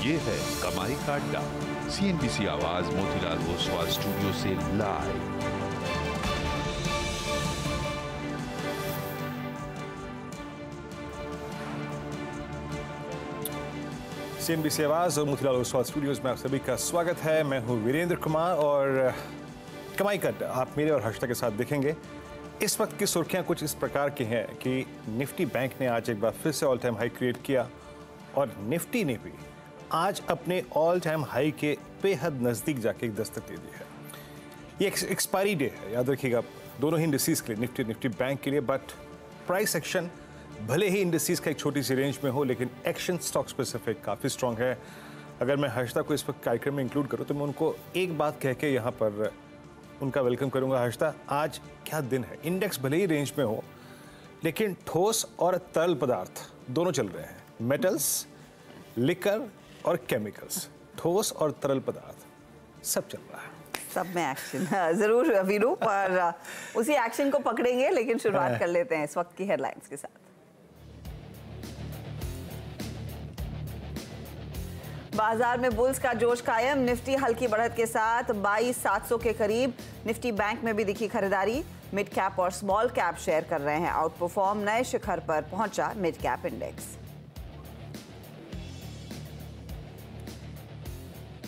ये है कमाई का अड्डा। CNBC आवाज मोतीलाल ओसवाल स्टूडियो से लाइव। CNBC आवाज और मोतीलाल ओसवाल स्टूडियोज में आप सभी का स्वागत है। मैं हूं वीरेंद्र कुमार और कमाई का अड्डा आप मेरे और हर्षिता के साथ देखेंगे। इस वक्त की सुर्खियां कुछ इस प्रकार की हैं कि निफ्टी बैंक ने आज एक बार फिर से ऑल टाइम हाई क्रिएट किया और निफ्टी ने भी आज अपने ऑल टाइम हाई के बेहद नज़दीक जाके एक दस्तक दे दी है। ये एक्सपायरी डे है, याद रखिएगा, दोनों ही इंडिसेस के लिए, निफ्टी बैंक के लिए। बट प्राइस एक्शन भले ही इंडिसेस का एक छोटी सी रेंज में हो, लेकिन एक्शन स्टॉक स्पेसिफिक काफ़ी स्ट्रांग है। अगर मैं हर्षिता को इस वक्त कार्यक्रम में इंक्लूड करूँ तो मैं उनको एक बात कह के यहाँ पर उनका वेलकम करूँगा। हर्षिता, आज क्या दिन है? इंडेक्स भले ही रेंज में हो, लेकिन ठोस और तरल पदार्थ दोनों चल रहे हैं। मेटल्स, लिकर और केमिकल्स, ठोस और तरल पदार्थ सब चल रहा है। सब में एक्शन जरूर वीरू, पर उसी एक्शन को पकड़ेंगे, लेकिन शुरुआत कर लेते हैं इस वक्त की हेडलाइंस के साथ। बाजार में बुल्स का जोश कायम, निफ्टी हल्की बढ़त के साथ 22,700 के करीब। निफ्टी बैंक में भी दिखी खरीदारी। मिड कैप और स्मॉल कैप शेयर कर रहे हैं आउट परफॉर्म, नए शिखर पर पहुंचा मिड कैप इंडेक्स।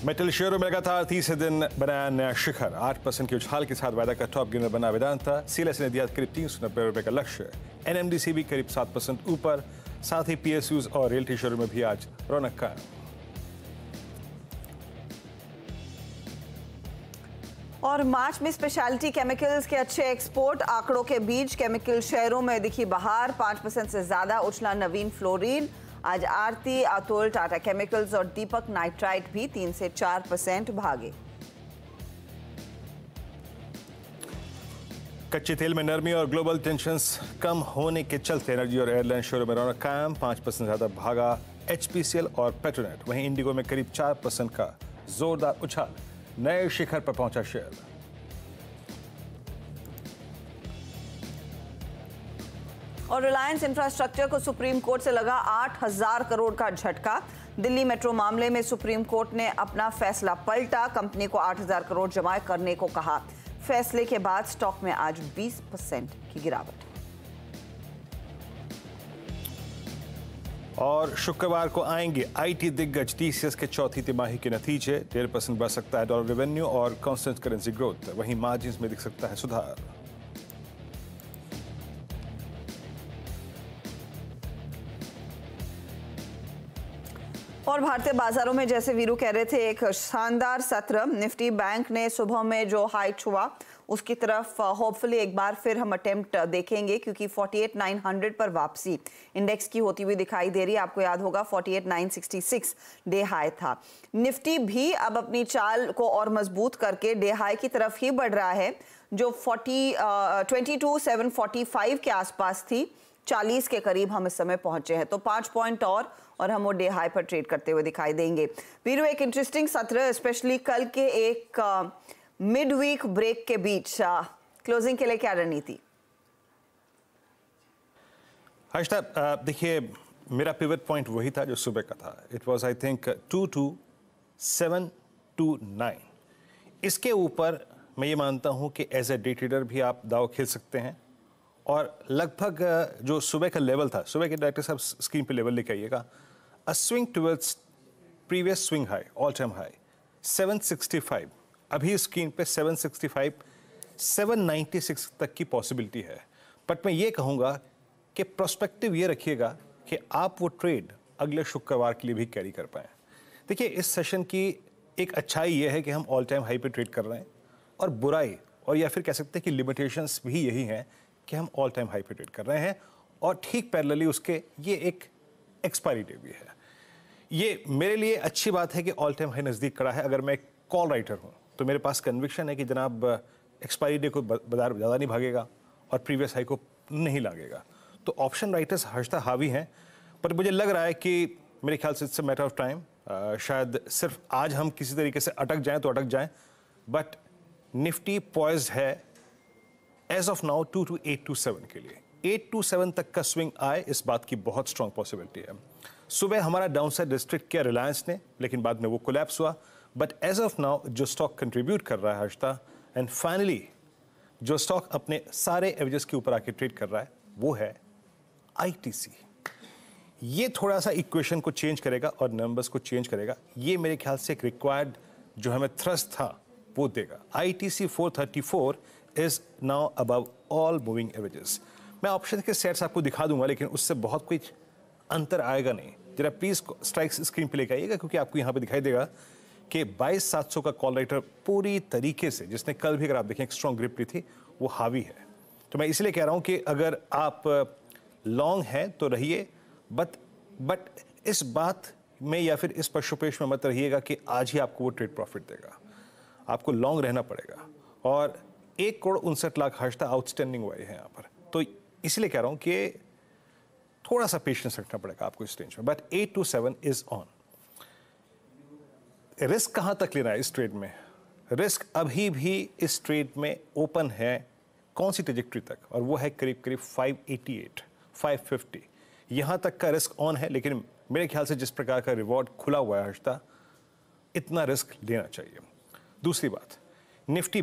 मेटल शेयरों में लगातार तीसरे दिन बनाया नया शिखर। 8% के उछाल के साथ वायदा का टॉप गेनर बना वेदांता। CLS ने दिया करीब 390 रुपए का लक्ष्य। NMDC भी करीब 7% ऊपर। साथ ही PSUs और रियल्टी शेयरों में भी आज रौनक कायम। और मार्च में स्पेशलिटी केमिकल्स के अच्छे एक्सपोर्ट आंकड़ों के बीच केमिकल शेयरों में दिखी बहार। 5% से ज्यादा उछला नवीन फ्लोरीन। आज आरती, अतुल, टाटा केमिकल्स और दीपक नाइट्राइट भी 3 से 4% भागे। कच्चे तेल में नरमी और ग्लोबल टेंशंस कम होने के चलते एनर्जी और एयरलाइन शेयरों में रौनक कायम। 5% ज्यादा भागा HPCL और पेट्रोनेट। वहीं इंडिगो में करीब 4% का जोरदार उछाल, नए शिखर पर पहुंचा शेयर। और रिलायंस इंफ्रास्ट्रक्चर को सुप्रीम कोर्ट से लगा 8,000 करोड़ का झटका। दिल्ली मेट्रो मामले में सुप्रीम कोर्ट ने अपना फैसला पलटा, कंपनी को 8,000 करोड़ जमा करने को कहा। फैसले के बाद स्टॉक में आज 20% की गिरावट। और शुक्रवार को आएंगे IT दिग्गज TCS के चौथी तिमाही के नतीजे। 1.5% बढ़ सकता है डॉलर रेवेन्यू और कांस्टेंट करेंसी ग्रोथ। वहीं मार्जिन्स में दिख सकता है सुधार। और भारतीय बाजारों में जैसे वीरू कह रहे थे, एक शानदार सत्र। निफ्टी बैंक ने सुबह में जो हाई छुआ उसकी तरफ होपफुली एक बार फिर हम अटेम्प्ट देखेंगे, क्योंकि 48,900 पर वापसी इंडेक्स की होती हुई दिखाई दे रही है। आपको याद होगा 48,966 डे हाई था। निफ्टी भी अब अपनी चाल को और मजबूत करके डे हाई की तरफ ही बढ़ रहा है, जो 22,745 के आसपास थी। 40 के करीब हम इस समय पहुंचे हैं, तो 5 पॉइंट और हम वो डे हाई पर ट्रेड करते हुए दिखाई देंगे। वीरू, एक इंटरेस्टिंग सत्र, स्पेशली कल के एक मिड वीक ब्रेक के बीच क्लोजिंग के लिए क्या रणनीति? हर्षिता, देखिए, मेरा पिवट पॉइंट वही था जो सुबह का था। It was I think 22,729। इसके ऊपर मैं ये मानता हूं कि एज ए डे ट्रेडर भी आप दाव खेल सकते हैं। और लगभग जो सुबह का लेवल था, सुबह के डायरेक्टर साहब स्क्रीन पे लेवल लेके आइएगा, अ swing towards previous swing high, all time high 765। अभी स्क्रीन पे 765, 796 तक की पॉसिबिलिटी है। बट मैं ये कहूँगा कि प्रोस्पेक्टिव ये रखिएगा कि आप वो ट्रेड अगले शुक्रवार के लिए भी कैरी कर पाएँ। देखिए, इस सेशन की एक अच्छाई ये है कि हम ऑल टाइम हाई पे ट्रेड कर रहे हैं, और बुराई और या फिर कह सकते हैं कि लिमिटेशंस भी यही हैं कि हम ऑल टाइम हाई पे ट्रेड कर रहे हैं, और ठीक पैरेलली उसके ये एक एक्सपायरी डे भी है। ये मेरे लिए अच्छी बात है कि ऑल टाइम हाई नज़दीक खड़ा है। अगर मैं एक कॉल राइटर हूँ तो मेरे पास कन्विक्शन है कि जनाब एक्सपायरी डे को बाजार ज़्यादा नहीं भागेगा और प्रीवियस हाई को नहीं लागेगा। तो ऑप्शन राइटर्स हर्षिता हावी हैं, पर मुझे लग रहा है कि मेरे ख्याल से it's a matter of time. शायद सिर्फ आज हम किसी तरीके से अटक जाएं तो अटक जाएं, बट निफ्टी पॉइज्ड है एज ऑफ नाउ 22,827 के लिए। 827 तक का स्विंग आए, इस बात की बहुत स्ट्रांग पॉसिबिलिटी है। सुबह हमारा डाउनसाइड रिस्ट्रिक्ट किया रिलायंस ने, लेकिन बाद में वो कोलैप्स हुआ। बट एज ऑफ नाउ जो स्टॉक कंट्रीब्यूट कर रहा है हर्षता, एंड फाइनली जो स्टॉक अपने सारे एवरेजेस के ऊपर आके ट्रेड कर रहा है, वो है आईटीसी। ये थोड़ा सा इक्वेशन को चेंज करेगा और नंबर्स को चेंज करेगा। ये मेरे ख्याल से एक रिक्वायर्ड जो हमें थ्रस्ट था वो देगा। ITC 434 is now above all moving averages. मैं ऑप्शन के सेट्स आपको दिखा दूंगा, लेकिन उससे बहुत कुछ अंतर आएगा नहीं। जरा प्लीज स्ट्राइक्स स्क्रीन पे लेके आइएगा, क्योंकि आपको यहाँ पे दिखाई देगा कि 22,700 का कॉल राइटर पूरी तरीके से, जिसने कल भी अगर आप देखें एक स्ट्रॉन्ग ग्रिप ली थी, वो हावी है। तो मैं इसलिए कह रहा हूँ कि अगर आप लॉन्ग हैं तो रहिए, बट इस बात में या फिर इस पशुपेश में मत रहिएगा कि आज ही आपको वो ट्रेड प्रॉफिट देगा। आपको लॉन्ग रहना पड़ेगा। और 1,59,00,000 हर्षता आउटस्टैंडिंग हुआ है यहाँ पर, तो इसलिए कह रहा हूँ कि थोड़ा सा पेशेंस रखना पड़ेगा आपको इस रेंज में। But 827 is on. रिस्क कहाँ तक लेना है इस ट्रेड में? रिस्क अभी भी इस ट्रेड में ओपन है कौन सी ट्रेजेक्ट्री तक, और वो है करीब करीब 588, 550। यहाँ तक का रिस्क ऑन है, लेकिन मेरे ख्याल से जिस प्रकार का रिवॉर्ड खुला हुआ है हर्षता, इतना रिस्क लेना चाहिए। दूसरी बात, निफ्टी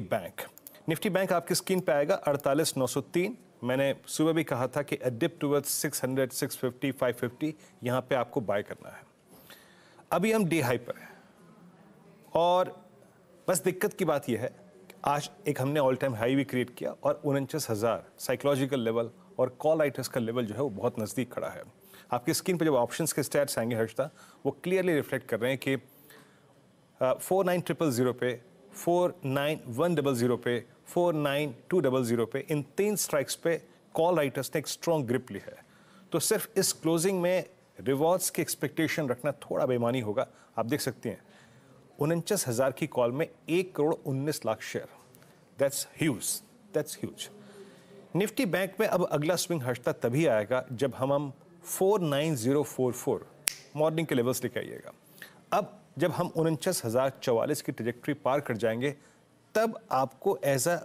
बैंक आपकी स्क्रीन पे आएगा 48,903। मैंने सुबह भी कहा था कि डिप टुवर्ड्स 600, 650, 550 यहाँ पे आपको बाय करना है। अभी हम डे हाई पर हैं, और बस दिक्कत की बात यह है कि आज एक हमने ऑल टाइम हाई भी क्रिएट किया, और 49,000 साइकोलॉजिकल लेवल और कॉल राइटर्स का लेवल जो है वो बहुत नज़दीक खड़ा है। आपकी स्क्रीन पे जब ऑप्शंस के स्टैट्स आएंगे हर्षता, वो क्लियरली रिफ्लेक्ट कर रहे हैं कि 49,000 पे, 49,100 पे, 49,200 पे, इन 3 स्ट्राइक्स पे कॉल राइटर्स ने एक स्ट्रॉन्ग ग्रिप ली है। तो सिर्फ इस क्लोजिंग में रिवॉर्ड्स की एक्सपेक्टेशन रखना थोड़ा बेईमानी होगा। आप देख सकते हैं 49,000 की कॉल में 1,19,00,000 share. That's huge. Nifty bank में अब अगला स्विंग हर्षता तभी आएगा जब हम 49044 मॉर्निंग के लेवल्स लेके आइएगा। अब जब हम 49,044 की ट्रेजेक्ट्री पार कर जाएंगे, तब आपको एज अ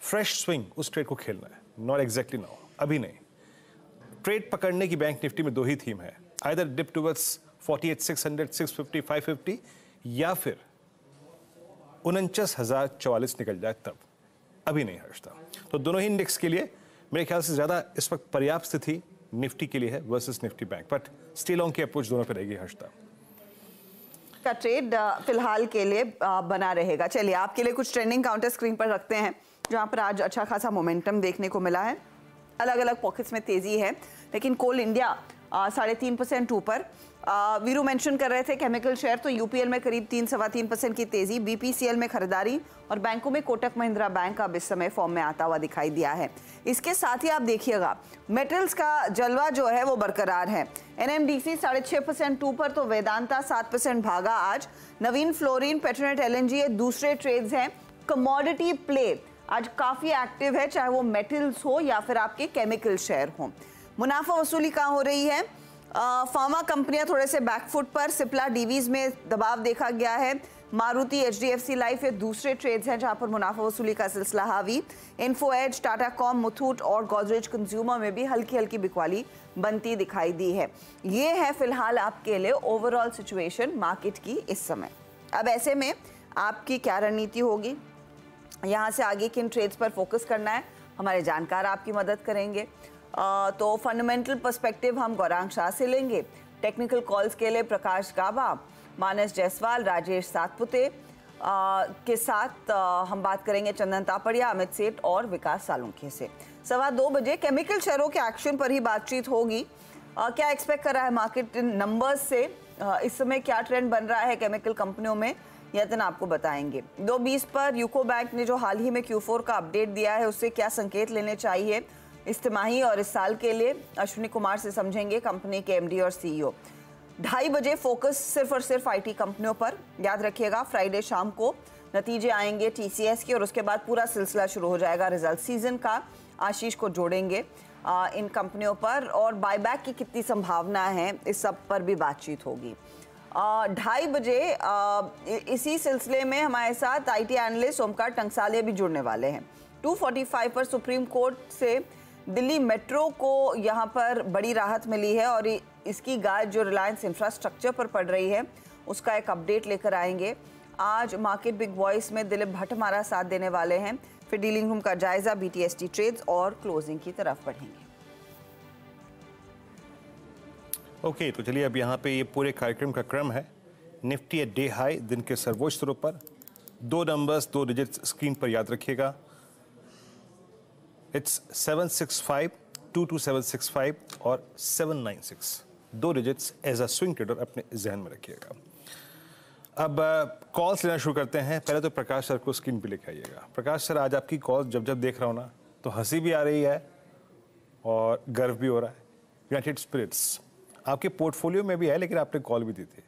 फ्रेश स्विंग उस ट्रेड को खेलना है, नॉट एग्जैक्टली नाउ, अभी नहीं। ट्रेड पकड़ने की बैंक निफ्टी में 2 ही थीम है, आइदर डिप टुवर्ड्स 48,600, 650, 550, या फिर 49,044 निकल जाए तब, अभी नहीं हर्षता। तो दोनों ही इंडेक्स के लिए मेरे ख्याल से ज़्यादा इस वक्त पर्याप्त स्थिति निफ्टी के लिए है versus Nifty bank, but still on की अप्रोच दोनों पे रहेगी हर्षता। का ट्रेड फिलहाल के लिए बना रहेगा। चलिए आपके लिए कुछ ट्रेंडिंग काउंटर स्क्रीन पर रखते हैं, जहां पर आज अच्छा खासा मोमेंटम देखने को मिला है। अलग अलग पॉकेट्स में तेजी है, लेकिन कोल इंडिया 3.5% ऊपर। वीरू मेंशन कर रहे थे केमिकल शेयर, तो यूपीएल में करीब 3-3.25% की तेजी, बीपीसीएल में खरीदारी, और बैंकों में कोटक महिंद्रा बैंक अब इस समय फॉर्म में आता हुआ दिखाई दिया है। इसके साथ ही आप देखिएगा मेटल्स का जलवा जो है वो बरकरार है। एनएमडीसी 6.5% ऊपर, तो वेदांता 7% भागा आज। नवीन फ्लोरिन, पेट्रोनेट एलएनजी ये दूसरे ट्रेड्स हैं। कमोडिटी प्ले आज काफी एक्टिव है, चाहे वो मेटल्स हो या फिर आपके केमिकल शेयर हो। मुनाफा वसूली कहाँ हो रही है? फार्मा कंपनियां थोड़े से बैकफुट पर, सिप्ला डीवीज में दबाव देखा गया है। मारुति, एचडीएफसी लाइफ ये दूसरे ट्रेड्स हैं जहां पर मुनाफा वसूली का सिलसिला हावी। Info Edge, Tata Comm, Muthoot और गोदरेज कंज्यूमर में भी हल्की हल्की बिकवाली बनती दिखाई दी है। ये है फिलहाल आपके लिए ओवरऑल सिचुएशन मार्केट की इस समय। अब ऐसे में आपकी क्या रणनीति होगी, यहाँ से आगे किन ट्रेड्स पर फोकस करना है, हमारे जानकार आपकी मदद करेंगे। तो फंडामेंटल पर्सपेक्टिव हम गौरांग शाह से लेंगे। टेक्निकल कॉल्स के लिए प्रकाश गाबा, मानस जायसवाल, राजेश सातपुते के साथ हम बात करेंगे चंदन तापड़िया, अमित सेठ और विकास सालुंखे से। 2:15 बजे केमिकल शेयरों के एक्शन पर ही बातचीत होगी। क्या एक्सपेक्ट कर रहा है मार्केट नंबर्स से, इस समय क्या ट्रेंड बन रहा है केमिकल कंपनियों में, यतन आपको बताएंगे। 2:20 पर यूको बैंक ने जो हाल ही में Q4 का अपडेट दिया है, उससे क्या संकेत लेने चाहिए इस तिमाही और इस साल के लिए, अश्विनी कुमार से समझेंगे, कंपनी के एमडी और सीईओ। 2:30 बजे फोकस सिर्फ और सिर्फ आईटी कंपनियों पर। याद रखिएगा फ्राइडे शाम को नतीजे आएंगे टीसीएस के, और उसके बाद पूरा सिलसिला शुरू हो जाएगा रिजल्ट सीजन का। आशीष को जोड़ेंगे इन कंपनियों पर, और बायबैक की कितनी संभावना है इस सब पर भी बातचीत होगी। 2:30 बजे इसी सिलसिले में हमारे साथ आईटी एनालिस्ट ओमकार टंकसालिया भी जुड़ने वाले हैं। 2:45 पर सुप्रीम कोर्ट से दिल्ली मेट्रो को यहाँ पर बड़ी राहत मिली है और इसकी गाज जो रिलायंस इंफ्रास्ट्रक्चर पर पड़ रही है उसका एक अपडेट लेकर आएंगे। आज मार्केट बिग वॉइस में दिलीप भट्ट हमारा साथ देने वाले हैं। फिर डीलिंग रूम का जायजा, बीटीएसटी ट्रेड्स और क्लोजिंग की तरफ बढ़ेंगे। ओके, तो चलिए अब यहाँ पे ये पूरे कार्यक्रम का क्रम है। निफ्टी एट डे हाई, दिन के सर्वोच्च स्तरों पर। 2 नंबर्स, 2 डिजिट्स स्क्रीन पर याद रखिएगा। इट्स 765, 22765 और 796। 2 digits as a swing trader अपने जहन में रखिएगा। अब कॉल्स लेना शुरू करते हैं। पहले तो प्रकाश सर को स्क्रीन पे लेके आइएगा। प्रकाश सर, आज आपकी कॉल जब जब देख रहा हूँ ना तो हंसी भी आ रही है और गर्व भी हो रहा है। यूनाइटेड स्पिरिट्स आपके पोर्टफोलियो में भी है, लेकिन आपने कॉल भी दी थी।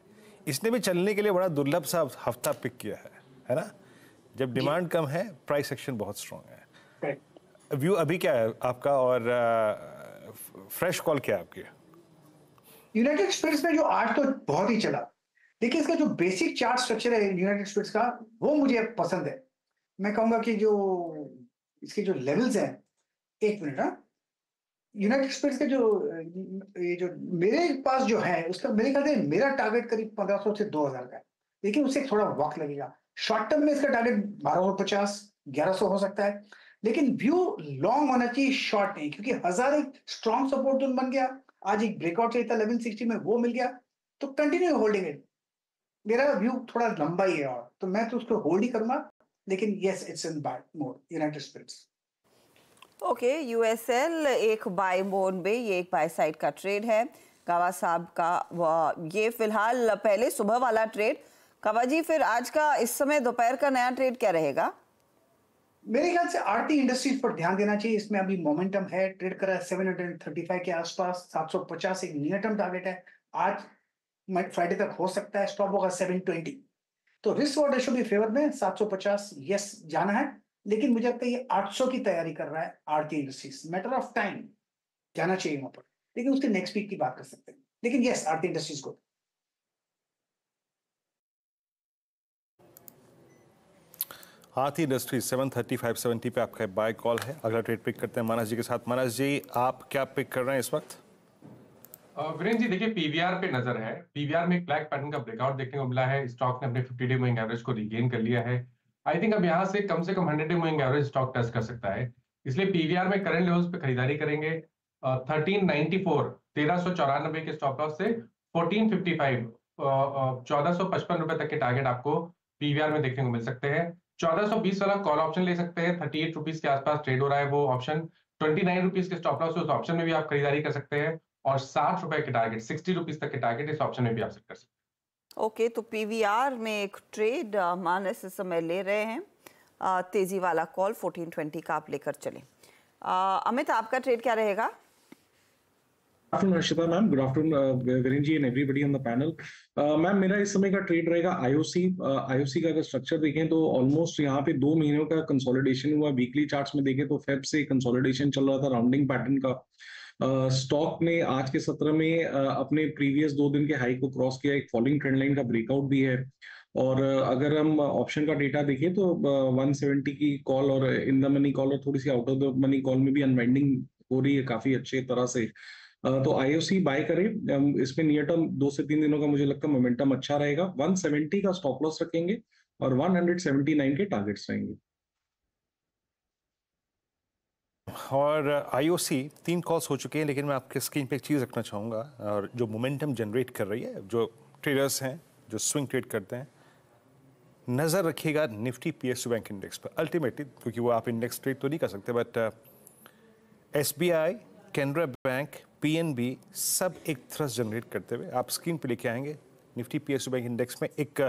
इसने भी चलने के लिए बड़ा दुर्लभ सा हफ्ता पिक किया है ना? जब डिमांड कम है, प्राइस एक्शन बहुत स्ट्रॉन्ग है। व्यू अभी क्या है आपका और फ्रेश कॉल क्या है आपकी? यूनाइटेड स्पिरिट्स में जो आज तो बहुत ही चला। देखिए, इसका जो बेसिक चार्ट स्ट्रक्चर है यूनाइटेड स्पिरिट्स का, वो मुझे पसंद है। मैं कहूंगा कि जो इसके जो लेवल्स हैं, एक मिनट, हाँ, यूनाइटेड स्पिरिट्स के ये जो मेरे पास जो है उसका मेरे ख्याल से मेरा टारगेट करीब 1500 से 2000 का है, लेकिन उससे थोड़ा वक्त लगेगा। शॉर्ट टर्म में इसका टारगेट 1250, 1100 हो सकता है, लेकिन व्यू लॉन्ग होना चाहिए, शॉर्ट नहीं, क्योंकि 1000 एक स्ट्रॉन्ग सपोर्ट जोन बन गया। आज एक ब्रेकआउट चाहिए था 1160 में, वो मिल गया, तो कंटिन्यू होल्डिंग इट। मेरा व्यू थोड़ा लंबा ही है और तो मैं तो उसको होल्ड ही करूंगा, लेकिन yes, it's in buy mode United Spirits. Okay, USL एक बाय मोड में, ये एक बाय साइड का ट्रेड है कावा साहब का। ये फिलहाल पहले सुबह वाला ट्रेड। कावा जी, फिर आज का इस समय दोपहर का नया ट्रेड क्या रहेगा? मेरे ख्याल से आरती इंडस्ट्रीज पर ध्यान देना चाहिए। इसमें अभी मोमेंटम है, ट्रेड करा है 735 के आसपास। 750 एक नियर टर्म टारगेट है, आज फ्राइडे तक हो सकता है। स्टॉप होगा 720, तो रिस्क और रेशो भी फेवर में। 750 यस जाना है, लेकिन मुझे लगता है ये 800 की तैयारी कर रहा है आरती इंडस्ट्रीज। मैटर ऑफ टाइम जाना चाहिए वहां पर, लेकिन उसके नेक्स्ट वीक की बात कर सकते हैं। लेकिन यस, आरती इंडस्ट्रीज को आरती इंडस्ट्रीज 735-70 पे आपका बाय कॉल है। अगला ट्रेड पिक करते हैं मानस जी के साथ। मानस जी, आप क्या पिक कर रहे हैं इस वक्त? वीरेंद्र जी, देखिए पीवीआर पे नजर है। पीवीआर में एक ब्लैक पैटर्न का ब्रेकआउट देखने को मिला है। स्टॉक ने अपने 50 डे मूविंग एवरेज को रिगेन कर लिया है। आई थिंक अब यहाँ से कम 100 day moving average stock touch कर सकता है, इसलिए पीवीआर में करंट लेवल्स पे खरीदारी करेंगे। 1394 1394 के स्टॉप लॉस से 1455 1455 रुपए तक के टारगेट आपको पीवीआर में देखने को मिल सकते हैं। 1420 वाला कॉल ऑप्शन ले सकते हैं। 38 रुपीज के आसपास ट्रेड हो रहा है वो ऑप्शन। 29 रुपीज के स्टॉप लॉस उस ऑप्शन में भी आप खरीदारी कर सकते हैं, और 60 रुपए के टारगेट, 60 रुपीज तक के टारगेट इस ऑप्शन में भी आप सेट कर सकते हैं। ओके, तो पीवीआर में एक ट्रेड मानस इस समय ले रहे हैं। तेजी वाला कॉल 1420 का आप लेकर चलें। अमित, आपका ट्रेड क्या रहेगा? Good afternoon, Harshita ma'am. Good afternoon, Viren ji and everybody on the panel. Ma'am, मेरा इस समय का ट्रेड रहेगा आईओसी। आईओसी का अगर स्ट्रक्चर देखें तो ऑलमोस्ट यहाँ पे 2 महीनों का कंसोलिडेशन हुआ। वीकली चार्ट्स में देखें तो फेब से कंसोलिडेशन चल रहा था, राउंडिंग पैटर्न का। स्टॉक ने आज के सत्र में अपने प्रीवियस 2 दिन के हाई को क्रॉस किया। एक फॉलिंग ट्रेंड लाइन का ब्रेकआउट भी है। और अगर हम ऑप्शन का डेटा देखें तो 170 की कॉल और इन द मनी कॉल और थोड़ी सी out of the money call में भी अनवाइंडिंग हो रही है काफी अच्छे तरह से। तो आईओसी बाय करें। इसमें नियर टर्म 2 से 3 दिनों का मुझे लगता है मोमेंटम अच्छा रहेगा। 170 का स्टॉप लॉस रखेंगे और 179 के टारगेट्स रहेंगे। और आईओसी 3 कॉल्स हो चुके हैं, लेकिन मैं आपके स्क्रीन पे एक चीज़ रखना चाहूँगा। और जो मोमेंटम जनरेट कर रही है, जो ट्रेडर्स हैं जो स्विंग ट्रेड करते हैं, नज़र रखिएगा निफ्टी पीएसयू बैंक इंडेक्स पर। अल्टीमेटली, क्योंकि वो आप इंडेक्स ट्रेड तो नहीं कर सकते, but SBI, Canara bank, PNB सब एक थ्रस्ट जनरेट करते हुए आप स्क्रीन पे लेके आएंगे। निफ्टी पीएसयू बैंक इंडेक्स में एक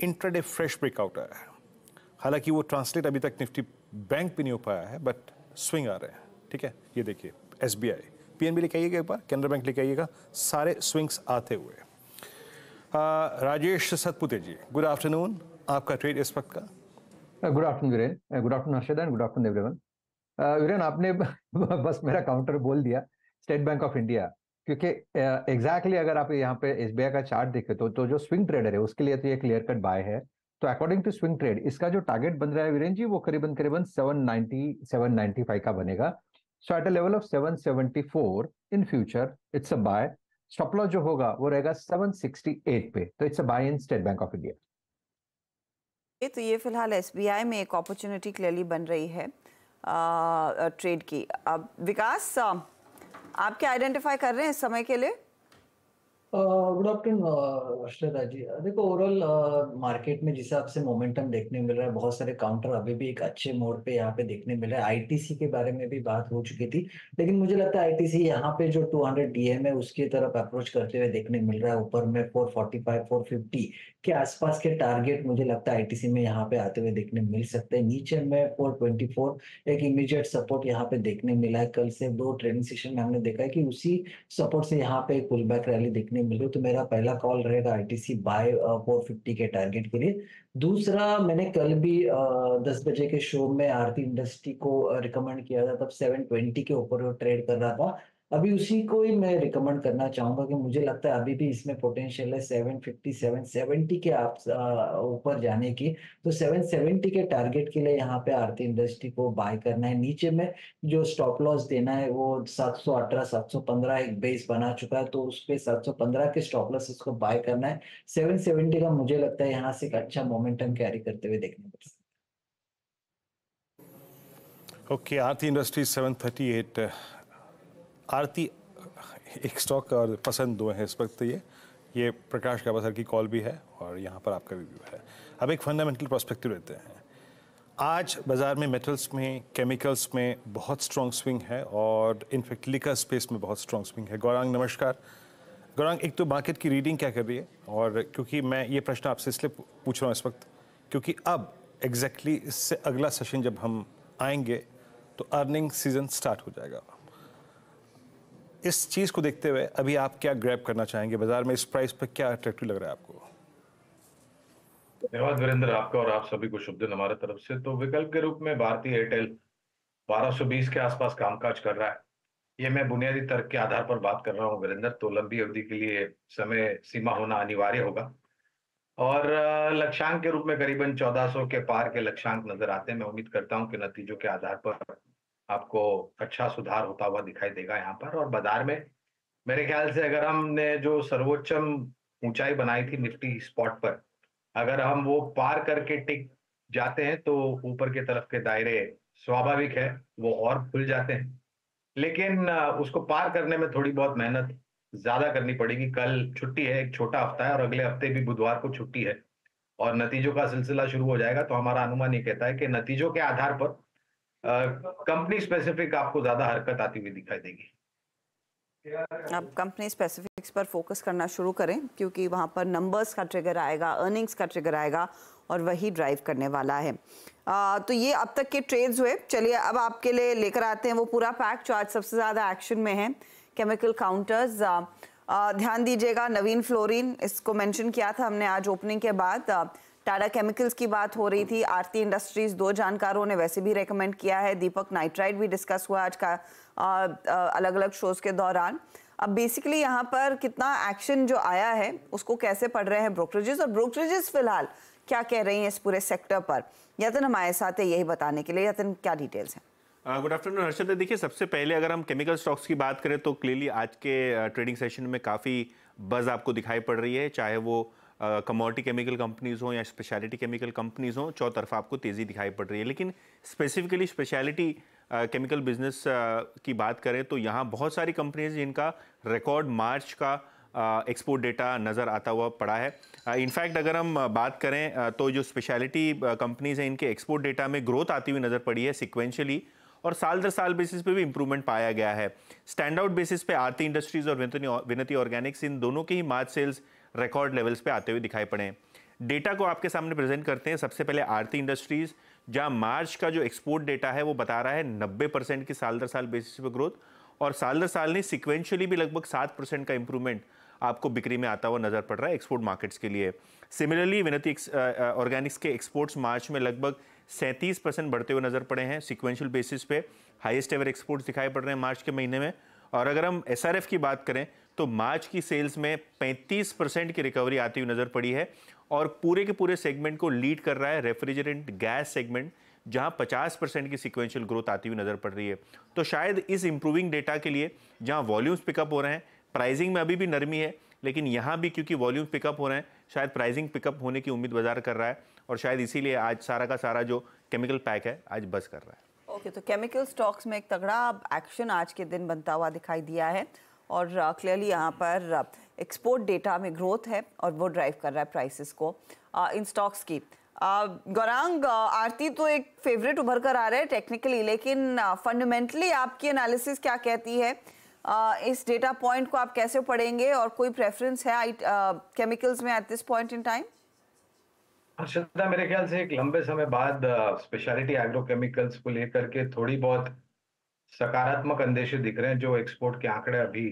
इंट्राडे फ्रेश ब्रेकआउट आया है। हालांकि वो ट्रांसलेट अभी तक निफ्टी बैंक पे नहीं हो पाया है, बट स्विंग आ रहे हैं। ठीक है, ये देखिए एसबीआई, पीएनबी लेके आइएगा एक बार, कैनरा बैंक लेके आइएगा, सारे स्विंग्स आते हुए। राजेश सतपुते जी, गुड आफ्टरनून। आपका ट्रेड इस वक्त का? Good afternoon Viren, good afternoon Harshad and good afternoon everyone. Viren, आपने बस मेरा काउंटर बोल दिया, स्टेट बैंक ऑफ इंडिया। क्योंकि एग्जैक्टली अगर आप यहाँ पे एसबीआई का चार्ट देखें तो जो स्विंग ट्रेडर है उसके लिए तो ये क्लियर कट बाय है। तो अकॉर्डिंग टू स्विंग ट्रेड इसका जो टारगेट बन रहा है वीरेन जी, वो करीबन 790 795 का बनेगा। So at a level of 774 in future it's a buy. Stop loss जो होगा वो रहेगा 768 पे, तो it's a buy in State Bank of India. तो ये फिलहाल एसबीआई में एक अपॉर्चुनिटी क्लियरली बन रही है ट्रेड की। अब विकास, आप क्या आइडेंटिफाई कर रहे हैं इस समय के लिए? Good afternoon Shraddha ji. देखो, ओवरऑल मार्केट में जिस हिसाब से मोमेंटम देखने मिल रहा है, बहुत सारे काउंटर अभी भी एक अच्छे मोड पे यहाँ पे देखने मिल रहा है। आईटीसी के बारे में भी बात हो चुकी थी, लेकिन मुझे लगता है आईटीसी यहाँ पे जो 200 डीएम है उसकी तरफ अप्रोच करते हुए देखने मिल रहा है। ऊपर में 445 450 के आसपास के टारगेट मुझे लगता है आईटीसी में यहाँ पे आते हुए देखने मिल सकते हैं। नीचे में 424 एक इमीडिएट सपोर्ट यहाँ पे देखने मिला है। कल से 2 ट्रेडिंग सेशन में हमने देखा है कि उसी सपोर्ट से यहाँ पे एक पुल बैक रैली देखने मिल रही है। तो मेरा पहला कॉल रहेगा आईटीसी बाय 450 के टारगेट के लिए। दूसरा, मैंने कल भी 10 बजे के शो में आरती इंडस्ट्री को रिकमेंड किया था, तब 720 के ऊपर वो ट्रेड कर रहा था। अभी उसी को ही मैं रिकमेंड करना चाहूंगा कि मुझे लगता है अभी भी इसमें पोटेंशियल है 750 770 के आप ऊपर जाने की। तो 770 के टारगेट के लिए यहाँ पे आरती इंडस्ट्री को बाय करना है। नीचे में जो स्टॉप लॉस देना है वो 718 715 एक बेस बना चुका है, तो उस पे 715 के स्टॉप लॉस इसको बाय करना है। 770 का मुझे लगता है यहाँ से एक अच्छा मोमेंटम कैरी करते हुए देखने को मिल सकता है। ओके, आरती इंडस्ट्रीज 738। आरती एक स्टॉक और पसंद दो है इस वक्त। ये प्रकाश काबासर की कॉल भी है और यहाँ पर आपका रिव्यू है। अब एक फंडामेंटल पर्सपेक्टिव लेते हैं। आज बाजार में मेटल्स में, केमिकल्स में बहुत स्ट्रॉन्ग स्विंग है और इनफैक्ट लिकर स्पेस में बहुत स्ट्रॉन्ग स्विंग है। गौरांग, नमस्कार। गौरांग, एक तो मार्केट की रीडिंग क्या कर रही है? और क्योंकि मैं ये प्रश्न आपसे इसलिए पूछ रहा हूँ इस वक्त क्योंकि अब एग्जैक्टली इससे अगला सेशन जब हम आएंगे तो अर्निंग सीजन स्टार्ट हो जाएगा। इस चीज को देखते हुए अभी आप क्या ग्रैब करना चाहेंगे बाजार में? इस प्राइस पर क्या अट्रैक्टिव लग रहा है आपको? धन्यवाद वीरेंद्र, आपका और आप सभी को शुभ दिन हमारे तरफ से। तो विकल्प के रूप में भारतीय एयरटेल 1220 के आसपास कामकाज कर रहा है। ये मैं बुनियादी तर्क के आधार पर बात कर रहा हूँ वीरेंद्र। तो लंबी अवधि के लिए समय सीमा होना अनिवार्य होगा और लक्ष्यांक के रूप में करीबन 1400 के पार के लक्ष्यांक नजर आते हैं। मैं उम्मीद करता हूँ कि नतीजों के आधार पर आपको अच्छा सुधार होता हुआ दिखाई देगा यहाँ पर। और बाजार में मेरे ख्याल से अगर हमने जो सर्वोच्चम ऊंचाई बनाई थी निफ्टी स्पॉट पर, अगर हम वो पार करके टिक जाते हैं तो ऊपर के तरफ के दायरे स्वाभाविक है वो और खुल जाते हैं, लेकिन उसको पार करने में थोड़ी बहुत मेहनत ज्यादा करनी पड़ेगी। कल छुट्टी है, एक छोटा हफ्ता है और अगले हफ्ते भी बुधवार को छुट्टी है और नतीजों का सिलसिला शुरू हो जाएगा। तो हमारा अनुमान ये कहता है कि नतीजों के आधार पर कंपनी स्पेसिफिक आपको ज्यादा हरकत आती हुई दिखाई देगी। अब कंपनी स्पेसिफिक्स पर फोकस करना शुरू करें क्योंकि वहां पर नंबर्स का ट्रिगर आएगा, अर्निंग्स का ट्रिगर आएगा और वही ड्राइव करने वाला है। तो ये अब तक के ट्रेड्स हुए। चलिए अब आपके लिए लेकर आते हैं वो पूरा पैक जो आज सबसे ज़्यादा एक्शन में है। केमिकल काउंटर्स, ध्यान दीजिएगा, नवीन फ्लोरीन इसको मेंशन किया था हमने आज ओपनिंग के बाद। टाटा केमिकल्स की बात हो रही थी, आरती इंडस्ट्रीज, 2 जानकारों ने वैसे भी रेकमेंड किया है। दीपक नाइट्राइट भी डिस्कस हुआ आज का अलग अलग शोज के दौरान। अब बेसिकली यहाँ पर कितना एक्शन जो आया है उसको कैसे पढ़ रहे हैं ब्रोकरेजेस, और ब्रोकरेजेस फिलहाल क्या कह रही हैं इस पूरे सेक्टर पर? यतन हमारे साथ है यही बताने के लिए। यतन, क्या डिटेल्स हैं? Good afternoon Harshad. देखिए, सबसे पहले अगर हम केमिकल स्टॉक्स की बात करें तो क्लियरली आज के ट्रेडिंग सेशन में काफ़ी बज़ आपको दिखाई पड़ रही है, चाहे वो कमोडिटी केमिकल कंपनीज हो या स्पेशलिटी केमिकल कंपनीज हो, चौतरफा आपको तेज़ी दिखाई पड़ रही है। लेकिन स्पेसिफिकली स्पेशलिटी केमिकल बिजनेस की बात करें तो यहाँ बहुत सारी कंपनीज जिनका रिकॉर्ड मार्च का एक्सपोर्ट डेटा नज़र आता हुआ पड़ा है। इनफैक्ट अगर हम बात करें तो जो स्पेशलिटी कंपनीज हैं इनके एक्सपोर्ट डेटा में ग्रोथ आती हुई नज़र पड़ी है सिक्वेंशली, और साल दर साल बेसिस पे भी इंप्रूवमेंट पाया गया है। स्टैंड आउट बेसिस पे आरती इंडस्ट्रीज और विनती ऑर्गेनिक्स, इन दोनों के ही मार्च सेल्स रिकॉर्ड लेवल्स पे आते हुए दिखाई पड़े हैं। डेटा को आपके सामने प्रेजेंट करते हैं। सबसे पहले आरती इंडस्ट्रीज, जहां मार्च का जो एक्सपोर्ट डेटा है वो बता रहा है 90% की साल दर साल बेसिस पे ग्रोथ, और साल दर साल नहीं सिक्वेंशियली भी लगभग 7% का इंप्रूवमेंट आपको बिक्री में आता हुआ नजर पड़ रहा है एक्सपोर्ट मार्केट्स के लिए। सिमिलरली विनती ऑर्गेनिक्स के एक्सपोर्ट्स मार्च में लगभग 37% बढ़ते हुए नजर पड़े हैं सिक्वेंशियल बेसिस पे। हाईएस्ट एवर एक्सपोर्ट्स दिखाई पड़ रहे हैं मार्च के महीने में। और अगर हम एसआरएफ की बात करें तो मार्च की सेल्स में 35% की रिकवरी आती हुई नजर पड़ी है, और पूरे के पूरे सेगमेंट को लीड कर रहा है रेफ्रिजरेंट गैस सेगमेंट, जहां 50% की सिक्वेंशियल ग्रोथ आती हुई नजर पड़ रही है। तो शायद इस इंप्रूविंग डेटा के लिए जहां वॉल्यूम्स पिकअप हो रहे हैं, प्राइसिंग में अभी भी नरमी है, लेकिन यहां भी क्योंकि वॉल्यूम पिकअप हो रहे हैं, शायद प्राइसिंग पिकअप होने की उम्मीद बाजार कर रहा है, और शायद इसीलिए आज सारा का सारा जो केमिकल पैक है आज बस कर रहा है। ओके, तो केमिकल स्टॉक्स में एक तगड़ा एक्शन आज के दिन बनता हुआ दिखाई दिया है, और क्लियरली यहाँ पर एक्सपोर्ट डेटा में ग्रोथ है और वो ड्राइव कर रहा है प्राइसेस को इन स्टॉक्स की। गौरांग, आरती तो एक फेवरेट उभर कर आ रहा है टेक्निकली, लेकिन फंडामेंटली आपकी एनालिसिस क्या कहती है? इस डेटा पॉइंट को आप कैसे पढ़ेंगे, और कोई प्रेफरेंस है केमिकल्स में at this point in time? Harshada, मेरे ख्याल से एक लंबे समय बाद स्पेशलिटी एग्रोकेमिकल्स को लेकर के थोड़ी बहुत सकारात्मक अंदेशे दिख रहे हैं, जो एक्सपोर्ट के आंकड़े अभी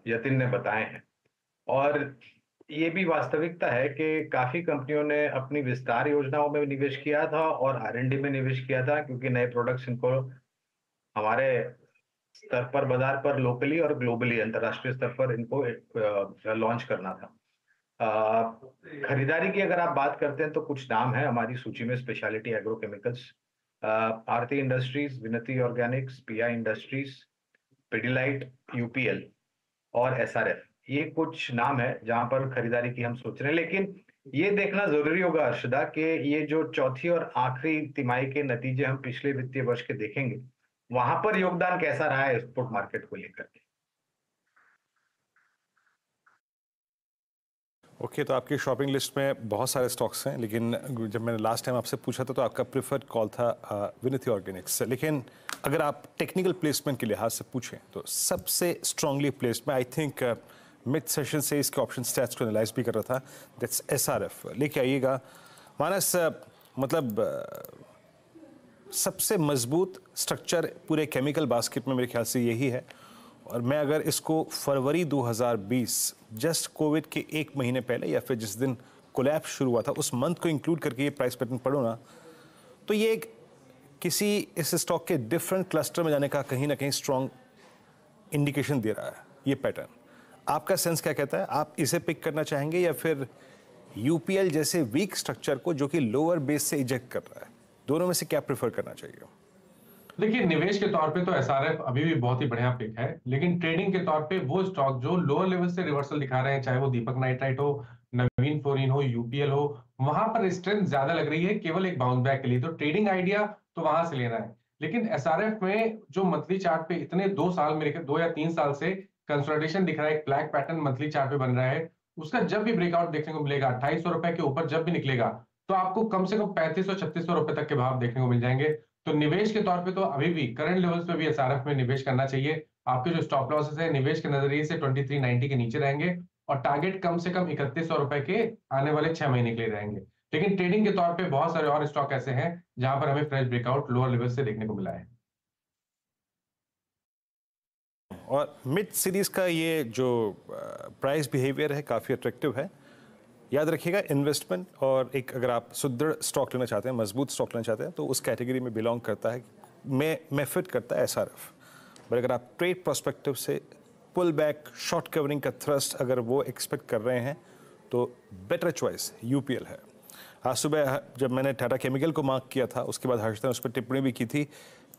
यतिन ने बताए हैं। और ये भी वास्तविकता है कि काफी कंपनियों ने अपनी विस्तार योजनाओं में निवेश किया था और R&D में निवेश किया था, क्योंकि नए प्रोडक्ट्स इनको हमारे स्तर पर, बाजार पर, लोकली और ग्लोबली, अंतर्राष्ट्रीय स्तर पर इनको लॉन्च करना था। खरीदारी की अगर आप बात करते हैं तो कुछ नाम है हमारी सूची में स्पेशलिटी एग्रोकेमिकल्स, आरती इंडस्ट्रीज, विनती Organics, PI industries, Pidilite, UPL और SRF। ये कुछ नाम है जहां पर खरीदारी की हम सोच रहे हैं। लेकिन ये देखना जरूरी होगा हर्षदा कि ये जो चौथी और आखिरी तिमाही के नतीजे हम पिछले वित्तीय वर्ष के देखेंगे, वहां पर योगदान कैसा रहा है एक्सपोर्ट मार्केट को लेकर के। ओके, तो आपकी शॉपिंग लिस्ट में बहुत सारे स्टॉक्स हैं, लेकिन जब मैंने लास्ट टाइम आपसे पूछा था तो आपका प्रेफर्ड कॉल था विनती ऑर्गेनिक्स। लेकिन अगर आप टेक्निकल प्लेसमेंट के लिहाज से पूछें तो सबसे स्ट्रांगली प्लेस्ड, मैं आई थिंक मिड सेशन से इसके ऑप्शन स्टैट्स को एनालाइज भी कर रहा था, दैट्स SRF। लेके आइएगा मानस, मतलब सबसे मजबूत स्ट्रक्चर पूरे केमिकल बास्केट में मेरे ख्याल से यही है। और मैं अगर इसको फरवरी 2020 जस्ट कोविड के एक महीने पहले या फिर जिस दिन कोलैप्स शुरू हुआ था उस मंथ को इंक्लूड करके ये प्राइस पैटर्न पढ़ो ना, तो ये एक किसी इस स्टॉक के डिफरेंट क्लस्टर में जाने का कहीं ना कहीं स्ट्रॉन्ग इंडिकेशन दे रहा है ये पैटर्न। आपका सेंस क्या कहता है? आप इसे पिक करना चाहेंगे या फिर UPL जैसे वीक स्ट्रक्चर को जो कि लोअर बेस से इजेक्ट कर रहा है? दोनों में से क्या प्रेफर करना चाहिए? देखिए, निवेश के तौर पे तो SRF अभी भी बहुत ही बढ़िया पिक है, लेकिन ट्रेडिंग के तौर पे वो स्टॉक जो लोअर लेवल से रिवर्सल दिखा रहे हैं, चाहे वो दीपक नाइट्राइट हो, नवीन फ्लोरिन हो, UPL हो, वहां पर स्ट्रेंथ ज्यादा लग रही है केवल एक बाउंस बैक के लिए। तो ट्रेडिंग आइडिया तो वहां से लेना है, लेकिन SRF में जो मंथली चार्ट पे इतने 2 साल, मेरे 2 या 3 साल से कंसोलिडेशन दिख रहा है, एक ब्लैक पैटर्न मंथली चार्ट पे बन रहा है, उसका जब भी ब्रेकआउट देखने को मिलेगा 2800 रुपए के ऊपर जब भी निकलेगा, तो आपको कम से कम 3500-3600 रुपए तक के भाव देखने को मिल जाएंगे। तो निवेश के तौर पे तो अभी भी करंट लेवल्स पे भी SRF में निवेश करना चाहिए। आपके जो स्टॉप लॉसेस है निवेश के नजरिए से 2390 के नीचे रहेंगे, और टारगेट कम से कम 3100 रुपए के आने वाले 6 महीने के लिए रहेंगे। लेकिन ट्रेडिंग के तौर पे बहुत सारे और स्टॉक ऐसे हैं जहां पर हमें फ्रेश ब्रेकआउट लोअर लेवल से देखने को मिला है। और मिड सीरीज का ये जो प्राइस बिहेवियर है काफ़ी अट्रैक्टिव है। याद रखिएगा, इन्वेस्टमेंट और एक अगर आप सुदृढ़ स्टॉक लेना चाहते हैं, मजबूत स्टॉक लेना चाहते हैं, तो उस कैटेगरी में बिलोंग करता है, मैं फिट करता है SRF। बट अगर आप ट्रेड पर्सपेक्टिव से पुल बैक, शॉर्ट कवरिंग का थ्रस्ट अगर वो एक्सपेक्ट कर रहे हैं तो बेटर चॉइस UPL है। आज सुबह जब मैंने टाटा केमिकल को मार्क किया था, उसके बाद हर्ष ने उस पर टिप्पणी भी की थी।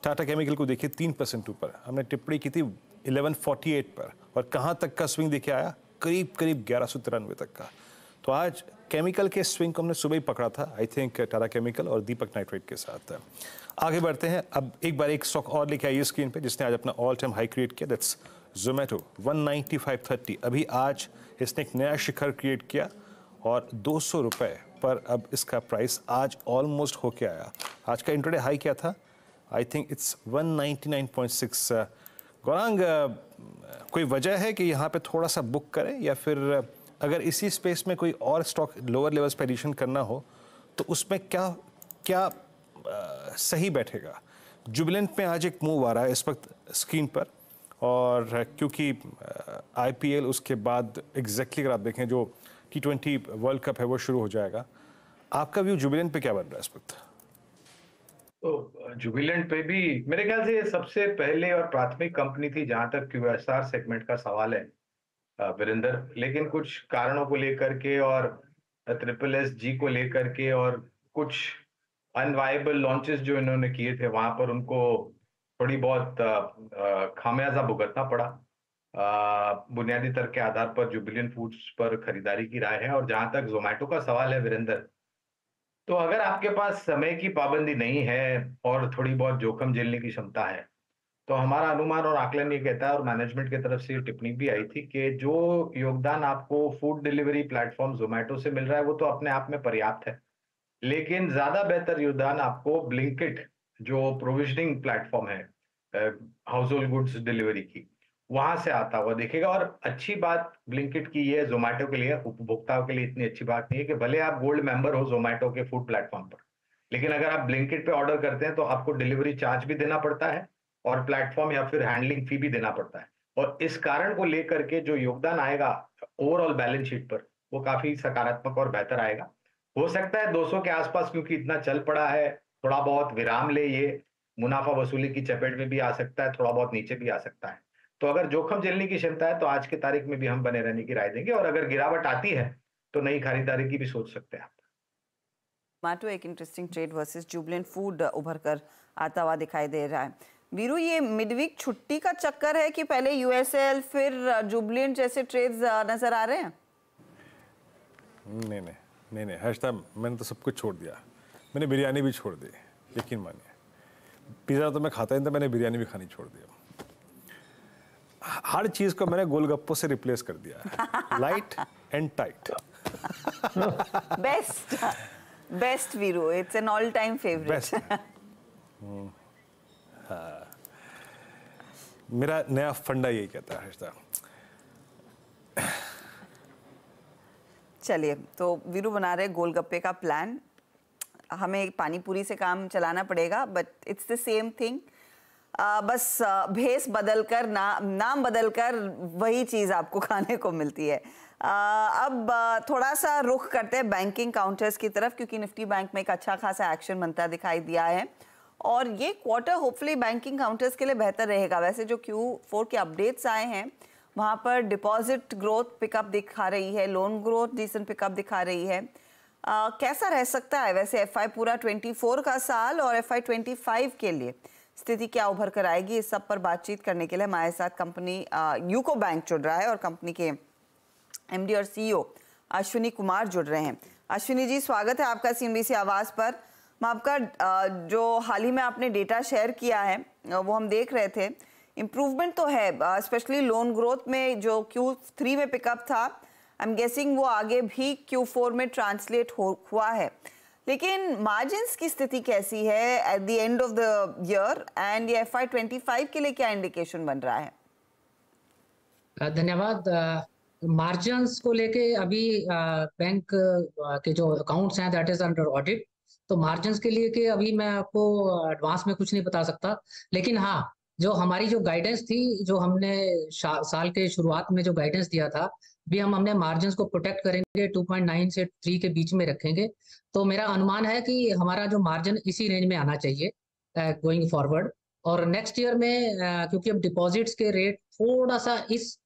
टाटा केमिकल को देखिए 3% ऊपर, हमने टिप्पणी की थी 1148 पर, और कहाँ तक का स्विंग देखे आया? करीब 1193 तक का। तो आज केमिकल के स्विंग को हमने सुबह ही पकड़ा था, आई थिंक टाटा केमिकल और दीपक नाइट्राइट के साथ। आगे बढ़ते हैं, अब एक बार एक स्टॉक और लेके आइए स्क्रीन पे जिसने आज अपना ऑल टाइम हाई क्रिएट किया, दैट्स जोमेटो 195.30। अभी आज इसने एक नया शिखर क्रिएट किया और 200 रुपये पर अब इसका प्राइस आज ऑलमोस्ट होके आया। आज का इंट्राडे हाई क्या था? I think it's 199.6। गौरांग, कोई वजह है कि यहाँ पे थोड़ा सा बुक करें, या फिर अगर इसी स्पेस में कोई और स्टॉक लोअर लेवल्स पे एडिशन करना हो तो उसमें क्या सही बैठेगा? जुबिलेंट में आज एक मूव आ रहा है इस वक्त स्क्रीन पर, और क्योंकि IPL उसके बाद एग्जैक्टली अगर आप देखें जो T20 वर्ल्ड कप है वो शुरू हो जाएगा। आपका व्यू जुबिलेंट पे क्या बन रहा है इस वक्त? तो जुबिलेंट पे भी मेरे ख्याल से ये सबसे पहले और प्राथमिक कंपनी थी जहां तक QSR सेगमेंट का सवाल है वीरेंद्र, लेकिन कुछ कारणों को लेकर के और SSSG को लेकर के और कुछ अनवायबल लॉन्चेस जो इन्होंने किए थे वहां पर उनको थोड़ी बहुत खामियाजा भुगतना पड़ा। बुनियादी तर्क के आधार पर जुबिलियंट फूड्स पर खरीदारी की राय है। और जहां तक जोमेटो का सवाल है वीरेंद्र, तो अगर आपके पास समय की पाबंदी नहीं है और थोड़ी बहुत जोखिम झेलने की क्षमता है, तो हमारा अनुमान और आकलन ये कहता है, और मैनेजमेंट की तरफ से ये टिप्पणी भी आई थी, कि जो योगदान आपको फूड डिलीवरी प्लेटफॉर्म जोमेटो से मिल रहा है वो तो अपने आप में पर्याप्त है, लेकिन ज्यादा बेहतर योगदान आपको ब्लिंकिट जो प्रोविजनिंग प्लेटफॉर्म है हाउस होल्ड गुड्स डिलीवरी की, वहां से आता हुआ दिखेगा। और अच्छी बात ब्लिंकिट की ये जोमेटो के लिए, उपभोक्ताओं के लिए इतनी अच्छी बात नहीं है कि भले आप गोल्ड मेंबर हो जोमेटो के फूड प्लेटफॉर्म पर, लेकिन अगर आप ब्लिंकिट पे ऑर्डर करते हैं तो आपको डिलीवरी चार्ज भी देना पड़ता है और प्लेटफॉर्म या फिर हैंडलिंग फी भी देना पड़ता है। और इस कारण को लेकर के जो योगदान आएगा ओवरऑल बैलेंस शीट पर, वो काफी सकारात्मक और बेहतर आएगा। हो सकता है 200 के आसपास, क्योंकि इतना चल पड़ा है, थोड़ा बहुत विराम ले, ये मुनाफा वसूली की चपेट में भी आ सकता है, थोड़ा बहुत नीचे भी आ सकता है। तो अगर जोखिम झेलने की क्षमता है तो आज की तारीख में भी हम बने रहने की राय देंगे, और अगर गिरावट आती है तो नई खरीदारी की भी सोच सकते हैं आप। जोमेटो एक interesting trade versus Jubilant food उभर कर आता हुआ दिखाई दे रहा है। वीरू, ये मिडवीक छुट्टी का चक्कर है कि पहले यूएसएल फिर जुबिलेंट जैसे ट्रेड्स नजर आ रहे हैं? नहीं हर्षदा, मैंने तो सब कुछ छोड़ दिया। मैंने बिरयानी भी छोड़ दी, यकीन मानिए। पिज़्ज़ा तो मैं खाता ही नहीं था, मैंने बिरयानी भी खानी छोड़ दिया। हर चीज को मैंने गोलगप्पों से रिप्लेस कर दिया, light and tight. Best Veeru, it's an all time favourite. मेरा नया फंडा यही कहता है हर्षदा। चलिए, तो वीरू बना रहे गोलगप्पे का प्लान। हमें पानी पूरी से काम चलाना पड़ेगा, but it's the same thing. बस भेस बदलकर नाम बदलकर वही चीज़ आपको खाने को मिलती है। अब थोड़ा सा रुख करते हैं बैंकिंग काउंटर्स की तरफ, क्योंकि निफ्टी बैंक में एक अच्छा खासा एक्शन बनता दिखाई दिया है और ये क्वार्टर होपफुली बैंकिंग काउंटर्स के लिए बेहतर रहेगा। वैसे जो Q4 के अपडेट्स आए हैं वहाँ पर डिपॉजिट ग्रोथ पिकअप दिखा रही है, लोन ग्रोथ डिसेंट पिकअप दिखा रही है। कैसा रह सकता है वैसे FY पूरा 24 का साल और FY 25 के लिए स्थिति क्या उभर कर आएगी? इस सब पर बातचीत करने के लिए हमारे साथ कंपनी यूको बैंक जुड़ रहा है और कंपनी के MD और CEO अश्विनी कुमार जुड़ रहे हैं। अश्विनी जी, स्वागत है आपका CNBC आवाज़ पर। मैं आपका जो हाल ही में आपने डेटा शेयर किया है वो हम देख रहे थे। इम्प्रूवमेंट तो है, स्पेशली लोन ग्रोथ में जो Q3 में पिकअप था, आई एम गेसिंग वो आगे भी Q4 में ट्रांसलेट हुआ है, लेकिन मार्जिन्स की स्थिति कैसी है at the end of the year and ये FY 25 के लिए क्या इंडिकेशन बन रहा है? धन्यवाद। मार्जिन्स को लेके अभी बैंक के जो अकाउंट्स हैं दैट इज अंडर ऑडिट, तो मार्जिन्स के लिए कि अभी मैं आपको एडवांस में कुछ नहीं बता सकता, लेकिन हाँ, जो हमारी जो गाइडेंस थी, जो हमने साल के शुरुआत में जो गाइडेंस दिया था, भी हमने मार्जिन्स को प्रोटेक्ट करेंगे, 2.9 से 3 के बीच में रखेंगे। तो मेरा अनुमान है कि हमारा जो मार्जिन इसी रेंज में आना चाहिए गोइंग फॉरवर्ड। और नेक्स्ट ईयर में क्योंकि अब डिपॉजिट्स के रेट थोड़ा सा इस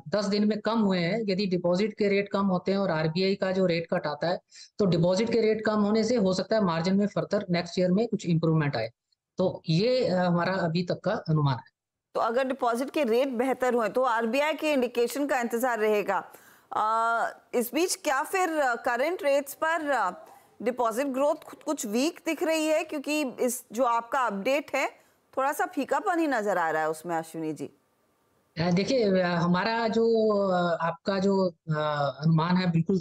10 दिन में कम हुए हैं, यदि डिपॉजिट के रेट कम होते हैं और RBI का जो रेट कट आता है, तो डिपॉजिट के रेट कम होने से हो सकता है मार्जिन में फर्दर नेक्स्ट ईयर में कुछ इंप्रूवमेंट आए। तो ये हमारा अभी तक का अनुमान है। तो अगर डिपॉजिट के रेट बेहतर हुए तो RBI के इंडिकेशन का इंतजार रहेगा। इस बीच क्या फिर करंट रेट्स पर डिपॉजिट ग्रोथ कुछ वीक दिख रही है? क्योंकि इस जो आपका अपडेट है थोड़ा सा फीकापन ही नजर आ रहा है उसमें अश्विनी जी। देखिए, हमारा जो आपका जो अनुमान है बिल्कुल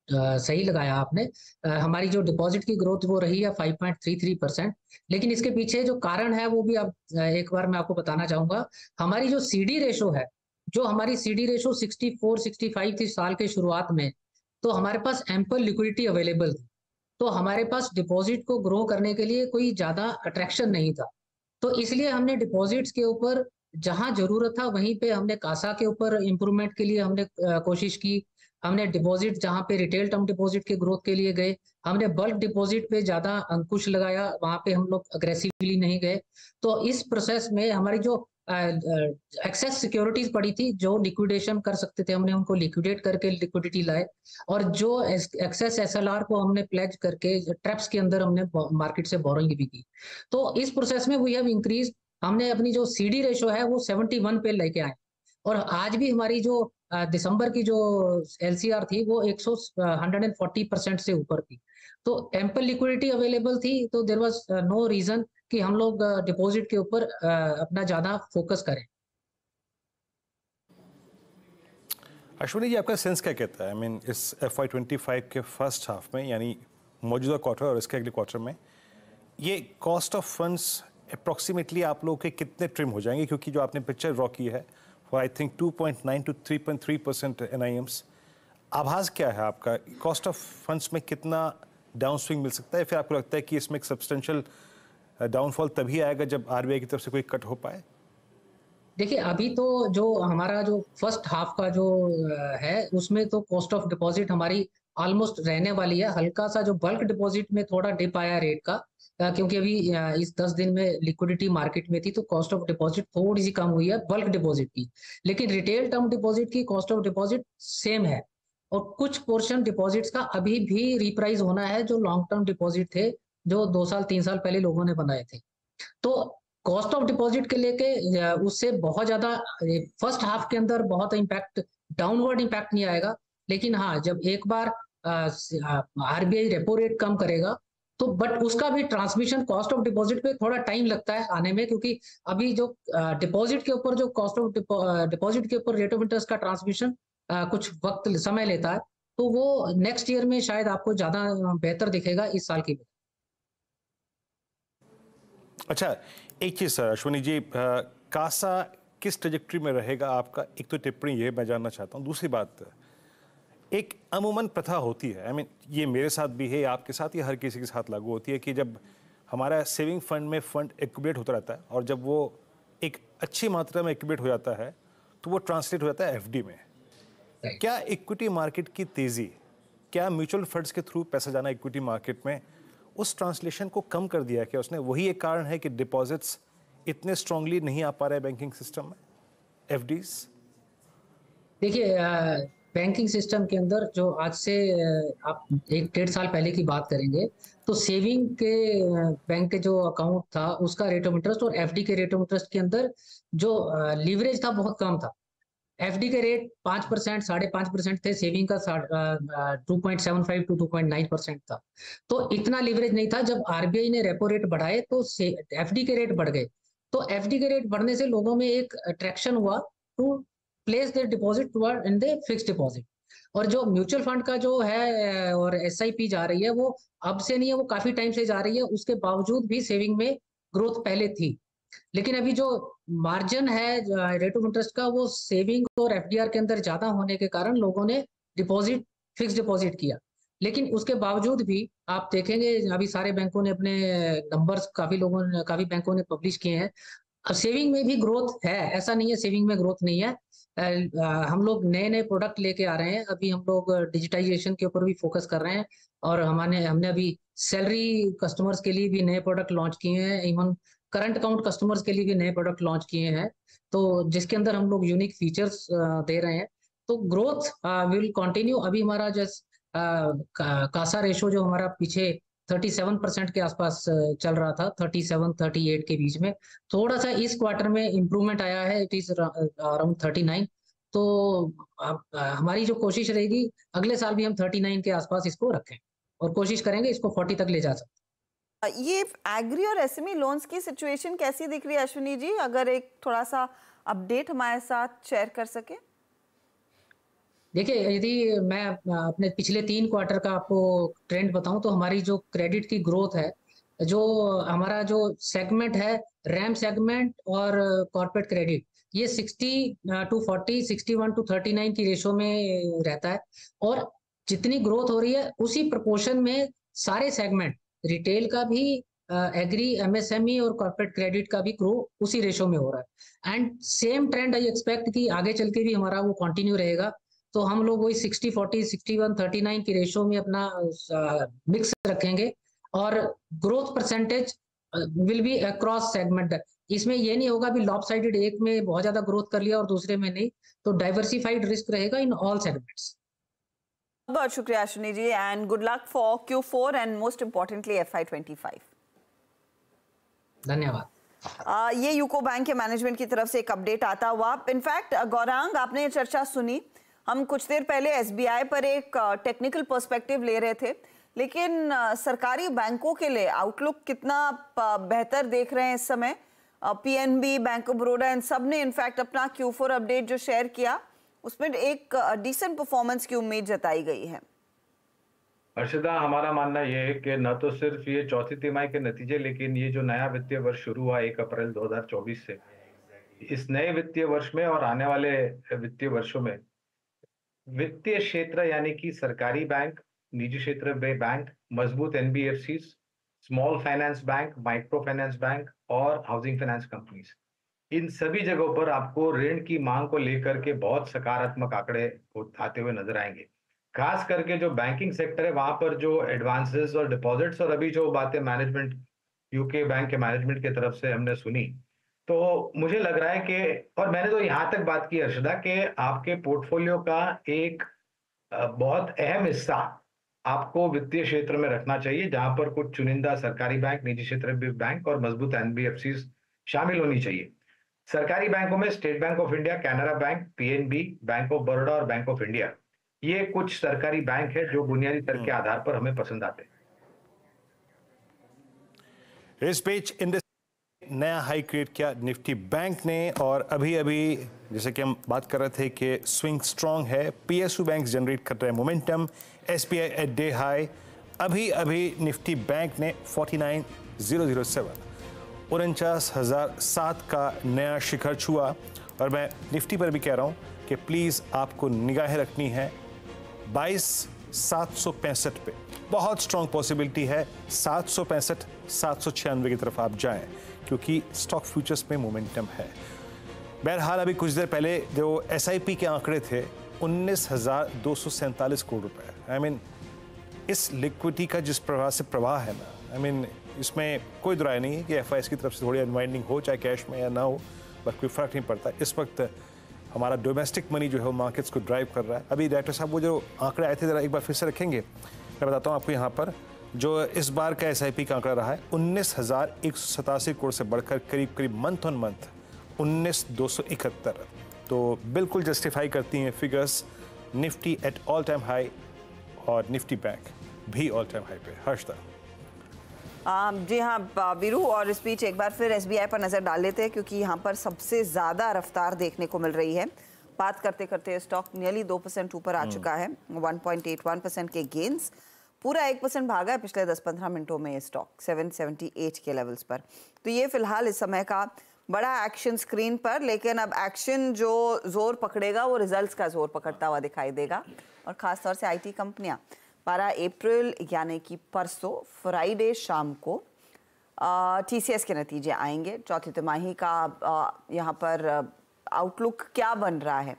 सही लगाया आपने। हमारी जो डिपॉजिट की ग्रोथ वो रही है 5.33%, लेकिन इसके पीछे जो कारण है वो भी आप एक बार मैं आपको बताना चाहूंगा। हमारी जो CD रेशो है, जो हमारी CD रेशो 64-65 थी साल के शुरुआत में, तो हमारे पास एम्पल लिक्विडिटी अवेलेबल थी, तो हमारे पास डिपॉजिट को ग्रो करने के लिए कोई ज्यादा अट्रैक्शन नहीं था। तो इसलिए हमने डिपॉजिट्स के ऊपर जहां जरूरत था वहीं पे हमने कासा के ऊपर इम्प्रूवमेंट के लिए हमने कोशिश की। हमने डिपॉजिट जहां पे रिटेल टर्म डिपॉजिट के ग्रोथ के लिए गए, हमने बल्क डिपॉजिट पे ज्यादा अंकुश लगाया, वहां पे हम लोग अग्रेसिवली नहीं गए। तो इस प्रोसेस में हमारी जो एक्सेस सिक्योरिटीज पड़ी थी जो लिक्विडेशन कर सकते थे, हमने उनको लिक्विडेट करके लिक्विडिटी लाए, और जो एक्सेस SLR को हमने प्लेज करके ट्रैप्स के अंदर हमने मार्केट से बोरोइंग भी की। तो इस प्रोसेस में वी हैव इंक्रीज, हमने अपनी जो CD रेशो है वो 71 पे लेके आए, और आज भी हमारी जो दिसंबर की जो LCR थी वो 140% से ऊपर थी। तो एम्पल लिक्विडिटी अवेलेबल थी, तो देयर वाज नो रीजन कि हम लोग डिपॉजिट के ऊपर अपना ज्यादा फोकस करें। अश्विनी जी, आपका सेंस क्या कहता है? आई मीन इस FY25 के फर्स्ट हाफ में, यानी मौजूदा क्वार्टर और इसके अगले क्वार्टर में, ये कॉस्ट ऑफ फंड्स अप्रॉक्सीमेटली आप लोगों के कितने ट्रिम हो जाएंगे? क्योंकि जो आपने पिक्चर ड्रॉ की है आई थिंक 2.9 to 3.3% NIMs, आभास क्या है आपका? कॉस्ट ऑफ फंड्स में कितना डाउन स्विंग मिल सकता है? फिर आपको लगता है कि इसमें एक सब्सटेंशियल डाउनफॉल तभी आएगा जब RBI की तरफ से कोई कट हो पाए? देखिए, अभी तो जो हमारा जो फर्स्ट हाफ का जो है उसमें तो कॉस्ट ऑफ डिपॉजिट हमारी ऑलमोस्ट रहने वाली है। हल्का सा जो बल्क डिपॉजिट में थोड़ा डिप आया रेट का, क्योंकि अभी इस 10 दिन में लिक्विडिटी मार्केट में थी, तो कॉस्ट ऑफ डिपॉजिट थोड़ी सी कम हुई है बल्क डिपॉजिट की। लेकिन रिटेल टर्म डिपॉजिट की कॉस्ट ऑफ डिपॉजिट सेम है, और कुछ पोर्शन डिपॉजिट्स का अभी भी रिप्राइज होना है, जो लॉन्ग टर्म डिपॉजिट थे जो 2 साल 3 साल पहले लोगों ने बनाए थे। तो कॉस्ट ऑफ डिपॉजिट के लेके उससे बहुत ज्यादा फर्स्ट हाफ के अंदर बहुत इम्पैक्ट, डाउनवर्ड इम्पैक्ट नहीं आएगा। लेकिन हाँ, जब एक बार RBI रेपो रेट कम करेगा तो बट उसका भी ट्रांसमिशन कॉस्ट ऑफ डिपॉजिट पे थोड़ा टाइम लगता है आने में, क्योंकि अभी जो डिपॉजिट के ऊपर जो कॉस्ट ऑफ डिपॉजिट के ऊपर रेट ऑफ इंटरेस्ट का ट्रांसमिशन कुछ वक्त समय लेता है, तो वो नेक्स्ट ईयर में शायद आपको ज्यादा बेहतर दिखेगा इस साल की। अच्छा, एक चीज़ सर अश्विनी जी, कासा किस ट्रेजेक्ट्री में रहेगा आपका? एक तो टिप्पणी ये मैं जानना चाहता हूँ। दूसरी बात, एक अमूमन प्रथा होती है, आई मीन ये मेरे साथ भी है, आपके साथ, ये हर किसी के साथ लागू होती है कि जब हमारा सेविंग फंड में फंड एक्यूमुलेट होता रहता है और जब वो एक अच्छी मात्रा में एक्यूमुलेट हो जाता है तो वो ट्रांसलेट हो जाता है FD में। क्या इक्विटी मार्केट की तेज़ी, क्या म्यूचुअल फंड्स के थ्रू पैसा जाना इक्विटी मार्केट में उस ट्रांसलेशन को कम कर दिया है? क्या उसने वही एक कारण है कि डिपॉजिट्स इतने स्ट्रांगली नहीं आ पा रहे बैंकिंग सिस्टम में, FDs? देखिए, बैंकिंग सिस्टम के अंदर जो आज से आप 1-1.5 साल पहले की बात करेंगे तो सेविंग के बैंक के जो अकाउंट था उसका रेट ऑफ इंटरेस्ट और FD के रेट ऑफ इंटरेस्ट के अंदर जो लीवरेज था बहुत कम था। FD के रेट 5%, 5.5% थे, सेविंग का 2.75 to 2.9% था। तो इतना लीवरेज नहीं था। जब RBI ने रेपो रेट बढ़ाए तो FD के रेट बढ़ गए, तो FD के रेट बढ़ने से लोगों में एक अट्रैक्शन हुआ to place their deposit toward in the fixed deposit. और जो म्यूचुअल फंड का जो है और SIP जा रही है, वो अब से नहीं है, वो काफी टाइम से जा रही है। उसके बावजूद भी सेविंग में ग्रोथ पहले थी, लेकिन अभी जो मार्जिन है रेट ऑफ इंटरेस्ट का वो सेविंग और FDR के अंदर ज्यादा होने के कारण लोगों ने डिपॉजिट फिक्स डिपॉजिट किया। लेकिन उसके बावजूद भी आप देखेंगे अभी सारे बैंकों ने अपने नंबर्स, काफी बैंकों ने पब्लिश किए हैं। अब सेविंग में भी ग्रोथ है, ऐसा नहीं है सेविंग में ग्रोथ नहीं है। हम लोग नए नए प्रोडक्ट लेके आ रहे हैं। अभी हम लोग डिजिटाइजेशन के ऊपर भी फोकस कर रहे हैं, और हमने अभी सैलरी कस्टमर्स के लिए भी नए प्रोडक्ट लॉन्च किए हैं, इवन करंट अकाउंट कस्टमर्स के लिए भी नए प्रोडक्ट लॉन्च किए हैं, तो जिसके अंदर हम लोग यूनिक फीचर्स दे रहे हैं। तो ग्रोथ विल कंटिन्यू। अभी हमारा कासा रेशो जो हमारा पीछे 37% के आसपास चल रहा था, 37-38 के बीच में, थोड़ा सा इस क्वार्टर में इंप्रूवमेंट आया है, इट इज अराउंड 39। तो हमारी जो कोशिश रहेगी अगले साल भी हम 39 के आसपास इसको रखें और कोशिश करेंगे इसको 40 तक ले जा सकते। ये एग्री और SME लोन्स की सिचुएशन कैसी दिख रही है अश्विनी जी? अगर एक थोड़ा सा अपडेट हमारे साथ शेयर कर सके। देखिए, यदि मैं अपने पिछले 3 क्वार्टर का आपको ट्रेंड बताऊं तो हमारी जो क्रेडिट की ग्रोथ है, जो हमारा जो सेगमेंट है RAM सेगमेंट और कॉर्पोरेट क्रेडिट, ये 60-40, 61-39 की रेशो में रहता है। और जितनी ग्रोथ हो रही है उसी प्रोपोर्शन में सारे सेगमेंट, रिटेल का भी, एग्री, MSME और कॉर्पोरेट क्रेडिट का भी ग्रो उसी रेशो में हो रहा है। And same trend I expect कि आगे चल के भी हमारा वो कंटिन्यू रहेगा। तो हम लोग वही 60-40, 61-39 की रेशो में अपना मिक्स रखेंगे, और growth percentage will be across segment. इसमें ये नहीं होगा भी लॉपसाइडेड, एक में बहुत ज्यादा ग्रोथ कर लिया और दूसरे में नहीं, तो डाइवर्सिफाइड रिस्क रहेगा इन ऑल सेगमेंट्स। बहुत शुक्रिया Ashwini ji and good luck for Q4 and most importantly FY25। धन्यवाद। ये यूको बैंक के मैनेजमेंट की तरफ से एक अपडेट आता हुआ। इनफैक्ट गौरांग, आपने ये चर्चा सुनी, हम कुछ देर पहले SBI पर एक टेक्निकल पर्सपेक्टिव ले रहे थे, लेकिन सरकारी बैंकों के लिए आउटलुक कितना बेहतर देख रहे हैं इस समय। PNB, बैंक ऑफ बड़ौदा, इन सब ने इनफैक्ट अपना Q4 अपडेट जो शेयर किया उसमें एक डिसेंट परफॉर्मेंस की उम्मीद जताई गई है। अर्षदा, हमारा मानना यह है कि न तो सिर्फ ये चौथी तिमाही के नतीजे, लेकिन ये जो नया वित्तीय वर्ष शुरू हुआ 1 अप्रैल 2024 से, इस नए वित्तीय वर्ष में और आने वाले वित्तीय वर्षों में वित्तीय क्षेत्र यानी कि सरकारी बैंक, निजी क्षेत्र बैंक, मजबूत NBFCs, small finance bank, micro finance bank और हाउसिंग फाइनेंस कंपनीज, इन सभी जगहों पर आपको ऋण की मांग को लेकर के बहुत सकारात्मक आंकड़े आते हुए नजर आएंगे। खास करके जो बैंकिंग सेक्टर है वहां पर जो एडवांसेस और डिपॉजिट्स और अभी जो बातें मैनेजमेंट, यूके बैंक के मैनेजमेंट की तरफ से हमने सुनी, तो मुझे लग रहा है कि, और मैंने तो यहाँ तक बात की अर्षदा, कि आपके पोर्टफोलियो का एक बहुत अहम हिस्सा आपको वित्तीय क्षेत्र में रखना चाहिए, जहां पर कुछ चुनिंदा सरकारी बैंक, निजी क्षेत्र बैंक और मजबूत NBFCs शामिल होनी चाहिए। सरकारी बैंकों में state Bank of India, Canara bank, PNB, bank of Baroda और बैंक ऑफ इंडिया, ये कुछ सरकारी बैंक है जो बुनियादी तर्क के आधार पर हमें पसंद आते हैं। इस पेज इंडेक्स नया हाई क्रिएट किया निफ्टी बैंक ने, और अभी अभी जैसे कि हम बात कर रहे थे कि स्विंग स्ट्रांग है, PSU बैंक जनरेट कर रहे हैं momentum, SBI at day high. अभी अभी निफ्टी बैंक ने 49,007 49,007 का नया शिखर छुआ। और मैं निफ्टी पर भी कह रहा हूं कि प्लीज़ आपको निगाहें रखनी है 22,765 पे, बहुत स्ट्रॉन्ग पॉसिबिलिटी है 765 796 की तरफ आप जाएं, क्योंकि स्टॉक फ्यूचर्स में मोमेंटम है। बहरहाल अभी कुछ देर पहले जो SIP के आंकड़े थे 19,247 करोड़ रुपए। आई मीन इस लिक्विडिटी का जिस प्रवाह से प्रवाह है ना, आई मीन इसमें कोई दुराय नहीं है कि FIs की तरफ से थोड़ी अनवाइंडिंग हो, चाहे कैश में या ना हो, बट कोई फर्क नहीं पड़ता। इस वक्त हमारा डोमेस्टिक मनी जो है वो मार्केट्स को ड्राइव कर रहा है। अभी डायरेक्टर साहब वो जो आंकड़े आए थे ज़रा एक बार फिर से रखेंगे, मैं बताता हूँ आपको यहाँ पर। जो इस बार का SIP का आंकड़ा रहा है 19,187 करोड़ से बढ़कर करीब करीब मंथ ऑन मंथ 19,271, तो बिल्कुल जस्टिफाई करती हैं figures. Nifty at all time high और निफ्टी बैंक भी ऑल टाइम हाई पे। हर्षदा। जी हाँ वीरू, और इस बीच एक बार फिर SBI पर नज़र डाल लेते हैं, क्योंकि यहाँ पर सबसे ज़्यादा रफ्तार देखने को मिल रही है। बात करते करते स्टॉक नियरली 2% ऊपर आ चुका है, 1.81% के गेन्स, पूरा 1% भागा है पिछले 10-15 मिनटों में ये स्टॉक 778 के लेवल्स पर। तो ये फिलहाल इस समय का बड़ा एक्शन स्क्रीन पर, लेकिन अब एक्शन जो जोर पकड़ेगा वो रिजल्ट्स का जोर पकड़ता हुआ दिखाई देगा, और ख़ासतौर से IT कंपनियाँ। 12 अप्रैल यानी कि परसों फ्राइडे शाम को TCS के नतीजे आएंगे। चौथी तिमाही का यहाँ पर आउटलुक क्या बन रहा है,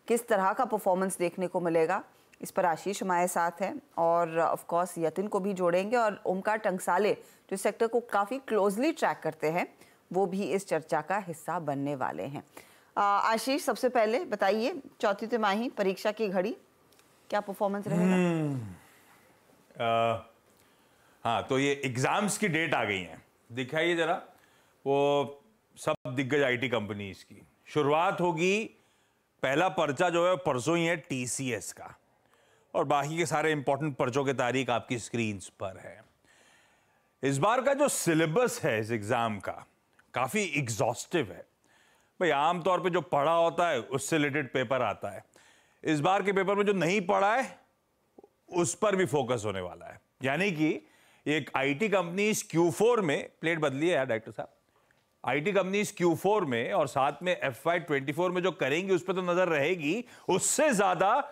किस तरह का परफॉर्मेंस देखने को मिलेगा, इस पर आशीष हमारे साथ हैं, और ऑफ कोर्स यतिन को भी जोड़ेंगे, और ओमकार टंगसाले जो सेक्टर को काफ़ी क्लोजली ट्रैक करते हैं वो भी इस चर्चा का हिस्सा बनने वाले हैं। आशीष, सबसे पहले बताइए, चौथी तिमाही परीक्षा की घड़ी क्या परफॉर्मेंस रहेगा? हाँ, तो ये एग्जाम्स की डेट आ गई है, दिखाइए जरा वो सब दिग्गज IT कंपनीज की। शुरुआत होगी, पहला पर्चा जो है परसों ही है TCS का, और बाकी के सारे इंपॉर्टेंट पर्चों की तारीख आपकी स्क्रीन पर है। इस बार का जो सिलेबस है इस एग्जाम का काफी एग्जॉस्टिव है भाई। आमतौर पे जो पढ़ा होता है उससे रिलेटेड पेपर आता है। इस बार के पेपर में जो नहीं पढ़ा है उस पर भी फोकस होने वाला है। यानी कि एक IT कंपनीज Q4 में, प्लेट बदली है यार डायरेक्टर साहब, IT कंपनीज Q4 में और साथ में FY24 में जो करेंगी उस पर तो नजर रहेगी, उससे ज्यादा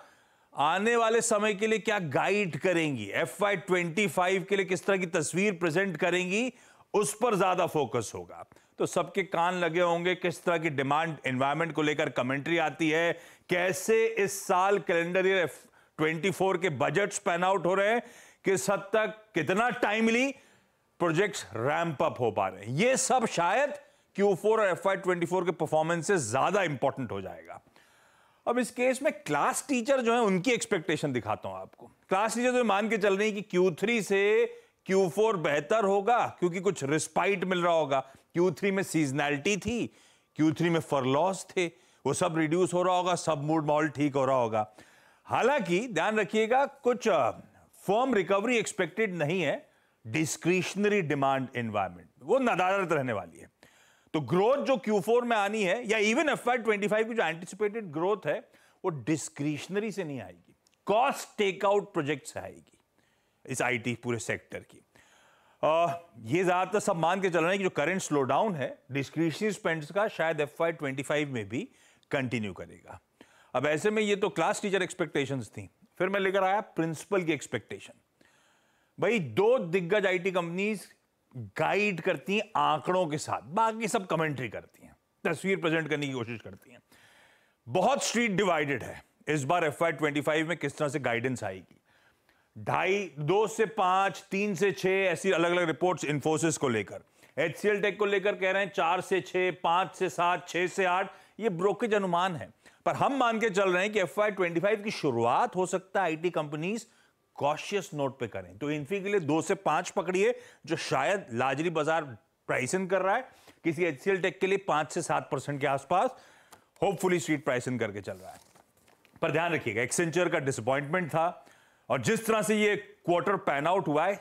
आने वाले समय के लिए क्या गाइड करेंगी, FY25 के लिए किस तरह की तस्वीर प्रेजेंट करेंगी, उस पर ज्यादा फोकस होगा। तो सबके कान लगे होंगे किस तरह की डिमांड एनवायरनमेंट को लेकर कमेंट्री आती है, कैसे इस साल कैलेंडर ईयर 24 के बजट्स पैन आउट हो रहे हैं, किस हद तक कितना टाइमली प्रोजेक्ट्स रैंप अप हो पा रहे हैं। ये सब शायद Q4 और FY24 के परफॉर्मेंस से ज्यादा इंपॉर्टेंट हो जाएगा। अब इस केस में क्लास टीचर जो है उनकी एक्सपेक्टेशन दिखाता हूं आपको। क्लास टीचर तो मान के चल रही है कि Q3 से Q4 बेहतर होगा क्योंकि कुछ रिस्पाइट मिल रहा होगा। Q3 में सीजनैलिटी थी, Q3 में फरलॉस थे, वो सब रिड्यूस हो रहा होगा, सब मूड माहौल ठीक हो रहा होगा। हालांकि ध्यान रखिएगा कुछ फर्म रिकवरी एक्सपेक्टेड नहीं है। डिस्क्रिशनरी डिमांड एनवायरनमेंट वो नदारत रहने वाली है। तो ग्रोथ जो Q4 में आनी है या इवन FY25 की जो एंटिसिपेटेड ग्रोथ है वो डिस्क्रिशनरी से नहीं आएगी, कॉस्ट टेकआउट प्रोजेक्ट से आएगी इस आईटी पूरे सेक्टर की। ये ज्यादातर सब मान के चल रहे हैं कि जो करंट स्लो डाउन है डिस्क्रिशनरी स्पेंड्स का शायद FY25 में भी कंटिन्यू करेगा। अब ऐसे में ये तो क्लास टीचर एक्सपेक्टेशंस थी, फिर मैं लेकर आया प्रिंसिपल की एक्सपेक्टेशन। भाई दो दिग्गज आईटी कंपनीज गाइड करती हैं आंकड़ों के साथ, बाकी सब कमेंट्री करती हैं, तस्वीर प्रेजेंट करने की कोशिश करती हैं। बहुत स्ट्रीट डिवाइडेड है इस बार FY25 में किस तरह से गाइडेंस आएगी। 2 से 5, 3 से 6 ऐसी अलग अलग रिपोर्ट्स इन्फोसिस को लेकर, HCL टेक को लेकर कह रहे हैं 4 से 6, 5 से 7, 6 से 8, ये ब्रोकरेज अनुमान है। पर हम मान के चल रहे हैं कि FY25 की शुरुआत हो सकता है आईटी कंपनीज कॉशियस नोट पे करें। तो इन्फी के लिए 2 से 5 पकड़िए जो शायद लार्जली बाजार प्राइसिंग कर रहा है, किसी HCL टेक के लिए 5 से 7% के आसपास होपफुली स्ट्रीट प्राइसिंग करके चल रहा है। पर ध्यान रखिएगा एक्सेंचर का डिसअपॉइंटमेंट था और जिस तरह से ये क्वार्टर पैन आउट हुआ है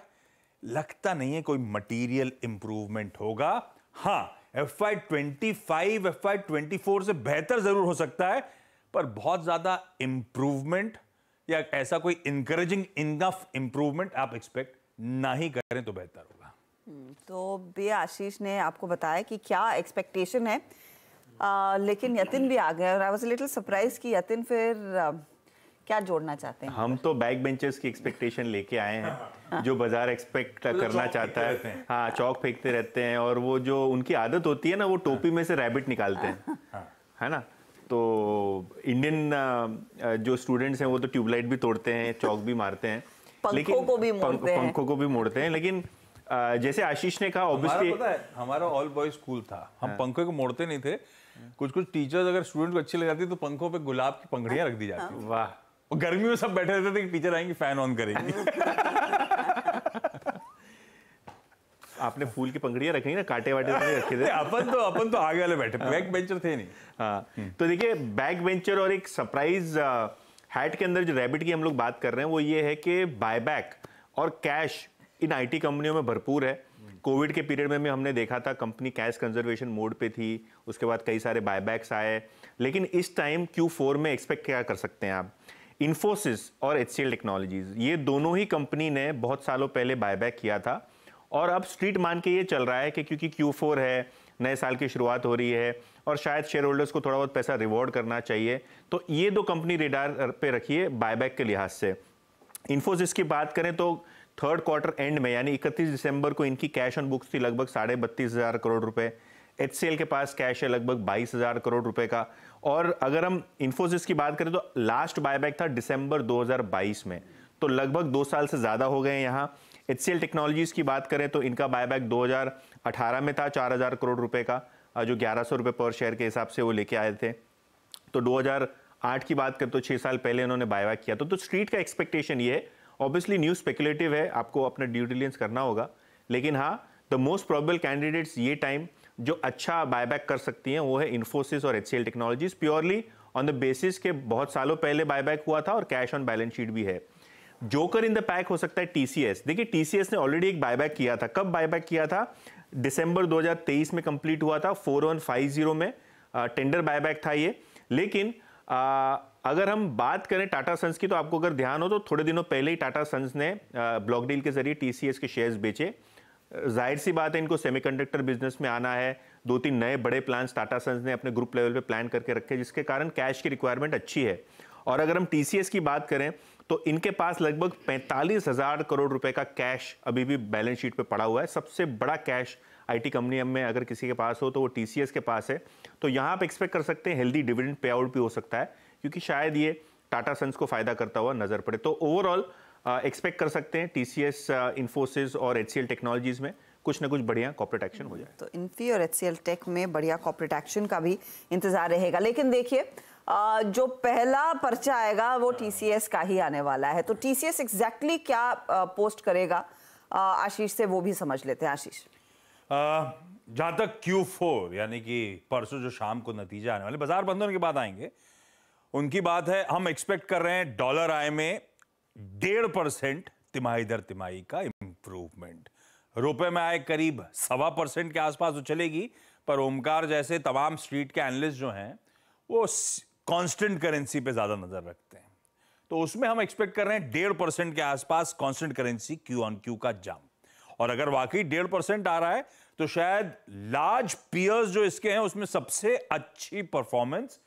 लगता नहीं है कोई मटीरियल इंप्रूवमेंट होगा। हां FY25 FY24 से बेहतर जरूर हो सकता है, पर बहुत ज्यादा इंप्रूवमेंट या ऐसा कोई इंकरेजिंग इनफ इंप्रूवमेंट आप एक्सपेक्ट ना ही करें तो बेहतर होगा। तो बे आशीष ने आपको बताया कि क्या एक्सपेक्टेशन है, लेकिन यतिन भी आ गया और I was a little surprise कि यतिन फिर क्या जोड़ना चाहते हैं? हम तो बैक बेंचर्स की एक्सपेक्टेशन लेके आए हैं जो बाजार एक्सपेक्ट करना चाहता है। हाँ, चौक फेंकते रहते हैं और वो जो उनकी आदत होती है ना वो टोपी में से रैबिट निकालते हैं, है ना। तो इंडियन जो स्टूडेंट्स हैं वो तो ट्यूबलाइट भी तोड़ते हैं, चौक भी मारते हैं, पंखों को भी मोड़ते हैं, पंखों को भी मोड़ते हैं। लेकिन जैसे आशीष ने कहा ऑब्वियसली पता है हमारा ऑल बॉयज स्कूल था, हम पंखों को मोड़ते नहीं थे। कुछ टीचर्स अगर स्टूडेंट को अच्छी लग जाती तो पंखों पे गुलाब की पंखड़ियां रख दी जाती। वाह, और गर्मी में सब बैठे रहते थे कि टीचर आएंगे फैन ऑन करेंगे। आपने फूल की पंखड़ियां रखी ना, कांटे वाटे नहीं रखे थे। अपन तो आगे वाले बैठे, बैक बेंचर थे नहीं। हाँ, तो देखिए बैक बेंचर और एक सरप्राइज हैट के अंदर जो रैबिट की हम लोग बात कर रहे हैं वो ये है कि बायबैक और कैश इन आईटी कंपनियों में भरपूर है। कोविड के पीरियड में भी हमने देखा था कंपनी कैश कंजर्वेशन मोड पे थी, उसके बाद कई सारे बायबैक्स आए। लेकिन इस टाइम Q4 में एक्सपेक्ट क्या कर सकते हैं आप? इन्फोसिस और HCL टेक्नोलॉजीज, ये दोनों ही कंपनी ने बहुत सालों पहले बायबैक किया था और अब स्ट्रीट मान के ये चल रहा है कि क्योंकि Q4 है, नए साल की शुरुआत हो रही है और शायद शेयर होल्डर्स को थोड़ा बहुत पैसा रिवॉर्ड करना चाहिए, तो ये दो कंपनी रेडार पे रखिए बायबैक के लिहाज से। इन्फोसिस की बात करें तो थर्ड क्वार्टर एंड में यानी 31 दिसंबर को इनकी कैश ऑन बुक्स थी लगभग 32,500 करोड़ रुपए। HCL के पास कैश है लगभग 22,000 करोड़ रुपए का। और अगर हम इन्फोसिस की बात करें तो लास्ट बायबैक था दिसंबर 2022 में, तो लगभग 2 साल से ज्यादा हो गए यहाँ। HCL टेक्नोलॉजीज की बात करें तो इनका बायबैक 2018 में था 4,000 करोड़ रुपए का, जो 1,100 रुपए पर शेयर के हिसाब से वो लेके आए थे। तो 2008 की बात करें तो 6 साल पहले इन्होंने बायबैक किया। तो स्ट्रीट का एक्सपेक्टेशन ये है, ऑब्वियसली न्यूज स्पेकुलेटिव है, आपको अपना ड्यू डिलिजेंस करना होगा, लेकिन हाँ द मोस्ट प्रोबेबल कैंडिडेट्स ये टाइम जो अच्छा बायबैक कर सकती हैं वो है इन्फोसिस और HCL technologies, purely on the basis के बहुत सालों पहले बायबैक हुआ था और कैश ऑन बैलेंस शीट भी है। जोकर इन द पैक हो सकता है TCS। देखिए TCS ने ऑलरेडी एक बायबैक किया था। कब बायबैक किया था? दिसंबर 2023 में कंप्लीट हुआ था, 4150 में टेंडर बायबैक था ये। लेकिन अगर हम बात करें टाटा सन्स की तो आपको अगर ध्यान हो तो थोड़े दिनों पहले ही टाटा सन्स ने ब्लॉक डील के जरिए TCS के शेयर्स बेचे। जाहिर सी बात है इनको सेमीकंडक्टर बिजनेस में आना है। 2-3 नए बड़े प्लान्स टाटा सन्स ने अपने ग्रुप लेवल पे प्लान करके रखे, जिसके कारण कैश की रिक्वायरमेंट अच्छी है। और अगर हम TCS की बात करें तो इनके पास लगभग 45,000 करोड़ रुपए का कैश अभी भी बैलेंस शीट पे पड़ा हुआ है। सबसे बड़ा कैश आईटी कंपनी में अगर किसी के पास हो तो वो TCS के पास है। तो यहाँ आप एक्सपेक्ट कर सकते हैं हेल्दी डिविडेंड पे आउट भी हो सकता है, क्योंकि शायद ये टाटा सन्स को फायदा करता हुआ नजर पड़े। तो ओवरऑल एक्सपेक्ट कर सकते हैं TCS, इन्फोसिस और HCL टेक्नोलॉजीज में कुछ ना कुछ बढ़िया कॉर्पोरेट एक्शन हो जाए। तो इन्फी और HCL टेक में बढ़िया कॉर्पोरेट एक्शन का भी इंतजार रहेगा। लेकिन देखिए जो पहला पर्चा आएगा वो TCS का ही आने वाला है, तो TCS एग्जैक्टली क्या पोस्ट करेगा आशीष से वो भी समझ लेते हैं। आशीष, जहां तक Q4 यानी कि परसों जो शाम को नतीजा आने वाले बाजार बंद होने के बाद आएंगे उनकी बात है, हम एक्सपेक्ट कर रहे हैं डॉलर आय में 1.5% तिमाही दर तिमाही का इंप्रूवमेंट। रुपए में आय करीब 1.25% के आसपास तो चलेगी, पर ओमकार जैसे तमाम स्ट्रीट के एनालिस्ट जो हैं वो कांस्टेंट करेंसी पे ज्यादा नजर रखते हैं, तो उसमें हम एक्सपेक्ट कर रहे हैं 1.5% के आसपास constant currency Q on Q का जंप। और अगर वाकई 1.5% आ रहा है तो शायद लार्ज पीयर्स जो इसके हैं उसमें सबसे अच्छी परफॉर्मेंस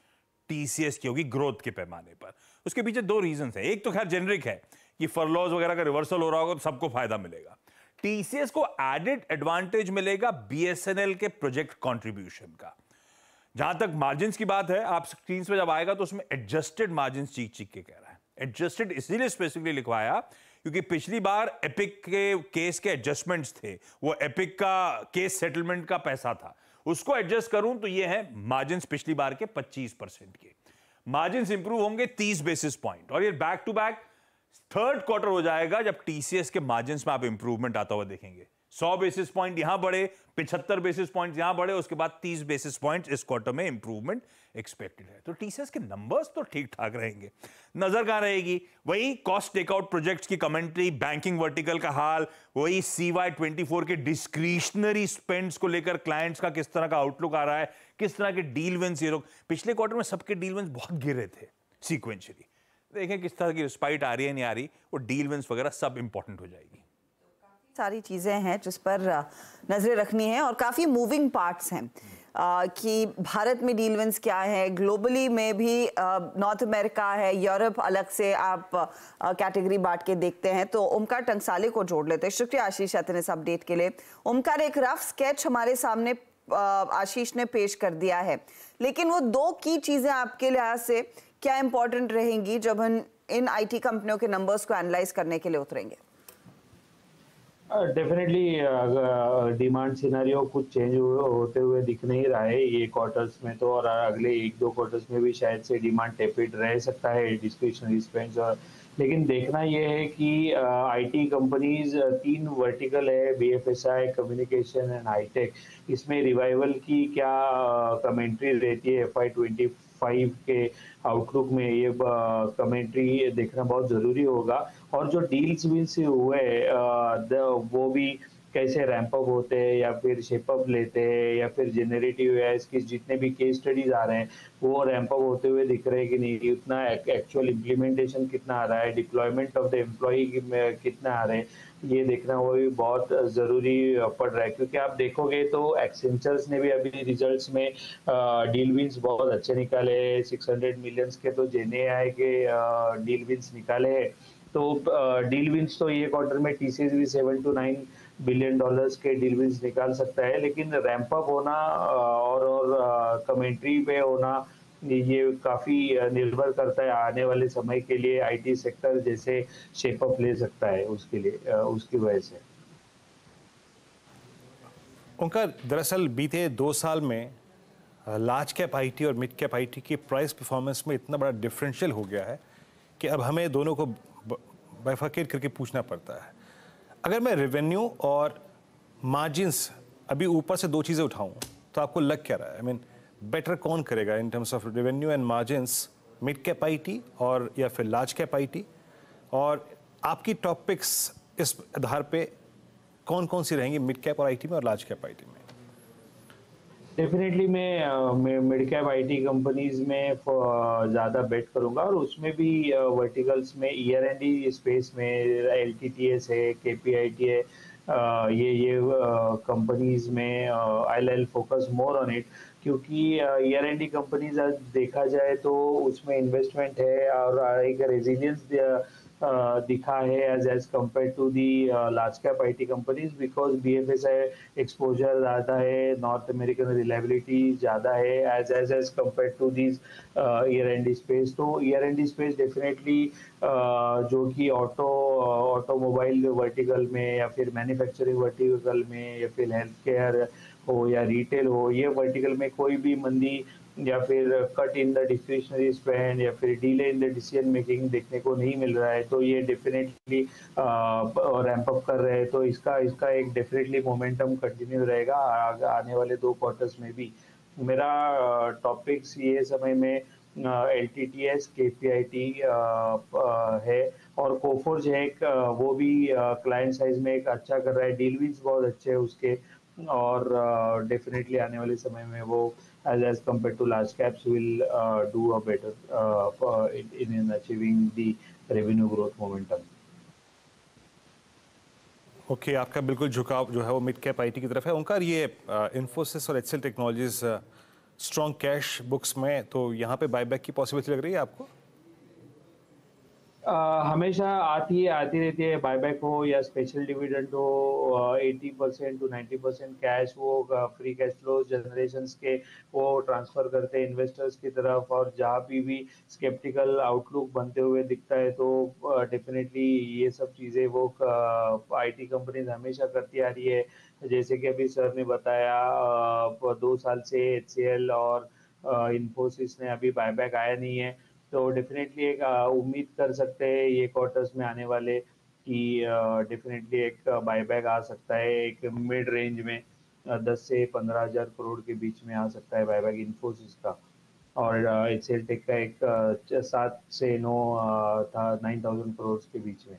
TCS की होगी ग्रोथ के पैमाने पर। उसके पीछे दो रीजन है, एक तो खैर जेनरिक है कि फरलॉज वगैरह का रिवर्सल हो रहा होगा तो सबको फायदा मिलेगा। TCS को एडेड एडवांटेज मिलेगा BSNL के प्रोजेक्ट कंट्रीब्यूशन का। जहां तक मार्जिन की बात है, आप स्क्रीन पे जब आएगा तो उसमें एडजस्टेड मार्जिन चीख के कह रहा है। एडजस्टेड इसीलिए स्पेसिफिकली लिखवाया क्योंकि पिछली बार एपिक के केस के एडजस्टमेंट्स थे, वो एपिक का केस सेटलमेंट का पैसा था, उसको एडजस्ट करूं तो ये है मार्जिन पिछली बार के 25% के। मार्जिन इंप्रूव होंगे 30 बेसिस पॉइंट, और ये back to back third quarter हो जाएगा जब TCS के मार्जिन में आप इंप्रूवमेंट आता हुआ देखेंगे। 100 बेसिस पॉइंट यहां बढ़े, 75 बेसिस पॉइंट यहां बढ़े, उसके बाद 30 बेसिस पॉइंट इस क्वार्टर में इंप्रूवमेंट एक्सपेक्टेड है। तो TCS के नंबर्स तो ठीक ठाक रहेंगे। नजर कहां रहेगी? वही कॉस्ट टेकआउट प्रोजेक्ट्स की कमेंट्री, बैंकिंग वर्टिकल का हाल, वही CY24 के डिस्क्रिशनरी स्पेंड्स को लेकर क्लाइंट्स का किस तरह का आउटलुक आ रहा है, किस तरह के डील विंस ये लोग। पिछले क्वार्टर में सबके डील विंस बहुत गिरे थे सीक्वेंशियली, देखें किस तरह की रिस्पाइट आ रही है नहीं आ रही, वो डील विंस वगैरह सब इंपॉर्टेंट हो जाएगी। सारी चीज़ें हैं जिस पर नजरें रखनी है और काफ़ी मूविंग पार्ट्स हैं कि भारत में डील विंस क्या है, ग्लोबली में भी नॉर्थ अमेरिका है, यूरोप अलग से आप कैटेगरी बांट के देखते हैं। तो ओमकार टंकसाले को जोड़ लेते हैं। शुक्रिया आशीष इस अपडेट के लिए। ओमकार, एक रफ स्केच हमारे सामने आशीष ने पेश कर दिया है, लेकिन वो दो की चीज़ें आपके लिहाज से क्या इंपॉर्टेंट रहेंगी जब हम इन IT कंपनियों के नंबर्स को एनालाइज करने के लिए उतरेंगे? डेफिनेटली डिमांड सिनेरियो कुछ चेंज होते हुए दिख नहीं रहा है ये क्वार्टर्स में तो, और अगले 1-2 क्वार्टर्स में भी शायद से डिमांड टेपिड रह सकता है डिस्क्रिशनरी स्पेंड्स। और लेकिन देखना ये है कि IT कंपनीज 3 वर्टिकल है, BFSI, कम्युनिकेशन एंड हाईटेक, इसमें रिवाइवल की क्या कमेंट्री रहती है FY25 के आउटलुक में, ये कमेंट्री देखना बहुत ज़रूरी होगा। और जो डील्स विल्स हुए वो भी कैसे रैंप अप होते हैं या फिर शेप अप लेते हैं या फिर जेनरेटिव AI की जितने भी केस स्टडीज आ रहे हैं वो रैंप अप होते हुए दिख रहे हैं कि नहीं, उतना एक्चुअल इम्प्लीमेंटेशन कितना आ रहा है, डिप्लॉयमेंट ऑफ द एम्प्लॉई कितना आ रहे हैं, ये देखना वो भी बहुत ज़रूरी पड़ रहा है। क्योंकि आप देखोगे तो एक्सेंचर्स ने भी अभी रिजल्ट्स में डील विंस बहुत अच्छे निकाले, 600 मिलियंस के तो JNAI के डील विंस निकाले हैं। तो डील विंस तो ये क्वार्टर में TCS भी $7 to $9 बिलियन के डील विंस निकाल सकता है, लेकिन रैंप अप होना और कमेंट्री पे होना ये काफ़ी निर्भर करता है आने वाले समय के लिए IT सेक्टर जैसे शेप अप ले सकता है उसके लिए, उसकी वजह से। उनका दरअसल बीते 2 साल में लार्ज कैप IT और मिड कैप IT की प्राइस परफॉर्मेंस में इतना बड़ा डिफरेंशियल हो गया है कि अब हमें दोनों को बाइफरकेट करके पूछना पड़ता है। अगर मैं रेवेन्यू और मार्जिन्स अभी ऊपर से 2 चीज़ें उठाऊं तो आपको लग क्या रहा है? आई मीन बेटर कौन करेगा in terms of revenue and margins, mid cap IT और या फिर लार्ज कैप IT? और आपकी टॉपिक्स इस आधार पे कौन कौन सी रहेंगी मिड कैप और IT में और लार्ज कैप IT में? डेफिनेटली मैं मिड कैप IT कंपनीज में ज़्यादा बेट करूंगा, और उसमें भी वर्टिकल्स में ER&D स्पेस में LTTS है, KPIT है, ये कंपनीज में I'll focus more on it, क्योंकि ईयर एंड कंपनीज आज देखा जाए तो उसमें इन्वेस्टमेंट है और एक रेजिलियंस दिखा है as compared to the large cap IT companies, because BFSI exposure ज़्यादा है, नॉर्थ अमेरिकन रिलायबिलिटी ज़्यादा है as compared to this year end space. तो ईयर एंड स्पेस डेफिनेटली जो कि ऑटोमोबाइल वर्टिकल में या फिर मैन्युफैक्चरिंग वर्टिकल में या फिर हेल्थ केयर हो या रिटेल हो, ये वर्टिकल में कोई भी मंदी या फिर cut in the discretionary spend या फिर delay in the decision making देखने को नहीं मिल रहा है। तो ये डेफिनेटली रैंप अप कर रहे हैं, तो इसका एक डेफिनेटली मोमेंटम कंटिन्यू रहेगा आने वाले 2 क्वार्टर्स में भी। मेरा टॉपिक्स ये समय में LTTS, KPIT है और कोफोर्ज है एक, वो भी क्लाइंट साइज में एक अच्छा कर रहा है, डील विंस बहुत अच्छे हैं उसके, और डेफिनेटली आने वाले समय में वो as compared to large caps will do a better in achieving the revenue growth momentum. Okay, आपका बिल्कुल झुकाव जो है वो मिड कैप आईटी की तरफ है। ओंकार, ये इन्फोसिस और HCL technologies strong cash books में, तो यहाँ पे बायबैक की पॉसिबिलिटी लग रही है आपको? हमेशा आती रहती है, बायबैक हो या स्पेशल डिविडेंड हो, 80% to 90% कैश वो फ्री कैश फ्लो जनरेशंस के वो ट्रांसफर करते हैं इन्वेस्टर्स की तरफ। और जहाँ भी स्केप्टिकल आउटलुक बनते हुए दिखता है तो डेफिनेटली ये सब चीज़ें वो आईटी कंपनीज हमेशा करती आ रही है। जैसे कि अभी सर ने बताया 2 साल से एचसीएल और इन्फोसिस ने अभी बायबैक आया नहीं है, तो डेफिनेटली एक उम्मीद कर सकते हैं ये क्वार्टर्स में आने वाले कि डेफिनेटली एक बायबैक आ सकता है, एक मिड रेंज में 10 से 15 हज़ार करोड़ के बीच में आ सकता है बायबैक इन्फोसिस का। और एचसीएल टेक का एक 7 से 9 था 9,000 करोड़ के बीच में।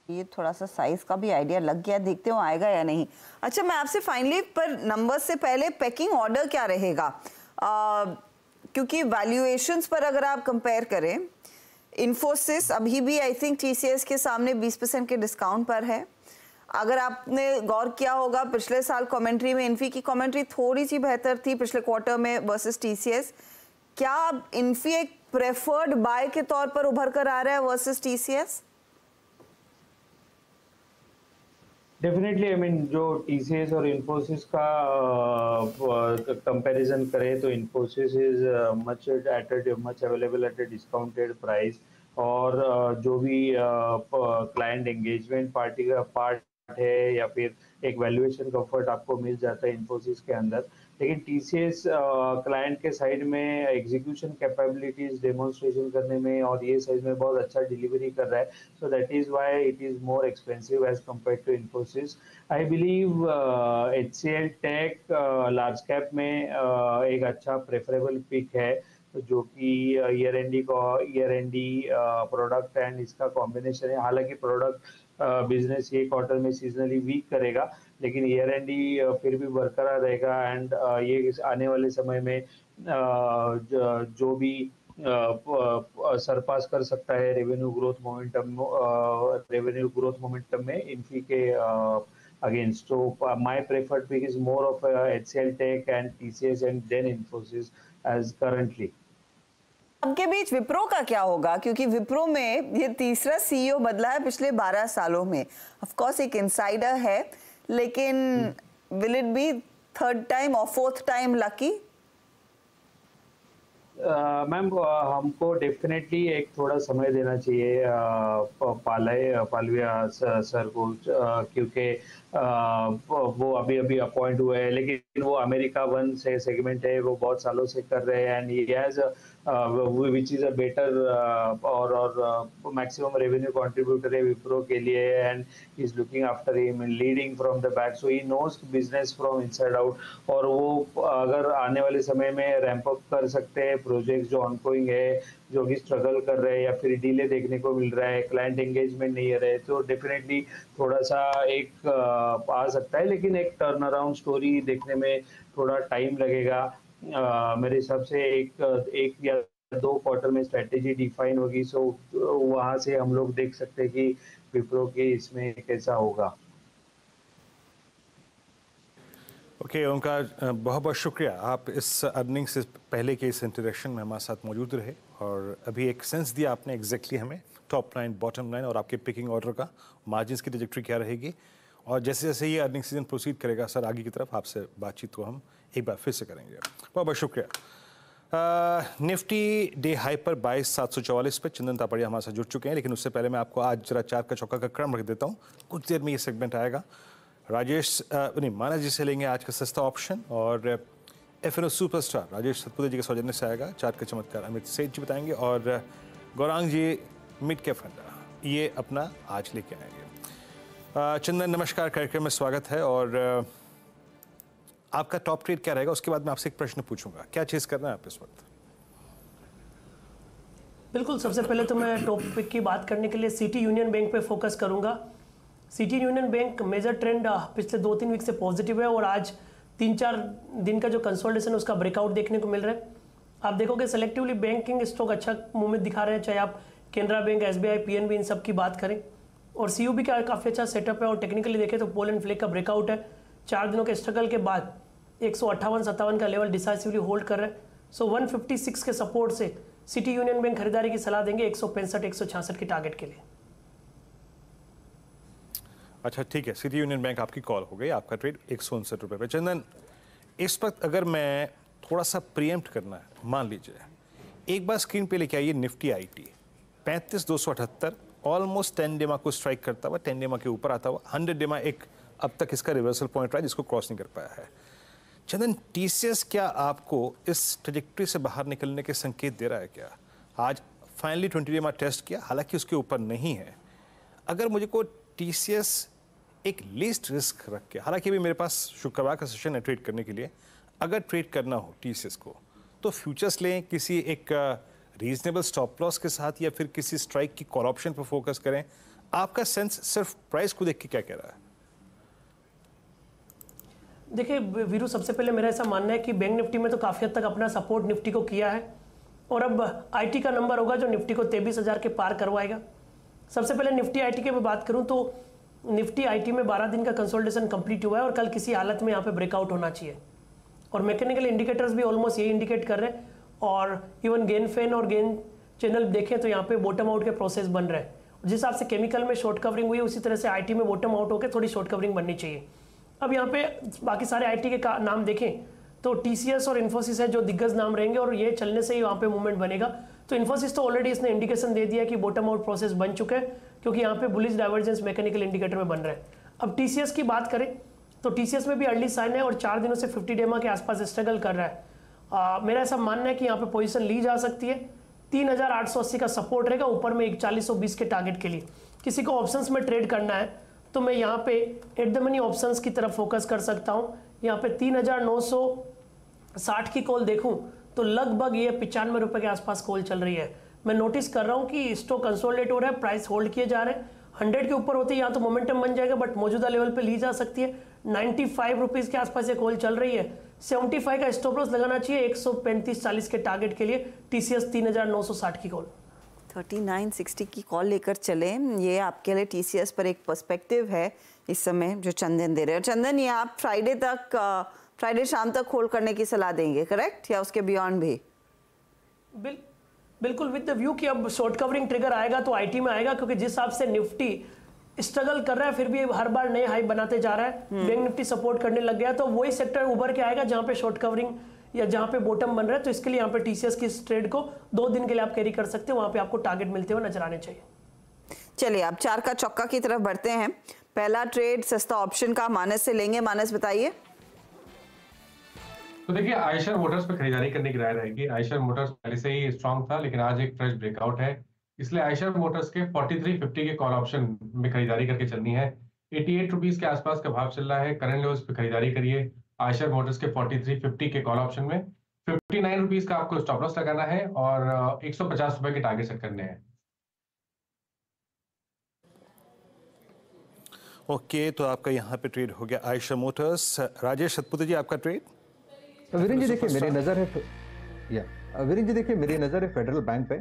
ये थोड़ा सा साइज का भी आइडिया लग गया, देखते हो आएगा या नहीं। अच्छा, मैं आपसे फाइनली पर नंबर्स से पहले पेकिंग ऑर्डर क्या रहेगा, क्योंकि वैल्यूएशंस पर अगर आप कंपेयर करें, इन्फोसिस अभी भी आई थिंक टीसीएस के सामने 20% के डिस्काउंट पर है। अगर आपने गौर किया होगा पिछले साल कमेंट्री में इन्फी की कमेंट्री थोड़ी सी बेहतर थी पिछले क्वार्टर में वर्सेस टीसीएस। क्या इन्फी एक प्रेफर्ड बाय के तौर पर उभर कर आ रहा है versus TCS? Definitely, I mean जो टीसीएस और इन्फोसिस का कंपैरिजन करें तो Infosys is much available at a discounted price, और जो भी क्लाइंट एंगेजमेंट पार्टी का पार्ट है या फिर एक वैल्यूएशन कंफर्ट आपको मिल जाता है इन्फोसिस के अंदर। लेकिन टीसीएस क्लाइंट के साइड में एग्जीक्यूशन कैपेबिलिटीज डेमोन्स्ट्रेशन करने में और ये साइज में बहुत अच्छा डिलीवरी कर रहा है, so that is why it is more expensive as compared to Infosys. I believe HCL tech large cap में एक अच्छा प्रेफरेबल पिक है, जो कि ईयर एंडी प्रोडक्ट एंड इसका कॉम्बिनेशन है। हालांकि प्रोडक्ट बिजनेस ये क्वार्टर में सीजनली वीक करेगा, लेकिन ईयर एंडी फिर भी बरकरार रहेगा, एंड ये आने वाले समय में जो भी सरपास कर सकता है रेवेन्यू ग्रोथ मोमेंटम में इन्फी के against. So my preferred pick is more of HCL Tech and TCS and then Infosys as currently. आपके बीच विप्रो का क्या होगा, क्योंकि विप्रो में ये तीसरा सीईओ बदला है पिछले 12 सालों में। ऑफ कोर्स एक इनसाइडर है, लेकिन will it be third time और फोर्थ टाइम लकी? मैम, हमको डेफिनेटली एक थोड़ा समय देना चाहिए पालविया सर को, क्योंकि वो अभी अपॉइंट हुए हैं, लेकिन वो अमेरिका वन से सेगमेंट है वो बहुत सालों से कर रहे हैं, and he has which is a better और मैक्सिमम रेवेन्यू कंट्रीब्यूटर है विप्रो के लिए, and he is looking after him leading from the back, so he knows business from inside out. और वो अगर आने वाले समय में रैंप अप कर सकते हैं प्रोजेक्ट जो ऑनगोइंग है, जो भी स्ट्रगल कर रहे हैं या फिर डिले देखने को मिल रहा है, क्लाइंट एंगेजमेंट नहीं है रहे, तो डेफिनेटली थोड़ा सा एक आ सकता है, लेकिन एक टर्न अराउंड स्टोरी देखने में थोड़ा टाइम लगेगा। मेरे हिसाब से एक या 2 क्वार्टर में स्ट्रेटेजी डिफाइन होगी, सो वहां से हम लोग देख सकते हैं कि विप्रो के इसमें कैसा होगा। ओके, उनका बहुत बहुत शुक्रिया। आप इस अर्निंग से पहले के इस इंटरेक्शन में हमारे साथ मौजूद रहे और अभी एक सेंस दिया आपने एग्जैक्टली हमें टॉप लाइन, बॉटम लाइन और आपके पिकिंग ऑर्डर का मार्जिन की ट्रैजेक्टरी क्या रहेगी। और जैसे जैसे ये अर्निंग सीजन प्रोसीड करेगा सर आगे की तरफ आपसे बातचीत को हम एक बार फिर से करेंगे। बहुत बहुत शुक्रिया। निफ्टी डे हाई पर 22,744 पे चंदन तापड़िया हमारे साथ जुड़ चुके हैं, लेकिन उससे पहले मैं आपको आज जरा चार का चौका का क्रम रख देता हूँ। कुछ देर में ये सेगमेंट आएगा। राजेश नहीं मानस जी से लेंगे आज का सस्ता ऑप्शन और एफएनओ सुपरस्टार राजेश सतपुते जी के सौजन्य से आएगा चार का चमत्कार अमित सेठ जी बताएंगे और गौरांग जी मिड कैप फंड ये अपना आज लेके आएंगे। चंदन नमस्कार, कार्यक्रम में स्वागत है और आपका टॉप ट्रेड क्या रहेगा उसके बाद मैं आपसे एक प्रश्न पूछूंगा। क्या चीज करना है आप इस वक्त? बिल्कुल, सबसे पहले तो मैं टॉपिक की बात करने के लिए सिटी यूनियन बैंक पे फोकस करूंगा। City Union Bank major trend पिछले 2-3 वीक से पॉजिटिव है और आज 3-4 दिन का जो कंसोलिडेशन है उसका ब्रेकआउट देखने को मिल रहा है। आप देखोगे सेलेक्टिवली बैंकिंग स्टॉक अच्छा मूवमेंट दिखा रहे हैं, चाहे आप केनरा बैंक, एसबीआई, पीएनबी इन सब की बात करें। और सीयूबी का काफ़ी अच्छा सेटअप है और टेक्निकली देखें तो पोल एंड फ्लेग का ब्रेकआउट है। 4 दिनों के स्ट्रगल के बाद 158-57 का लेवल डिसाइसिवली होल्ड कर रहा है। सो 156 के सपोर्ट से सिटी यूनियन बैंक खरीदारी की सलाह देंगे 165-166 के टारगेट के लिए। अच्छा ठीक है, सिटी यूनियन बैंक आपकी कॉल हो गई, आपका ट्रेड 159 रुपये पे। चंदन, इस वक्त अगर मैं थोड़ा सा प्रीएम्प्ट करना है, मान लीजिए एक बार स्क्रीन पे लेके आइए निफ्टी आईटी 35,278 ऑलमोस्ट 10 डेमा को स्ट्राइक करता हुआ, 10 डेमा के ऊपर आता हुआ, 100 डेमा एक अब तक इसका रिवर्सल पॉइंट रहा है जिसको क्रॉस नहीं कर पाया है। चंदन, टीसीएस क्या आपको इस ट्रैजेक्टरी से बाहर निकलने के संकेत दे रहा है क्या? आज फाइनली 20 डेमा टेस्ट किया, हालांकि उसके ऊपर नहीं है। अगर मुझे को टीसीएस एक लीस्ट रिस्क रख के, हालांकि अभी मेरे पास शुक्रवार का सेशन है ट्रेड करने के लिए, अगर ट्रेड करना हो टीसीएस को तो फ्यूचर्स लें किसी एक रीजनेबल स्टॉप लॉस के साथ या फिर किसी स्ट्राइक की कॉल ऑप्शन पर फोकस करें। आपका सेंस सिर्फ प्राइस को देख के क्या कह रहा है? देखिए वीरू, सबसे पहले मेरा ऐसा मानना है कि बैंक निफ्टी में तो काफ़ी हद तक अपना सपोर्ट निफ्टी को किया है और अब आईटी का नंबर होगा जो निफ्टी को 23,000 के पार करवाएगा। सबसे पहले निफ्टी आईटी की मैं बात करूं तो निफ्टी आईटी में 12 दिन का कंसोलिडेशन कंप्लीट हुआ है और कल किसी हालत में यहाँ पे ब्रेकआउट होना चाहिए और मैकेनिकल इंडिकेटर्स भी ऑलमोस्ट यही इंडिकेट कर रहे हैं और इवन गेन फैन और गेन चैनल देखें तो यहाँ पे बॉटम आउट के प्रोसेस बन रहे हैं। जिस हिसाब से केमिकल में शॉर्ट कवरिंग हुई उसी तरह से आईटी में बॉटम आउट होकर थोड़ी शॉर्ट कवरिंग बननी चाहिए। अब यहाँ पे बाकी सारे आईटी के नाम देखें तो टीसीएस और इन्फोसिस है जो दिग्गज नाम रहेंगे और ये चलने से ही वहाँ पे मूवमेंट बनेगा। तो इन्फोसिस तो ऑलरेडी इसने इंडिकेशन दे दिया कि बॉटम आउट प्रोसेस बन चुके हैं क्योंकि यहाँ पे बुलिश डाइवर्जेंस मैकेनिकल इंडिकेटर में बन रहा है। अब टीसीएस की बात करें तो टीसीएस में भी अर्ली साइन है और 4 दिनों से 50 डेमा के आसपास स्ट्रगल कर रहा है। मेरा ऐसा मानना है कि यहाँ पे पोजीशन ली जा सकती है। 3,880 का सपोर्ट रहेगा, ऊपर में 4120 के टारगेट के लिए। किसी को ऑप्शंस में ट्रेड करना है तो मैं यहाँ पे एट द मनी ऑप्शंस की तरफ फोकस कर सकता हूँ। यहाँ पे 3,960 की कॉल देखूँ तो लगभग ये 95 रुपये के आसपास कॉल चल रही है। मैं नोटिस कर रहा हूँ कि स्टॉक कंसोलिडेट हो रहा है, प्राइस होल्ड किए जा रहे हैं। 100 के ऊपर होते हैं या तो मोमेंटम बन जाएगा बट मौजूदा लेवल पे ली जा सकती है। 95 रुपीज़ के आसपास ये कॉल चल रही है। 75 का स्टॉप लॉस लगाना चाहिए 135-40 के टारगेट के लिए। टीसीएस 3,960 की कॉल 3960 की कॉल लेकर चले। ये आपके लिए टीसीएस पर एक पर्सपेक्टिव है इस समय जो चंदन दे रहे हैं। चंदन, ये आप फ्राइडे शाम तक होल्ड करने की सलाह देंगे, करेक्ट, या उसके बियॉन्ड भी? बिल्कुल, विद द व्यू कि अब शॉर्ट कवरिंग ट्रिगर आएगा तो आईटी में आएगा क्योंकि जिस हिसाब से निफ्टी स्ट्रगल कर रहा है फिर भी हर बार नए हाई बनाते जा रहा है। बैंक निफ्टी सपोर्ट करने लग गया तो वही सेक्टर उभर के आएगा जहां पे शॉर्ट कवरिंग या जहां पे बॉटम बन रहा है। तो इसके लिए यहाँ पे टीसीएस की इस ट्रेड को 2 दिन के लिए आप कैरी कर सकते हो, वहां पे आपको टारगेट मिलते हुए नजर आने चाहिए। चलिए आप 4 का चौका की तरफ बढ़ते हैं। पहला ट्रेड सस्ता ऑप्शन का मानस से लेंगे। मानस बताइए। तो देखिए आयशर मोटर्स पे खरीदारी करने की राय रहेगी। आयशर मोटर्स पहले से ही स्ट्रांग था लेकिन आज एक फ्रेश ब्रेकआउट है, इसलिए आयशर मोटर्स के 4350 के कॉल ऑप्शन में खरीदारी करके चलनी है। 88 रुपीज के आसपास का भाव चल रहा है, करंट लेवल्स पे खरीदारी करिए आयशर मोटर्स के 4350 के कॉल ऑप्शन में। 59 रुपीज का आपको स्टॉप लॉस लगाना है और 150 रुपए के टारगेट सेट करने हैं। ओके, तो आपका यहाँ पे ट्रेड हो गया आयशर मोटर्स। राजेश सतपुते जी, आपका ट्रेड? वीरेंद्र जी देखिए मेरी नजर है वीरेंद्र जी देखिए मेरी नजर है फेडरल बैंक पे।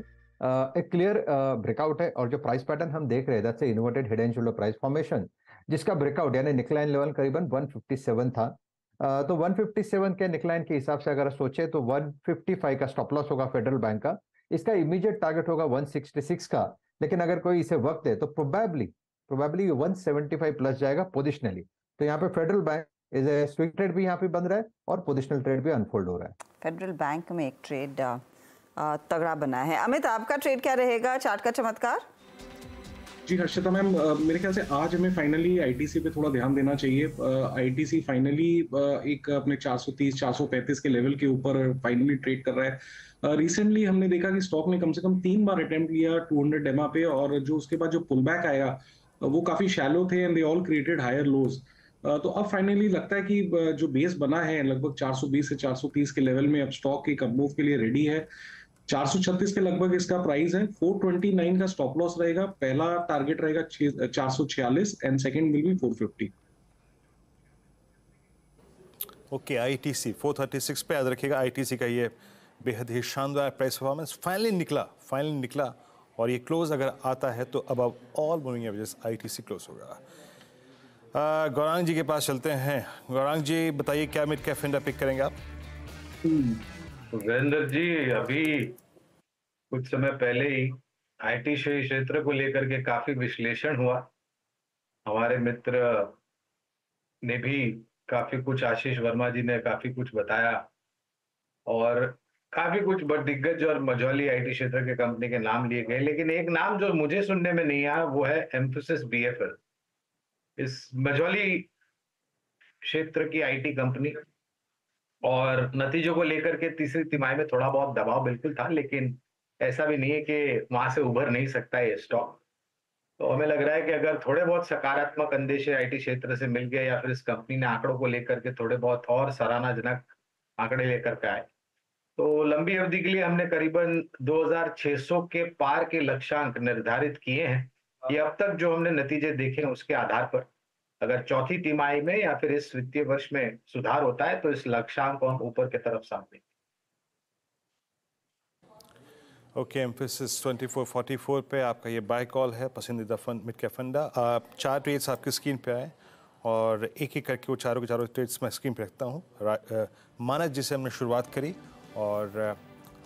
एक क्लियर ब्रेकआउट है और जो प्राइस पैटर्न हम देख रहे हैं that's inverted head and shoulder price formation जिसका ब्रेकआउट यानी निकलाइन लेवल करीबन 157 था तो 157 के निकलाइन के हिसाब से अगर सोचे तो 155 का स्टॉप लॉस होगा फेडरल बैंक का। इसका इमीडिएट टारगेट होगा 166 का, लेकिन अगर कोई इसे वक्त दे तो प्रोबेबली 175 प्लस जाएगा पोजिशनली। तो यहाँ पे federal bank is a swing trade भी यहाँ पे बन रहा है और पोजिशनल ट्रेड भी अनफोल्ड हो रहा है। फेडरल बैंक में एक ट्रेड तगड़ा बना है। अमित, आपका ट्रेड क्या रहेगा चार्ट का चमत्कार? जी हर्षिता मैम, मेरे ख्याल से आज हमें फाइनली आईटीसी पे थोड़ा ध्यान देना चाहिए। आईटीसी फाइनली एक अपने 430 435 के लेवल के ऊपर फाइनली ट्रेड कर रहा है। रिसेंटली हमने देखा कि स्टॉक ने कम से कम 3 बार अटेम्प्ट किया 200 एमआ पे, और जो उसके बाद जो पुल बैक आया वो काफी शैलो थे and they all created higher lows. तो अब फाइनली लगता है कि जो बेस बना है लगभग 420 से 430 के लेवल में अब स्टॉक एक अपमूव के लिए रेडी है। 436 के लगभग इसका प्राइस है। 429 का स्टॉप लॉस रहेगा, पहला टारगेट रहेगा 446 and second will be 450। Okay, ITC 436 पे याद रखिएगा। आईटीसी का ये बेहद ही शानदार प्राइस परफॉर्मेंस फाइनली निकला और ये क्लोज अगर आता है तो अब all moving averages ITC close होगा। गौरांग जी के पास चलते हैं। गौरांग जी बताइए क्या मिड कैप इंडेक्स पिक करेंगे आप? वीरेंद्र जी, अभी कुछ समय पहले ही आईटी क्षेत्र को लेकर के काफी विश्लेषण हुआ। हमारे मित्र ने भी काफी कुछ, आशीष वर्मा जी ने काफी कुछ बताया और काफी कुछ दिग्गज और मझौली आईटी क्षेत्र के कंपनी के नाम लिए गए, लेकिन एक नाम जो मुझे सुनने में नहीं आया वो है एम्फेसिस बीएफएल। इस मझौली क्षेत्र की आईटी कंपनी, और नतीजों को लेकर के तीसरी तिमाही में थोड़ा बहुत दबाव बिल्कुल था, लेकिन ऐसा भी नहीं है कि वहां से उभर नहीं सकता है स्टॉक। तो हमें लग रहा है कि अगर थोड़े बहुत सकारात्मक अंदेशे आईटी क्षेत्र से मिल गए या फिर इस कंपनी ने आंकड़ों को लेकर के थोड़े बहुत और सराहनाजनक आंकड़े लेकर के आए, तो लंबी अवधि के लिए हमने करीबन 2600 के पार के लक्ष्यांक निर्धारित किए हैं। ये अब तक जो हमने नतीजे देखे हैं उसके आधार पर अगर चौथी तिमाही में या फिर इस वित्तीय वर्ष में सुधार होता है तो इस लक्ष्यांक को हम ऊपर की तरफ सामने। ओके, एम्फेसिस 2444 पे आपका ये बाय कॉल है, पसंदीदा फंड मिड कैप फंड। आप 4 ट्रेड्स आपकी स्क्रीन पे आए और एक एक करके वो चारों के चारों ट्रेड्स मैं स्क्रीन पे रखता हूँ। मानस जिसे हमने शुरुआत करी और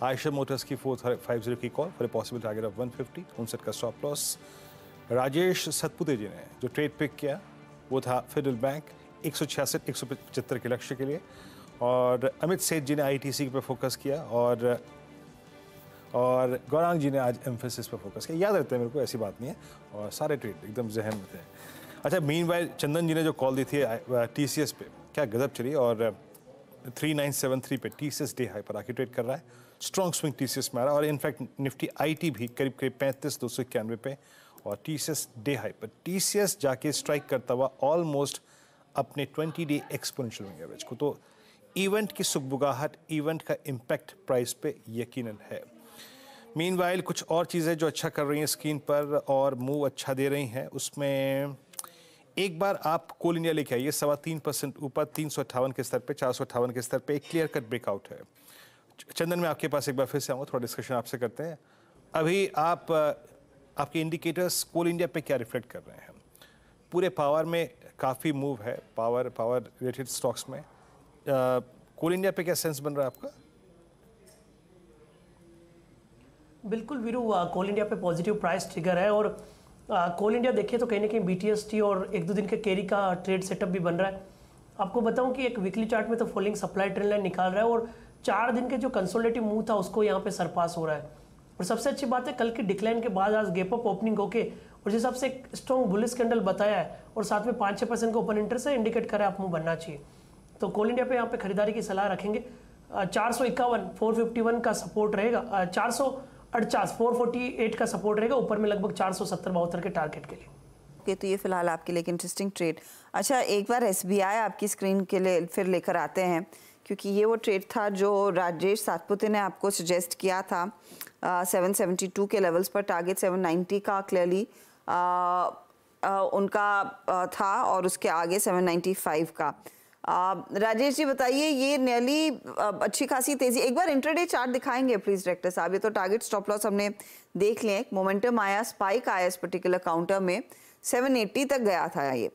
आयशर मोटर्स की 450 की call for a possible target of 150, 59 का स्टॉप लॉस। राजेश सतपुते जी ने जो ट्रेड पिक किया वो था फेडरल बैंक 166 175 के लक्ष्य के लिए, और अमित सेठ जी ने आईटीसी पे फोकस किया और गौरांग जी ने आज एम्फेसिस पे फोकस किया। याद रहता है मेरे को, ऐसी बात नहीं है, और सारे ट्रेड एकदम जहन में थे। अच्छा, मीनवाइल चंदन जी ने जो कॉल दी थी टीसीएस पे, क्या गजब चली, और 3973 पे टीसीएस डे हाई पर आके ट्रेड कर रहा है। स्ट्रॉन्ग स्विंग टीसीएस में आ रहा है और इनफैक्ट निफ्टी आईटी भी करीब 35,291 पे और टीसीएस डे हाई पर टीसीएस जाके स्ट्राइक करता हुआ ऑलमोस्ट अपने 20 डे एक्सपोनेंशियल मूविंग एवरेज को। तो इवेंट की सुगबुगाहट, इवेंट का इम्पैक्ट प्राइस पे यकीनन है। मीनवाइल कुछ और चीज़ें जो अच्छा कर रही हैं स्क्रीन पर और मूव अच्छा दे रही हैं, उसमें एक बार आप कोल इंडिया लेके आइए 3.25% ऊपर 358 के स्तर पे, 458 के स्तर पे एक क्लियर कट ब्रेकआउट है। चंदन, मैं आपके पास एक बार फिर से आऊँगा, थोड़ा डिस्कशन आपसे करते हैं। अभी आपके इंडिकेटर्स कोल इंडिया पे क्या रिफ्लेक्ट कर रहे हैं? पूरे पावर में काफ़ी मूव है, पावर रिलेटेड स्टॉक्स में। कोल इंडिया पे क्या सेंस बन रहा है आपका? बिल्कुल वीरू, कोल इंडिया पे पॉजिटिव प्राइस ट्रिगर है और कोल इंडिया देखिए तो कहीं ना कहीं बीटीएसटी और 1-2 दिन के कैरी का ट्रेड सेटअप भी बन रहा है। आपको बताऊं कि एक वीकली चार्ट में तो फॉलोइंग सप्लाई ट्रेंड लाइन निकाल रहा है और 4 दिन के जो कंसोलिडेटिव मूव था उसको यहाँ पे सरपास हो रहा है। और सबसे अच्छी बात है, कल की डिक्लाइन के बाद आज गैप अप ओपनिंग होके और जिस हिसाब से एक स्ट्रॉन्ग बुलिश कैंडल बताया है और साथ में 5-6% का ओपन इंटरेस्ट है, इंडिकेट कर रहा है आप मूव बनना चाहिए। तो कोल इंडिया पे यहाँ पे खरीदारी की सलाह रखेंगे। 451 451 का सपोर्ट रहेगा, 448 448 का सपोर्ट रहेगा, ऊपर में लगभग 470-72 के टारगेट के लिए। ओके, तो ये फिलहाल आपके लिए एक इंटरेस्टिंग ट्रेड। अच्छा, एक बार एसबीआई आपकी स्क्रीन के लिए फिर लेकर आते हैं, क्योंकि ये वो ट्रेड था जो राजेश सातपुते ने आपको सजेस्ट किया था। 772 के लेवल्स पर टारगेट 790 का क्लियरली उनका था और उसके आगे 795 का। राजेश जी बताइए, ये नियरली अच्छी खासी तेजी, एक बार इंट्राडे चार्ट दिखाएंगे प्लीज डायरेक्टर साहब। ये तो टारगेट स्टॉप लॉस हमने देख लिया, मोमेंटम आया, स्पाइक आया इस पर्टिकुलर काउंटर में, 780 तक गया था ये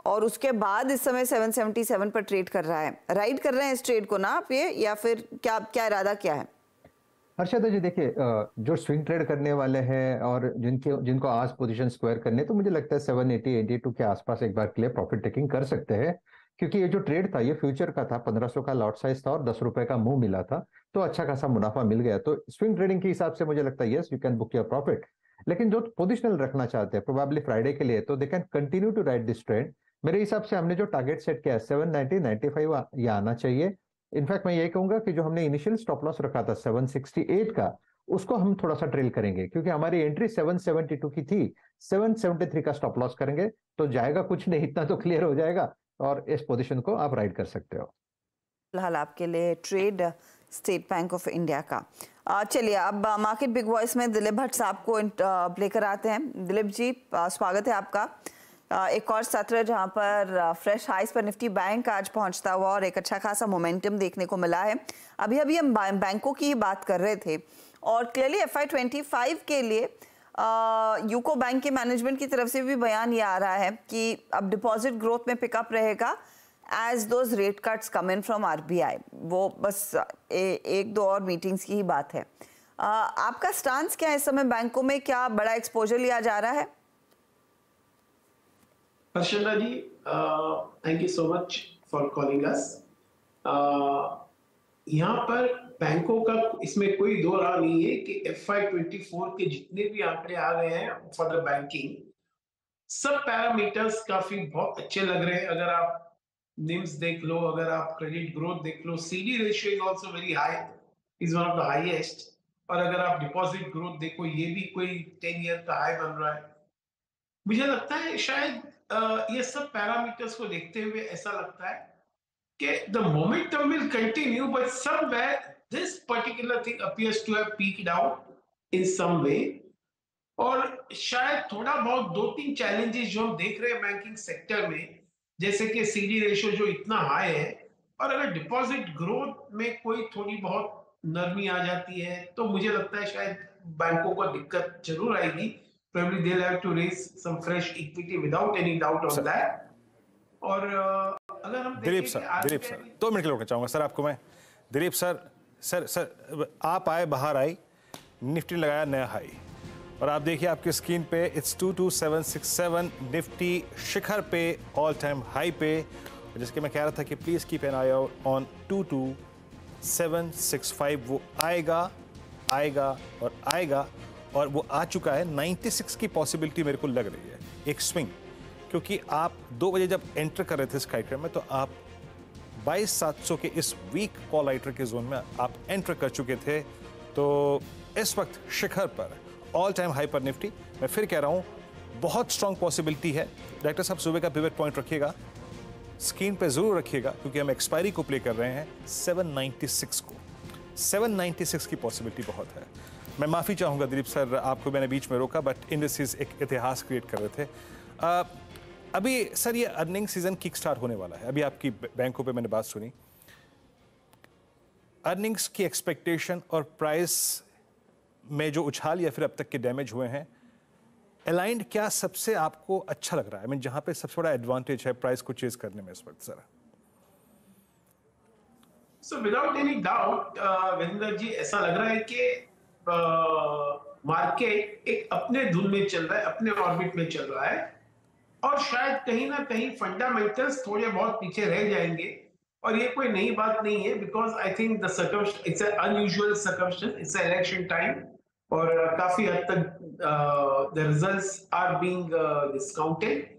और उसके बाद इस समय 777 पर ट्रेड कर रहा है। राइड कर रहे हैं इस ट्रेड को ना आप ये, या फिर क्या क्या इरादा क्या है? हर्षदा जी देखिए, जो स्विंग ट्रेड करने वाले हैं और जिनको आज पोजीशन स्क्वायर करने, तो मुझे लगता है 780 82 के आसपास एक बार के लिए प्रॉफिट टेकिंग कर सकते हैं, क्योंकि ये जो ट्रेड था ये फ्यूचर का था, 1500 का लॉट साइज था और 10 रुपए का मुंह मिला था, तो अच्छा खासा मुनाफा मिल गया। तो स्विंग ट्रेडिंग के हिसाब से मुझे लगता है yes, you can book your profit. लेकिन जो पोजिशनल रखना चाहते हैं प्रोबेबली फ्राइडे के लिए, तो they can continue to ride this trend. मेरे हिसाब से हमने जो टारगेट सेट किया है 790 95 ये आना चाहिए। इनफैक्ट मैं ये कहूंगा कि जो हमने इनिशियल स्टॉप लॉस रखा था 768 का, उसको हम थोड़ा सा ट्रेल करेंगे, क्योंकि हमारी एंट्री 772 की थी, 773 का स्टॉप लॉस करेंगे तो जाएगा कुछ नहीं, इतना तो क्लियर हो जाएगा और इस पोजीशन को आप राइड कर सकते हो। फिलहाल आपके लिए trade state Bank of India का। चलिए अब मार्केट बिग वॉइस में दिलीप भट्ट साहब को लेकर आते हैं। दिलीप जी स्वागत है आपका। एक और सत्र जहां पर फ्रेश हाइस पर निफ्टी बैंक आज पहुंचता हुआ और एक अच्छा खासा मोमेंटम देखने को मिला है। अभी अभी हम बैंकों की बात कर रहे थे और क्लियरली FY25 के लिए यूको बैंक के मैनेजमेंट की तरफ से भी बयान ये आ रहा है कि अब डिपॉजिट ग्रोथ में पिकअप रहेगा as those rate cuts come in from RBI। वो बस एक दो और मीटिंग्स की ही बात है। आपका स्टांस क्या है इस समय बैंकों में? क्या बड़ा एक्सपोजर लिया जा रहा है? Harshada ji, thank you so much for calling us. यहाँ पर बैंकों का इसमें कोई दो राह नहीं है कि FY24 के जितने भी आंकड़े आ गए हैं फॉर द बैंकिंग, सब पैरामीटर्स काफी बहुत अच्छे लग रहे हैं। अगर आप निम्स देख लो, अगर आप क्रेडिट ग्रोथ देख लो, CD ratio is also very high, is one of the highest. और अगर आप डिपॉजिट ग्रोथ देखो, ये भी कोई 10 ईयर का हाई बन रहा है। मुझे लगता है शायद ये सब पैरामीटर्स को देखते हुए ऐसा लगता है कि the momentum will continue, but somewhere this particular thing appears to have peaked out in some way। और शायद थोड़ा बहुत दो तीन चैलेंजेस जो हम देख रहे हैं बैंकिंग सेक्टर में, जैसे कि CD रेशियो जो इतना हाई है, और अगर डिपॉजिट ग्रोथ में कोई थोड़ी बहुत नरमी आ जाती है, तो मुझे लगता है शायद बैंकों को दिक्कत जरूर आएगी। Probably they'll have to raise some fresh equity without any doubt on that। और अगर हम दिलीप सर 2 मिनट के लिए रुकना चाहूंगा सर आपको मैं। दिलीप सर आप आए, बाहर आई, निफ्टी ने लगाया नया हाई और आप देखिए आपकी स्क्रीन पे इट्स 22767, निफ्टी शिखर पे, ऑल टाइम हाई पे, जिसके मैं कह रहा था कि please keep an I on 22765। वो आएगा और आएगा और वो आ चुका है। 96 की पॉसिबिलिटी मेरे को लग रही है, एक स्विंग, क्योंकि आप 2 बजे जब एंटर कर रहे थे इस कार्यक्रम में तो आप 22700 के इस वीक कॉल राइटर के जोन में आप एंटर कर चुके थे। तो इस वक्त शिखर पर, ऑल टाइम हाई पर निफ्टी, मैं फिर कह रहा हूं बहुत स्ट्रांग पॉसिबिलिटी है। डायरेक्टर साहब सुबह का पिवट पॉइंट रखिएगा, स्क्रीन पे जरूर रखिएगा, क्योंकि हम एक्सपायरी को प्ले कर रहे हैं 796 को। 796 की पॉसिबिलिटी बहुत है। मैं माफ़ी चाहूँगा दिलीप सर, आपको मैंने बीच में रोका, बट इंडस्ट्रीज एक इतिहास क्रिएट कर रहे थे। अभी सर ये अर्निंग सीजन किक स्टार्ट होने वाला है। अभी आपकी बैंकों पे मैंने बात सुनी, अर्निंग्स की एक्सपेक्टेशन और प्राइस में जो उछाल या फिर अब तक के डैमेज हुए हैं, अलाइंड क्या सबसे आपको अच्छा लग रहा है? जहां पे सबसे बड़ा एडवांटेज है प्राइस को चेज करने में इस वक्त sir? So without any doubt Virendra ji, ऐसा लग रहा है कि मार्केट एक अपने धुन में चल रहा है, अपने ऑर्बिट में चल रहा है, और शायद कहीं ना कहीं फंडामेंटल्स थोड़े बहुत पीछे रह जाएंगे। और ये कोई नई बात नहीं है, because I think the it's an unusual circumstance, it's election time, और काफी हद तक the results are being discounted.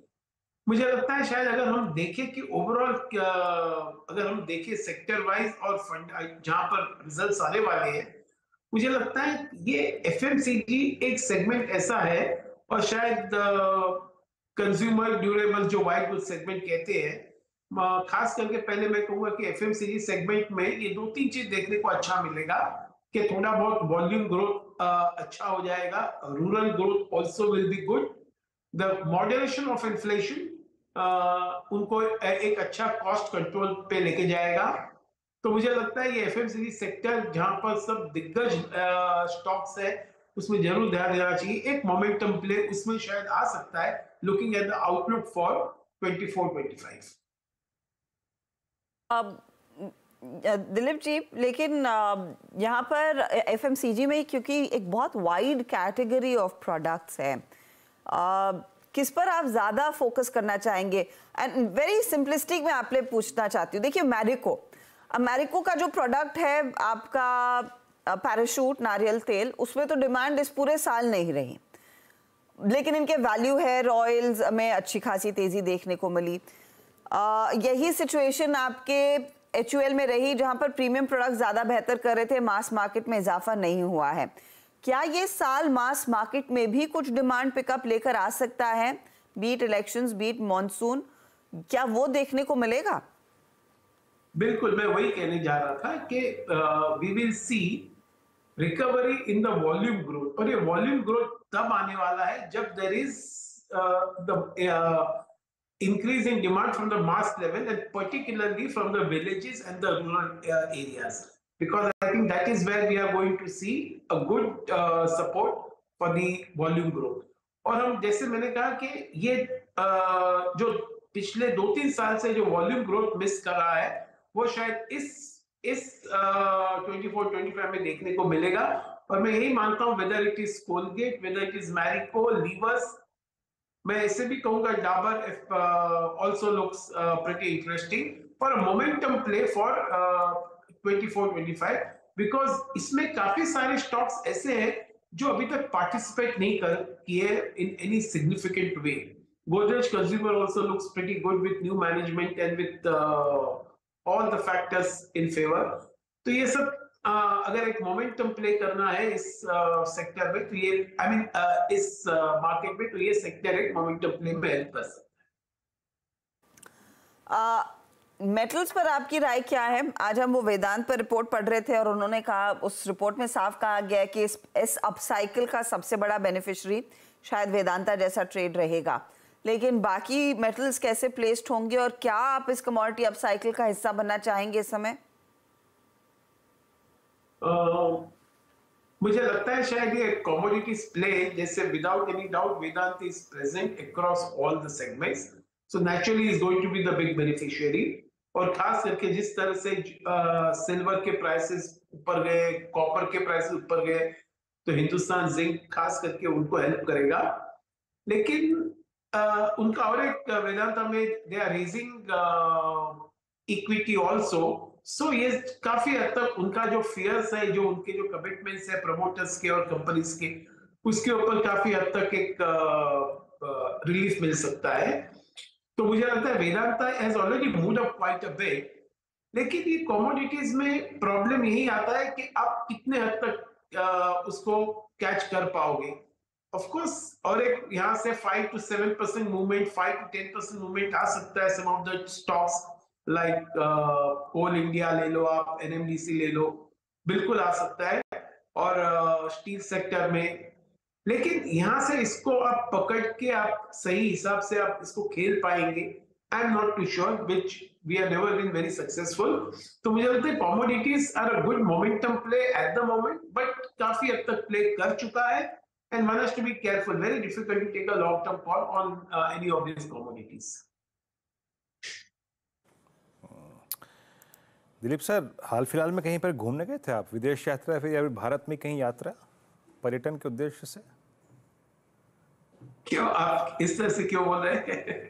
मुझे लगता है शायद अगर हम देखें कि ओवरऑल अगर हम देखें सेक्टर वाइज और फंड जहां पर रिजल्ट्स आने वाले हैं, मुझे लगता है ये FMCG एक सेगमेंट ऐसा है, और शायद कंज्यूमर ड्यूरेबल जो वाइट गुड सेगमेंट कहते हैं, खास करके पहले मैं कहूंगा कि FMCG सेगमेंट में ये 2-3 चीज देखने को अच्छा मिलेगा कि थोड़ा बहुत वॉल्यूम ग्रोथ अच्छा हो जाएगा, rural growth also will be good, the moderation of inflation उनको एक अच्छा कॉस्ट कंट्रोल पे लेके जाएगा। तो मुझे लगता है ये FMCG सेक्टर जहां पर सब दिग्गज स्टॉक्स है, उसमें जरूर ध्यान देना चाहिए। एक मोमेंटम प्ले उसमें शायद आ सकता है, looking at the outlook for 24-25। Dilip ji, लेकिन यहाँ पर एफएमसीजी में क्योंकि एक बहुत वाइड कैटेगरी ऑफ प्रोडक्ट्स है, किस पर आप ज़्यादा फोकस करना चाहेंगे? एंड वेरी सिंपलिस्टिक मैं आपसे पूछना चाहती हूँ, देखिए मैरिको का जो प्रोडक्ट है आपका पैराशूट नारियल तेल, उसमें तो डिमांड इस पूरे साल नहीं रही, लेकिन इनके वैल्यू हेयर ऑयल्स में अच्छी खासी तेज़ी देखने को मिली। यही सिचुएशन आपके HUL में रही, जहां पर प्रीमियम प्रोडक्ट ज़्यादा बेहतर कर रहे थे, मास मार्केट में इजाफा नहीं हुआ है। क्या ये साल मास मार्केट में भी कुछ डिमांड पिकअप लेकर आ सकता है? बीट इलेक्शंस, बीट मॉनसून, क्या वो देखने को मिलेगा? बिल्कुल, मैं वही कहने जा रहा था कि we will see recovery in the volume growth, और ये वॉल्यूम ग्रोथ तब आने वाला है जब there is the increase in demand from the mass level, and particularly from the villages and the rural areas, because I think that is where we are going to see a good support for the volume growth. और हम जैसे मैंने कहा कि ये जो पिछले 2-3 साल से जो वॉल्यूम ग्रोथ मिस कर रहा है, वो शायद इस 24-25 में देखने को मिलेगा। और मैं यही मानता हूँ, whether it is Colgate, whether it is Marico, levers, मैं ऐसे भी कहूंगा Dabur also looks pretty interesting for a momentum play for 24-25, because इसमें काफी सारे स्टॉक्स ऐसे हैं जो अभी तक पार्टिसिपेट नहीं कर किए in any significant way. Godrej Consumer also looks pretty good with new management and with all the factors in favor. तो ये सब अगर एक मोमेंटम प्ले करना है इस सेक्टर में, तो ये इस मार्केट में, तो ये सेक्टर एक मोमेंटम प्ले में हेल्प कर सकता है। मेटल्स पर आपकी राय क्या है? आज हम वो वेदांत पर रिपोर्ट पढ़ रहे थे और उन्होंने कहा, उस रिपोर्ट में साफ कहा गया कि इस अपसाइकिल का सबसे बड़ा बेनिफिशियरी शायद वेदांता जैसा ट्रेड रहेगा, लेकिन बाकी मेटल्स कैसे प्लेस्ड होंगे और क्या आप इस कमोडिटी अपसाइकिल का हिस्सा बनना चाहेंगे इस समय? मुझे लगता है शायद ये कमोडिटीज प्ले, जैसे without any doubt Vedanta is present across all the segments, so naturally is going to be the big beneficiary. और खास करके जिस तरह से सिल्वर के प्राइसेस ऊपर गए, कॉपर के प्राइसेस ऊपर गए, तो हिंदुस्तान जिंक खास करके उनको हेल्प करेगा। लेकिन उनका और एक वेदांता में they are raising equity also, so ये काफी हद तक उनका जो फियर्स है, जो उनके जो कमिटमेंट्स है प्रमोटर्स के और कंपनीज के, उसके ऊपर काफी हद तक एक रिलीफ मिल सकता है। तो मुझे लगता है Vedanta has already moved up quite a bit, लेकिन ये कमोडिटीज में प्रॉब्लम यही आता है कि आप कितने हद तक उसको कैच कर पाओगे। ऑफ कोर्स, और एक यहाँ से 5 to 7% मूवमेंट, 5 to 10% मूवमेंट आ सकता है some of the stocks like coal India ले लो, आप NMDC ले लो, बिल्कुल आ सकता है, और स्टील सेक्टर में। लेकिन यहाँ से इसको आप पकड़ के आप सही हिसाब से आप इसको खेल पाएंगे, I am not too sure, which we are never been very successful. तो मुझे लगता है commodities are a good momentum play at the moment, but काफी हद तक प्ले कर चुका है, and one has to be careful, very difficult to take a long term call on any of these commodities. Dilip sir, हाल फिलहाल में कहीं पर घूमने गए थे आप, विदेश यात्रा या फिर भारत में कहीं यात्रा पर्यटन के उद्देश्य से? क्यों आप इस तरह से क्यों बोल रहे हैं?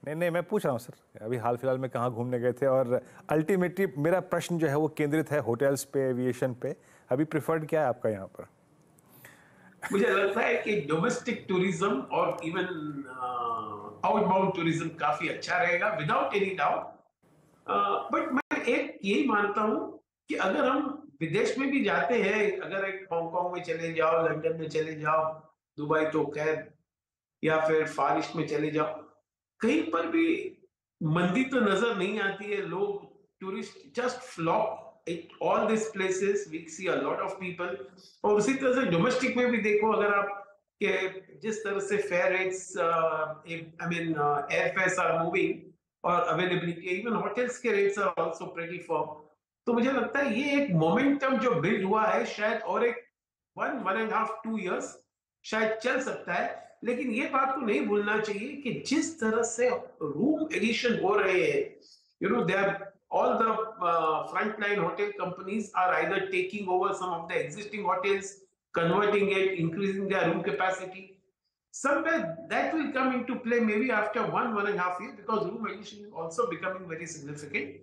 नहीं, मैं पूछ रहा हूँ सर, अभी हाल फिलहाल में कहाँ घूमने गए थे? और अल्टीमेटली मेरा प्रश्न जो है वो केंद्रित है होटल्स पे, एविएशन पे। अभी प्रिफर्ड क्या है आपका यहाँ पर? मुझे लगता है कि डोमेस्टिक टूरिज्म और इवन आउटबाउंड टूरिज्म काफी अच्छा रहेगा, विदाउट एनी डाउट। बट मैं एक यही मानता हूँ कि अगर हम विदेश में भी जाते हैं, अगर एक हांगकांग में चले जाओ, लंदन में चले जाओ, दुबई तो खैर, या फिर फार ईस्ट में चले जाओ, कहीं पर भी मंदी तो नजर नहीं आती है। लोग, tourist just flock at all these places, we see a lot of people। और उसी तरह से डोमेस्टिक में भी देखो, अगर आप के जिस तरह से fare rates, air fares are moving और अवेलेबिलिटी, इवन होटल्स के rates are also pretty firm. तो मुझे लगता है ये एक मोमेंटम जो बिल्ड हुआ है, शायद और एक 1.5-2 years शायद चल सकता है। लेकिन ये बात को नहीं भूलना चाहिए कि जिस तरह से रूम एडिशन हो रहे हैं, you know, all the frontline hotel companies are either taking over some of the existing hotels, converting it, increasing their room capacity. Somewhere that will come into play maybe after 1.5 years, because room addition is also becoming very significant.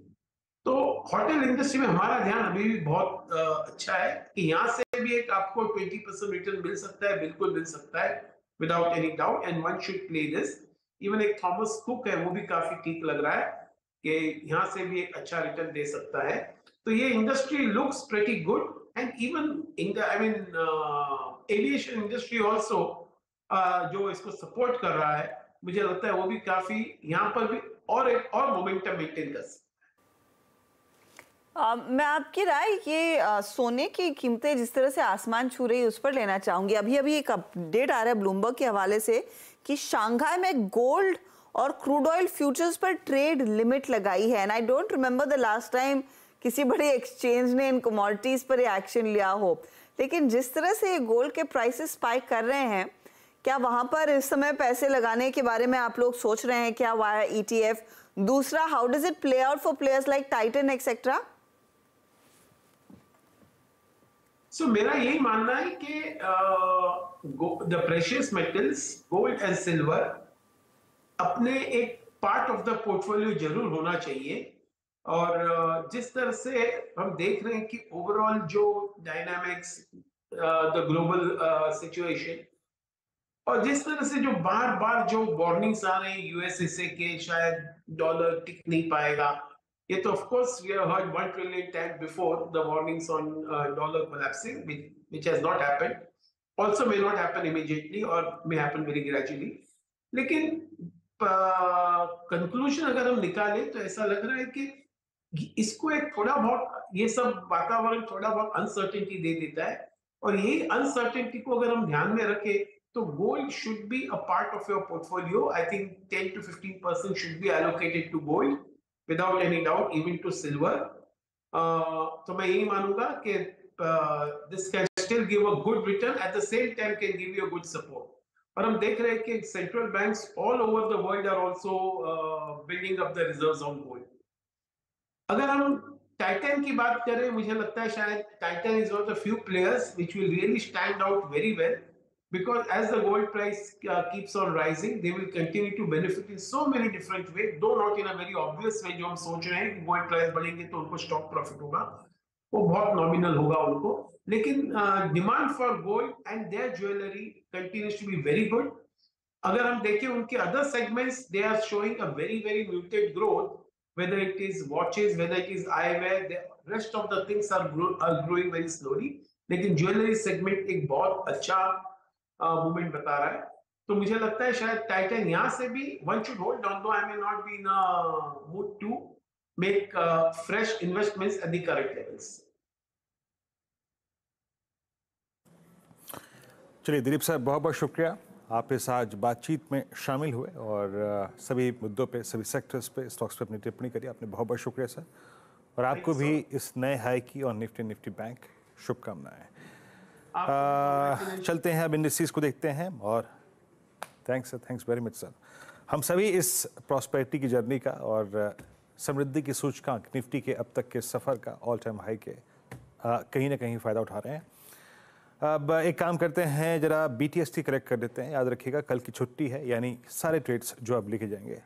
तो hotel industry में हमारा ध्यान अभी भी बहुत अच्छा है कि यहाँ से भी एक आपको 20% रिटर्न मिल सकता है, बिल्कुल मिल सकता है, without any doubt, and one should play this. Even एक थॉमस कुक है, वो भी काफी ठीक लग रहा है कि यहाँ से भी एक अच्छा रिटर्न दे सकता है। तो ये industry looks pretty good, and even in the aviation industry also जो इसको सपोर्ट कर रहा है, मुझे लगता है वो भी काफी यहाँ पर भी एक और मोमेंटम मेंटेन कर सकता है। मैं आपकी राय ये सोने की कीमतें जिस तरह से आसमान छू रही है उस पर लेना चाहूंगी। अभी अभी एक अपडेट आ रहा है ब्लूमबर्ग के हवाले से कि शंघाई में गोल्ड और क्रूड ऑयल फ्यूचर्स पर ट्रेड लिमिट लगाई है, and I don't remember the last time किसी बड़े एक्सचेंज ने इन कमोडिटीज पर एक्शन लिया हो। लेकिन जिस तरह से गोल्ड के प्राइसेस स्पाइक कर रहे हैं, क्या वहां पर इस समय पैसे लगाने के बारे में आप लोग सोच रहे हैं क्या वाया ETF? दूसरा, how does it play out for players like Titan etcetera? So मेरा यही मानना है कि the precious metals, gold and silver, अपने एक पार्ट ऑफ द पोर्टफोलियो जरूर होना चाहिए। और जिस तरह से हम देख रहे हैं कि ओवरऑल जो डायनामिक्स, द ग्लोबल सिचुएशन, और जिस तरह से जो बार बार जो वार्निंग्स आ रहे हैं यूएसए से कि शायद डॉलर टिक नहीं पाएगा, ये तो of course we have heard 1 trillion times before the warnings on dollar collapsing, which has not happened, also may not happen immediately or may happen very gradually. लेकिन कंक्लूजन अगर हम निकाले तो ऐसा लग रहा है कि इसको एक थोड़ा बहुत ये सब वातावरण थोड़ा बहुत अनसर्टेनिटी दे देता है, और यही अनसर्टेनिटी को अगर हम ध्यान में रखें तो gold should be a part of your portfolio. I think 10 to 15% should be allocated to gold, without any doubt, even to silver. तो मैं यही मानूंगा कि this can still give a good return, at the same time can give you a good support. और हम देख रहे हैं कि central banks all over the world are also building up the reserves on gold. अगर हम Titan की बात करें, मुझे लगता है शायद Titan is one of the few players which will really stand out very well, because as the gold price keeps on rising, they will continue to benefit in so many different ways, though not in a very obvious way। जो हम सोच रहे हैं कि gold price बढ़ेंगे तो उनको stock profit होगा, वो बहुत नॉमिनल होगा उनको, लेकिन demand for gold and their jewellery continues to be very good. अगर हम देखें उनके other segments, they are showing a very very muted growth, whether it is watches, whether it is eyewear, the rest of the things are growing very slowly, लेकिन jewellery segment एक बहुत अच्छा movement बता रहा है। तो मुझे लगता है शायद टाइटन यहाँ से भी one should hold on, though I may not be in a mood to make fresh investments at the current levels. चलिए दिलीप साहब, बहुत बहुत शुक्रिया, आप इस आज बातचीत में शामिल हुए और सभी मुद्दों पे, सभी सेक्टर्स पे, स्टॉक्स पे अपनी टिप्पणी करी। आपने बहुत बहुत शुक्रिया सर, और आपको भी इस नए हाई की और निफ्टी बैंक शुभकामनाएं। चलते हैं अब इंडस्ट्रीज को देखते हैं, और थैंक्स वेरी मच सर। हम सभी इस प्रॉस्पेरिटी की जर्नी का और समृद्धि की सूचकांक निफ्टी के अब तक के सफ़र का ऑल टाइम हाई के कहीं ना कहीं फ़ायदा उठा रहे हैं। अब एक काम करते हैं, जरा BTST करेक्ट कर देते हैं। याद रखिएगा कल की छुट्टी है, यानी सारे ट्रेड्स जो अब लिखे जाएंगे,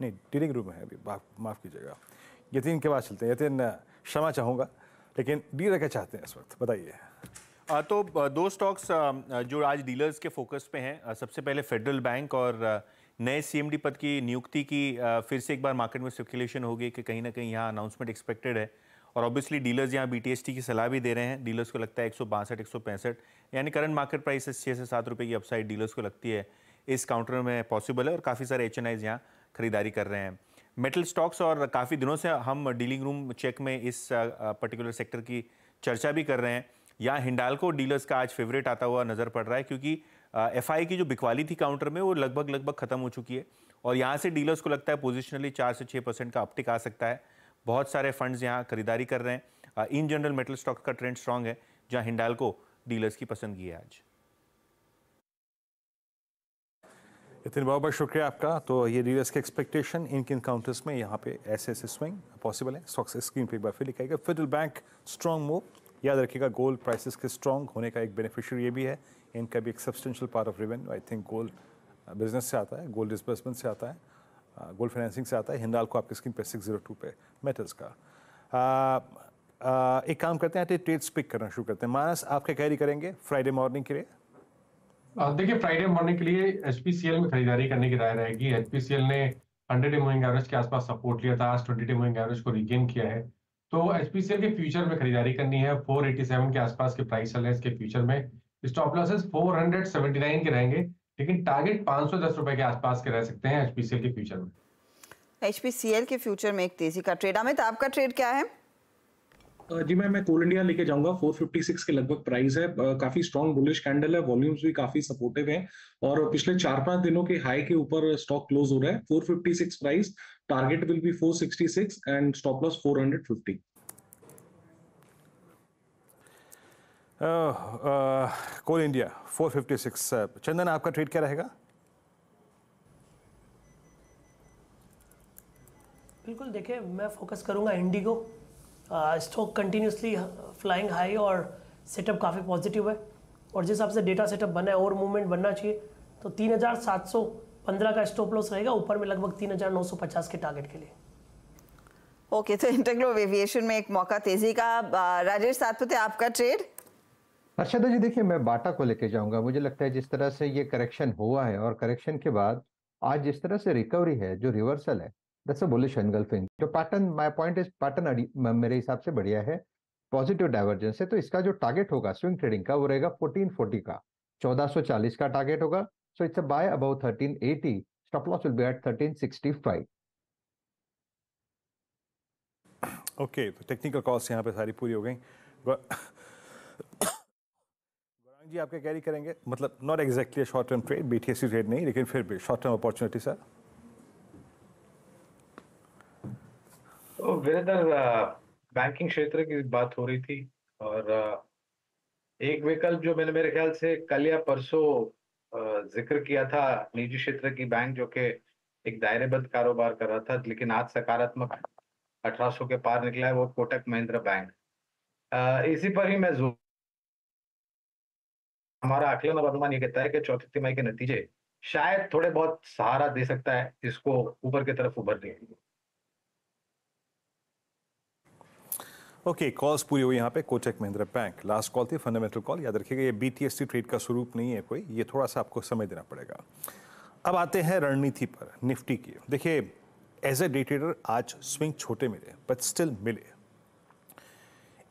नहीं डीलिंग रूम में है अभी, माफ़ कीजिएगा। यतीन के बाद चलते हैं। यतीन, क्षमा चाहूँगा, लेकिन डीलर क्या चाहते हैं इस वक्त, बताइए। तो दो स्टॉक्स जो आज डीलर्स के फोकस पे हैं, सबसे पहले फेडरल बैंक और नए CMD पद की नियुक्ति की फिर से एक बार मार्केट में स्पेकुलेशन हो गई कि कहीं ना कहीं यहाँ अनाउंसमेंट एक्सपेक्टेड है, और ऑब्वियसली डीलर्स यहाँ BTST की सलाह भी दे रहे हैं। डीलर्स को लगता है 162-165, यानी करंट मार्केट प्राइस 6 से 7 रुपये की अपसाइड डीलर्स को लगती है इस काउंटर में पॉसिबल है, और काफ़ी सारे HNIs यहाँ खरीदारी कर रहे हैं। मेटल स्टॉक्स, और काफ़ी दिनों से हम डीलिंग रूम चेक में इस पर्टिकुलर सेक्टर की चर्चा भी कर रहे हैं। यहाँ हिंडाल्को डीलर्स का आज फेवरेट आता हुआ नज़र पड़ रहा है, क्योंकि FI की जो बिकवाली थी काउंटर में वो लगभग ख़त्म हो चुकी है, और यहाँ से डीलर्स को लगता है पोजिशनली 4 से 6% का अपटिक आ सकता है। बहुत सारे फंड्स यहाँ खरीदारी कर रहे हैं। इन जनरल मेटल स्टॉक का ट्रेंड स्ट्रांग है, जहाँ हिंडाल्को डीलर्स की पसंदगी है आज। इतने बहुत बहुत शुक्रिया आपका। तो ये रीवर्स के एक्सपेक्टेशन इन किन काउंटर्स में यहाँ पे ऐसे स्विंग पॉसिबल है। स्टॉक्स स्क्रीन पे एक बार फिर लिखाएगा। फेडरल बैंक स्ट्रॉन्ग मूव, याद रखिएगा गोल्ड प्राइसेस के स्ट्रॉन्ग होने का एक बेनिफिशियरी ये भी है। इनका भी एक substantial part of revenue I think gold business से आता है, गोल्ड डिस्बर्समेंट से आता है, गोल्ड फाइनेंसिंग से आता है। हिंडाल्को आपकी स्क्रीन पे 602 पे मेटल्स का। एक काम करते हैं, ट्रेड्स पिक करना शुरू करते हैं। मानस आप क्या कैरी करेंगे फ्राइडे मॉर्निंग के लिए? देखिए फ्राइडे मॉर्निंग के लिए एचपीसीएल में खरीदारी करने की राय रहेगी। एचपीसीएल ने 100 मूविंग एवरेज के आसपास सपोर्ट लिया था, आज 20 मूविंग एवरेज को रिगेन किया है। तो एचपीसीएल के फ्यूचर में खरीदारी करनी है। 487 के आसपास के प्राइस चल रहे हैं इसके फ्यूचर में। स्टॉप लॉसेस 479 के रहेंगे, लेकिन टारगेट 510 रुपए के आसपास के रह सकते हैं एचपीसीएल के फ्यूचर में। एचपीसीएल के फ्यूचर में एक तेजी का ट्रेड। अमित आपका ट्रेड क्या है? जी मैं कोल इंडिया लेके जाऊंगा। 456 के लगभग प्राइस है, काफी स्ट्रॉन्ग बुलिश कैंडल है, वॉल्यूम्स भी काफी सपोर्टिव हैं और पिछले 4-5 दिनों के हाई के ऊपर स्टॉक क्लोज हो रहा है। 456 price, target will be 466 and stop loss 450। Coal India 456। Chandan आपका ट्रेड क्या रहेगा? बिल्कुल, देखिए मैं फोकस करूंगा IndiGo. Stock continuously flying high और सेटअप काफ़ी पॉजिटिव है और जिस हिसाब से डेटा सेटअप बना है और मूवमेंट बनना चाहिए तो 3715 का स्टॉप लॉस रहेगा, ऊपर में लगभग 3950 के टारगेट के लिए। ओके, तो इंटरग्लोब एविएशन में एक मौका तेजी का। राजेश सातपुते आपका ट्रेड? अर्शदा जी देखिए मैं बाटा को लेके जाऊंगा। मुझे लगता है जिस तरह से ये करेक्शन हुआ है और करेक्शन के बाद आज जिस तरह से रिकवरी है, जो रिवर्सल है, दैट्स अ बुलिश एनगल्फिंग। जो pattern, my point is pattern मेरे हिसाब से बढ़िया है, पॉजिटिव डाइवर्जेंस है। तो इसका जो टारगेट होगा स्विंग ट्रेडिंग का वो रहेगा 1440 का, 1440 का टारगेट होगा। So it's a buy about 1380, stop loss will be at 1365। Okay, तो टेक्निकल कॉल्स यहाँ पे सारी पूरी हो गई। गौरांग जी आपके कैरी करेंगे, मतलब not exactly short term trade, BTSC trade नहीं, लेकिन फिर भी शॉर्ट टर्म अपॉर्चुनिटी सर। तो वीरेंद्र, बैंकिंग क्षेत्र की बात हो रही थी और एक विकल्प जो मैंने मेरे ख्याल से कल या परसों जिक्र किया था, निजी क्षेत्र की बैंक जो कि एक दायरेबंद कारोबार कर रहा था लेकिन आज सकारात्मक 1800 के पार निकला है, वो कोटक महिंद्रा बैंक। इसी पर ही मैं हमारा आकलन और अनुमान ये कहता है कि चौथी तिमाही के नतीजे शायद थोड़े बहुत सहारा दे सकता है इसको ऊपर की तरफ उभरने के लिए। ओके, कॉल्स पूरी हुई यहाँ पे। Kotak Mahindra bank last call थी, फंडामेंटल कॉल। याद रखिएगा ये बीटीएससी ट्रेड का स्वरूप नहीं है कोई, ये थोड़ा सा आपको समय देना पड़ेगा। अब आते हैं रणनीति पर, निफ्टी की। देखिए एज ए डे ट्रेडर आज स्विंग छोटे मिले बट स्टिल मिले।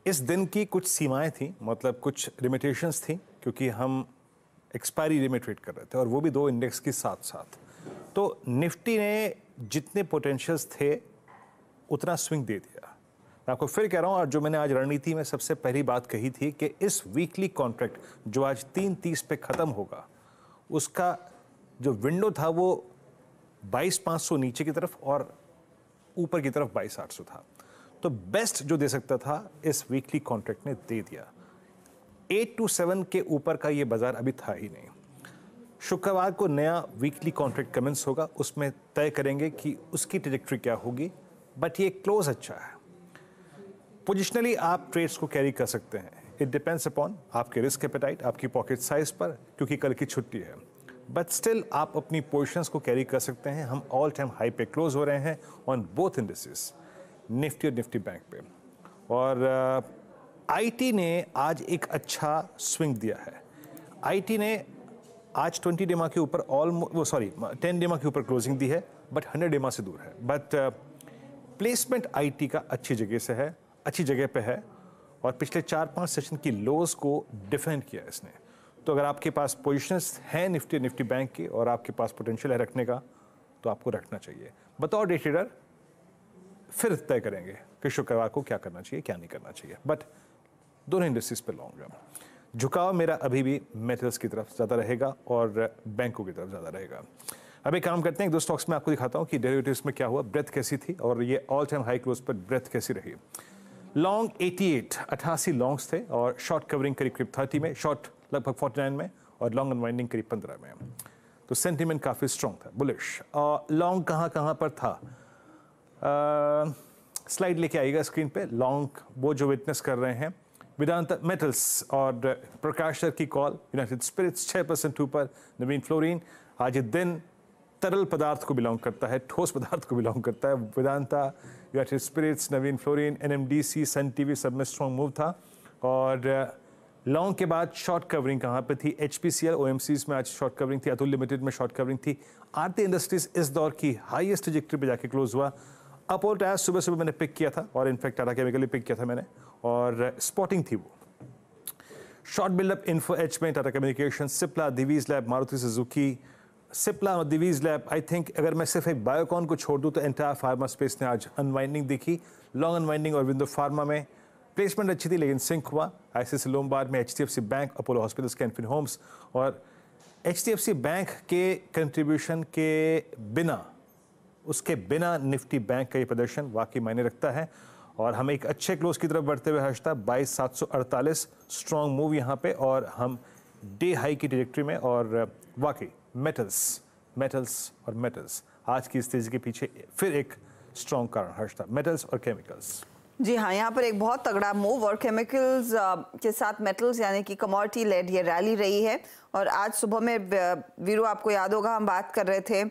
इस दिन की कुछ सीमाएं थी, मतलब कुछ लिमिटेशंस थी, क्योंकि हम एक्सपायरी डे में ट्रेड कर रहे थे और वो भी दो इंडेक्स के साथ साथ। तो निफ्टी ने जितने पोटेंशियल्स थे उतना स्विंग दे दिया। मैं आपको फिर कह रहा हूँ, और जो मैंने आज रणनीति में सबसे पहली बात कही थी कि इस वीकली कॉन्ट्रैक्ट जो आज 3:30 पे ख़त्म होगा, उसका जो विंडो था वो 22,500 नीचे की तरफ और ऊपर की तरफ 22,800 था। तो बेस्ट जो दे सकता था इस वीकली कॉन्ट्रैक्ट ने दे दिया। 827 के ऊपर का ये बाजार अभी था ही नहीं। शुक्रवार को नया वीकली कॉन्ट्रैक्ट कमेंस होगा, उसमें तय करेंगे कि उसकी ट्रैजेक्टरी क्या होगी, बट ये क्लोज अच्छा है। पोजिशनली आप ट्रेड्स को कैरी कर सकते हैं, इट डिपेंड्स अपॉन आपके रिस्क एपेटाइट, आपकी पॉकेट साइज पर, क्योंकि कल की छुट्टी है। बट स्टिल आप अपनी पोजीशंस को कैरी कर सकते हैं। हम ऑल टाइम हाई पे क्लोज हो रहे हैं ऑन बोथ इंडिसेस, निफ्टी और निफ्टी बैंक पे। और आईटी ने आज एक अच्छा स्विंग दिया है। आईटी ने आज 20 डेमा के ऊपर 10 डेमा के ऊपर क्लोजिंग दी है, बट 100 डेमा से दूर है। बट प्लेसमेंट आईटी का अच्छी जगह से है, अच्छी जगह पे है और पिछले 4-5 सेशन की लोज को डिफेंड किया इसने। तो अगर आपके पास पोजीशंस हैं निफ्टी बैंक की और आपके पास पोटेंशियल है रखने का, तो आपको रखना चाहिए। बतौर डे ट्रेडर फिर तय करेंगे कि शुक्रवार को क्या करना चाहिए, क्या नहीं करना चाहिए। बट दोनों इंडस्ट्रीज पे लॉन्ग रन झुकाव मेरा अभी भी मेटल्स की तरफ ज़्यादा रहेगा और बैंकों की तरफ ज़्यादा रहेगा। अब एक काम करते हैं, 2 स्टॉक्स में आपको दिखाता हूँ कि डेरिवेटिव्स में क्या हुआ, ब्रेथ कैसी थी और ये ऑल टाइम हाई क्लोज पर ब्रेथ कैसी रही। लॉन्ग 88 लॉन्ग्स थे और शॉर्ट कवरिंग करीब 30 में, शॉर्ट लगभग 49 में और लॉन्ग अनवाइंडिंग करीब 15 में। तो सेंटिमेंट काफ़ी स्ट्रॉन्ग था, बुलिश। लॉन्ग कहाँ पर था, स्लाइड लेके आइएगा स्क्रीन पे। लॉन्ग वो जो विटनेस कर रहे हैं वेदांता मेटल्स और प्रकाश सर की कॉल, यूनाइटेड स्पिरिट्स 6% ऊपर, नवीन फ्लोरीन। आज ये दिन तरल पदार्थ को बिलोंग करता है, ठोस पदार्थ को बिलोंग करता है। वेदांता, यूनाइटेड स्पिरिट्स, नवीन फ्लोरीन, एनएमडीसी, सन टीवी सब में स्ट्रॉन्ग मूव था। और लॉन्ग के बाद शॉर्ट कवरिंग कहाँ पे थी, एचपीसीएल, ओएमसीज में आज शॉर्ट कवरिंग थी, अतुल लिमिटेड में शॉर्ट कवरिंग थी। आरती इंडस्ट्रीज इस दौर की हाईएस्ट ट्रैजेक्टरी पे जाके क्लोज हुआ। अपोर्ट आज सुबह मैंने पिक किया था, और इनफैक्ट टाटा केमिकल पिक किया था मैंने, और स्पॉटिंग थी वो। शॉर्ट बिल्डअप इन्फो एच में Tata Communication, Cipla, Divis lab, Maruti Suzuki. Cipla और दिवीज लैब, आई थिंक अगर मैं सिर्फ एक बायोकॉन को छोड़ दूं तो एंटायर फार्मा स्पेस ने आज अनवाइंडिंग दिखी। लॉन्ग अनवाइंडिंग और विंडो फार्मा में प्लेसमेंट अच्छी थी लेकिन सिंक हुआ। आईसीआईसी लोम्बार्ड में, HDFC bank, Apollo hospitals, Canfin homes. और एचडीएफसी बैंक के कंट्रीब्यूशन के बिना, उसके बिना निफ्टी बैंक का ये प्रदर्शन वाकई मायने रखता है। और हम एक अच्छे क्लोज की तरफ बढ़ते हुए हर्षता 22,748 स्ट्रॉन्ग मूव यहाँ पे, और हम डे हाई की ट्रैजेक्टरी में। और वाकई मेटल्स आज की इस तेजी के पीछे फिर एक स्ट्रॉन्ग कारण हर्षता, मेटल्स और केमिकल्स। जी हाँ, यहाँ पर एक बहुत तगड़ा मूव और केमिकल्स के साथ मेटल्स यानी कि कमोडिटी लेड ये रैली रही है। और आज सुबह में वीरू आपको याद होगा हम बात कर रहे थे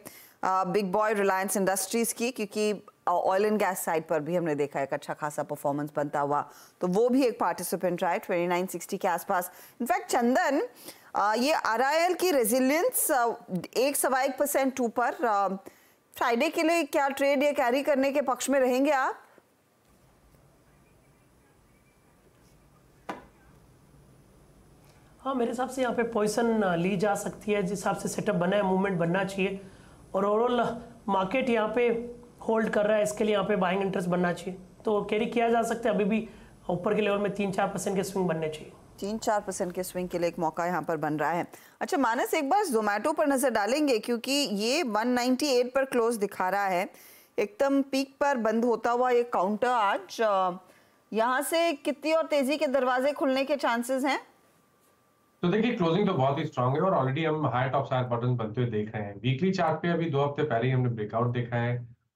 बिग बॉय रिलायंस इंडस्ट्रीज की, क्योंकि ऑयल एंड गैस साइड पर भी हमने देखा एक अच्छा खासा परफॉर्मेंस बनता हुआ, तो वो भी एक पार्टिसिपेंट रहा है 2960 के आसपास। इनफैक्ट चंदन, ये आरआईएल की रेजिलियंस 1.1% ऊपर, फ्राइडे के लिए क्या ट्रेड ये कैरी करने के पक्ष में रहेंगे आप? हाँ, मेरे हिसाब से यहाँ पे पोजीशन ली जा सकती है, जिस हिसाब से सेटअप बना है, मूवमेंट बनना चाहिए। और ओवरऑल मार्केट यहाँ पे होल्ड कर रहा है, इसके लिए यहाँ पे बाइंग इंटरेस्ट बनना चाहिए, तो कैरी किया जा सकता है। अभी भी ऊपर के लेवल में 3-4% के स्विंग बनने चाहिए। 3-4% के स्विंग के लिए एक मौका यहाँ पर बन रहा है। अच्छा मानस, एक बार जोमेटो पर नजर डालेंगे, क्योंकि ये 198 पर क्लोज दिखा रहा है, एकदम पीक पर बंद होता हुआ ये काउंटर आज। यहाँ से कितनी और तेजी के दरवाजे खुलने के चांसेस हैं? तो देखिए, क्लोजिंग तो बहुत ही स्ट्रांग है और ऑलरेडी हम हाई टॉप साइड बटन बनते हुए देख रहे हैं। वीकली चार्ट पे अभी 2 हफ्ते पहले ही हमने ब्रेकआउट देखा है।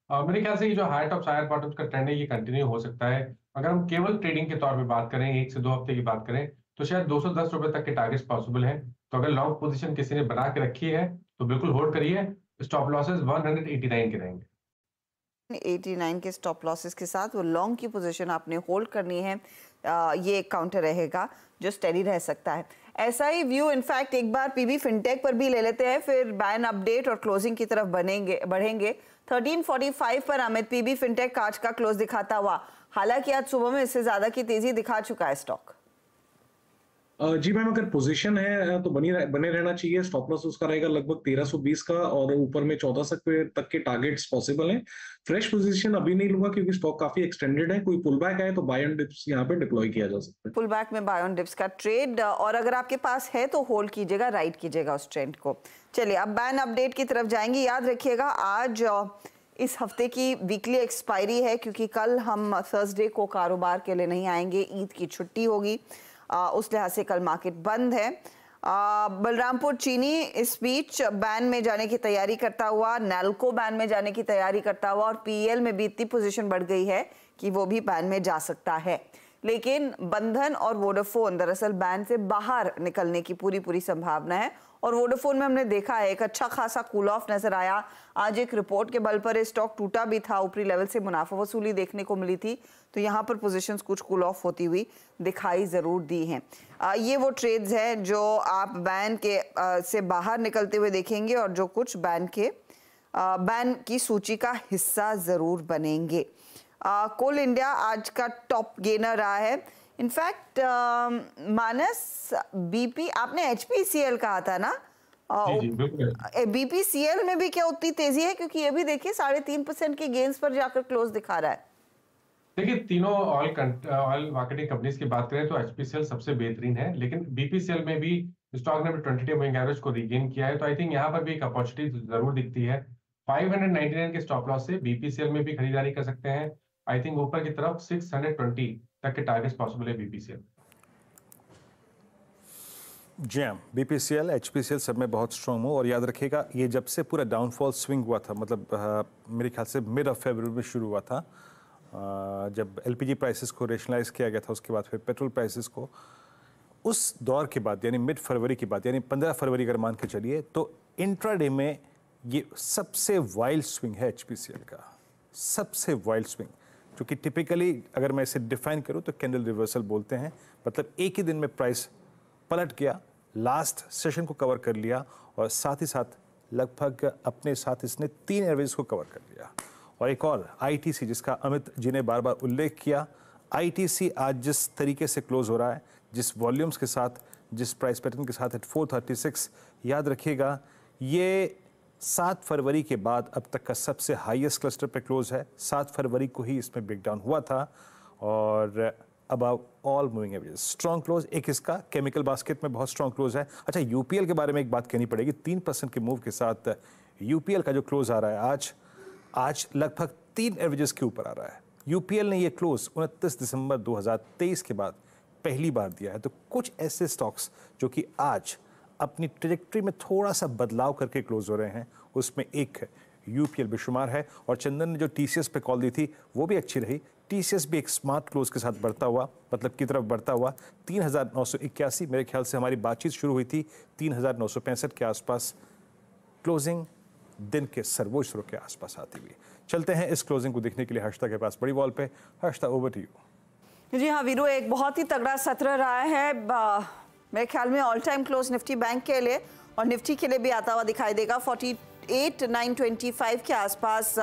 मेरे ख्याल से ये जो हाई टॉप साइड बटन का ट्रेंड है ये कंटिन्यू हो सकता है। अगर हम केवल ट्रेडिंग के तौर पे बात करें, 1 से 2 हफ्ते की बात करें, तो शायद 210 रुपए तक के टारगेट्स पॉसिबल है। तो अगर लॉन्ग पोजीशन किसी ने बना के रखी है तो बिल्कुल होल्ड करिए। स्टॉप लॉसेस 189 के रहेंगे। 89 के स्टॉप लॉसेस के साथ वो लॉन्ग की पोजीशन आपने होल्ड करनी है। ये एक काउंटर रहेगा जो स्टेडी रह सकता है। ऐसा ही व्यू इनफैक्ट एक बार पीबी फिनटेक पर भी ले लेते हैं, फिर बैन अपडेट और क्लोजिंग की तरफ बढ़ेंगे। 1345 पर अमित पीबी फिनटेक आज का क्लोज दिखाता हुआ, हालांकि आज सुबह में इससे ज्यादा की तेजी दिखा चुका है स्टॉक। जी मैम, अगर पोजीशन है तो बने रहना चाहिए। स्टॉप लॉस उसका रहेगा लगभग 1320 का, और ऊपर में 1400 तक के टारगेट्स पॉसिबल हैं। फ्रेश पोजीशन अभी नहीं लूंगा क्योंकि स्टॉक काफी एक्सटेंडेड है। कोई पुल बैक आए तो बाय ऑन डिप्स यहाँ पे डिप्लॉय किया जा सकता है। पुल बैक में बाय ऑन डिप्स का ट्रेड, और अगर आपके पास है तो होल्ड कीजिएगा, राइड कीजिएगा उस ट्रेंड को। चलिए अब बैन अपडेट की तरफ जाएंगे। याद रखिएगा आज इस हफ्ते की वीकली एक्सपायरी है, क्योंकि कल हम थर्सडे को कारोबार के लिए नहीं आएंगे, ईद की छुट्टी होगी, उस लिहाज से कल मार्केट बंद है। बलरामपुर चीनी इस बीच बैन में जाने की तैयारी करता हुआ, नैल्को बैन में जाने की तैयारी करता हुआ, और पीएल में भी इतनी पोजीशन बढ़ गई है कि वो भी बैन में जा सकता है। लेकिन बंधन और वोडाफोन दरअसल बैन से बाहर निकलने की पूरी संभावना है। और वोडाफोन में हमने देखा है एक अच्छा खासा कूल ऑफ नजर आया। आज एक रिपोर्ट के बल पर स्टॉक टूटा भी था, ऊपरी लेवल से मुनाफा वसूली देखने को मिली थी, तो यहाँ पर पोजीशंस कुछ कूल ऑफ होती हुई दिखाई जरूर दी हैं। ये वो ट्रेड्स हैं जो आप बैन के से बाहर निकलते हुए देखेंगे, और जो कुछ बैन की सूची का हिस्सा जरूर बनेंगे। कोल इंडिया आज का टॉप गेनर रहा है। इनफैक्ट मानस, बीपी आपने एचपीसीएल कहा था ना, बीपीसीएल में भी क्या उतनी तेजी है? क्योंकि ये भी देखिए 3.5% के गेन्स पर जाकर क्लोज दिखा रहा है। देखिए, तीनों ऑयल मार्केटिंग कंपनीज की बात करें तो एचपीसीएल सबसे बेहतरीन है, लेकिन बीपीसीएल में भी स्टॉक ने 20 डे मूविंग एवरेज को रीगेन किया है। तो आई थिंक यहाँ पर भी एक अपॉर्चुनिटी जरूर दिखती है। 599 के स्टॉप लॉस से बीपीसीएल में भी खरीदारी कर सकते हैं। आई थिंक ऊपर की तरफ 620 तक के टारगेट्स पॉसिबल है बीपीसीएल। जी हाँ, BPCL, HPCL सब में बहुत स्ट्रॉन्ग हो। और याद रखिएगा ये जब से पूरा डाउनफॉल स्विंग हुआ था, मतलब मेरे ख्याल से मिड ऑफ फरवरी में शुरू हुआ था, जब LPG प्राइसेस को रेशनलाइज किया गया था, उसके बाद फिर पेट्रोल प्राइसेस को, उस दौर के बाद यानी मिड फरवरी के बाद यानी 15 फरवरी अगर मान के चलिए तो इंट्राडे में ये सबसे वाइल्ड स्विंग है HPCL का, सबसे वाइल्ड स्विंग, जो कि टिपिकली अगर मैं इसे डिफाइन करूँ तो कैंडल रिवर्सल बोलते हैं। मतलब एक ही दिन में प्राइस पलट गया, लास्ट सेशन को कवर कर लिया और साथ ही साथ लगभग अपने साथ इसने 3 एवरेज को कवर कर लिया। और एक और ITC जिसका अमित जी ने बार बार उल्लेख किया, ITC आज जिस तरीके से क्लोज हो रहा है, जिस वॉल्यूम्स के साथ, जिस प्राइस पैटर्न के साथ एट 436, याद रखिएगा ये 7 फरवरी के बाद अब तक का सबसे हाईएस्ट क्लस्टर पे क्लोज है। 7 फरवरी को ही इसमें ब्रेकडाउन हुआ था और above all moving average strong close. एक इसका केमिकल बास्केट में बहुत स्ट्रॉन्ग क्लोज है। अच्छा, UPL के बारे में एक बात कहनी पड़ेगी। 3% के मूव के साथ UPL का जो क्लोज आ रहा है आज लगभग 3 एवरेजेस के ऊपर आ रहा है। UPL ने ये क्लोज 29 दिसंबर 2023 के बाद पहली बार दिया है। तो कुछ ऐसे स्टॉक्स जो कि आज अपनी ट्रेजेक्ट्री में थोड़ा सा बदलाव करके क्लोज हो रहे हैं, उसमें एक UPL बेशुमार है। और चंदन ने जो TCS पे कॉल दी थी वो भी अच्छी रही। TCS भी एक स्मार्ट क्लोज के साथ बढ़ता हुआ, मतलब की तरफ बढ़ता हुआ 3981, मेरे ख्याल से हमारी बातचीत शुरू हुई थी 3965 के आसपास, क्लोजिंग दिन के सर्वोच्च स्रोत के आसपास आती हुई। चलते हैं इस क्लोजिंग को देखने के लिए हर्षिता के पास बड़ी वॉल पे। Harshita, over to you. जी हाँ वीरू, एक बहुत ही तगड़ा सत्र रहा है मेरे ख्याल में all time close Nifty bank के लिए और निफ्टी के लिए भी आता हुआ दिखाई देगा। 48,925 के आसपास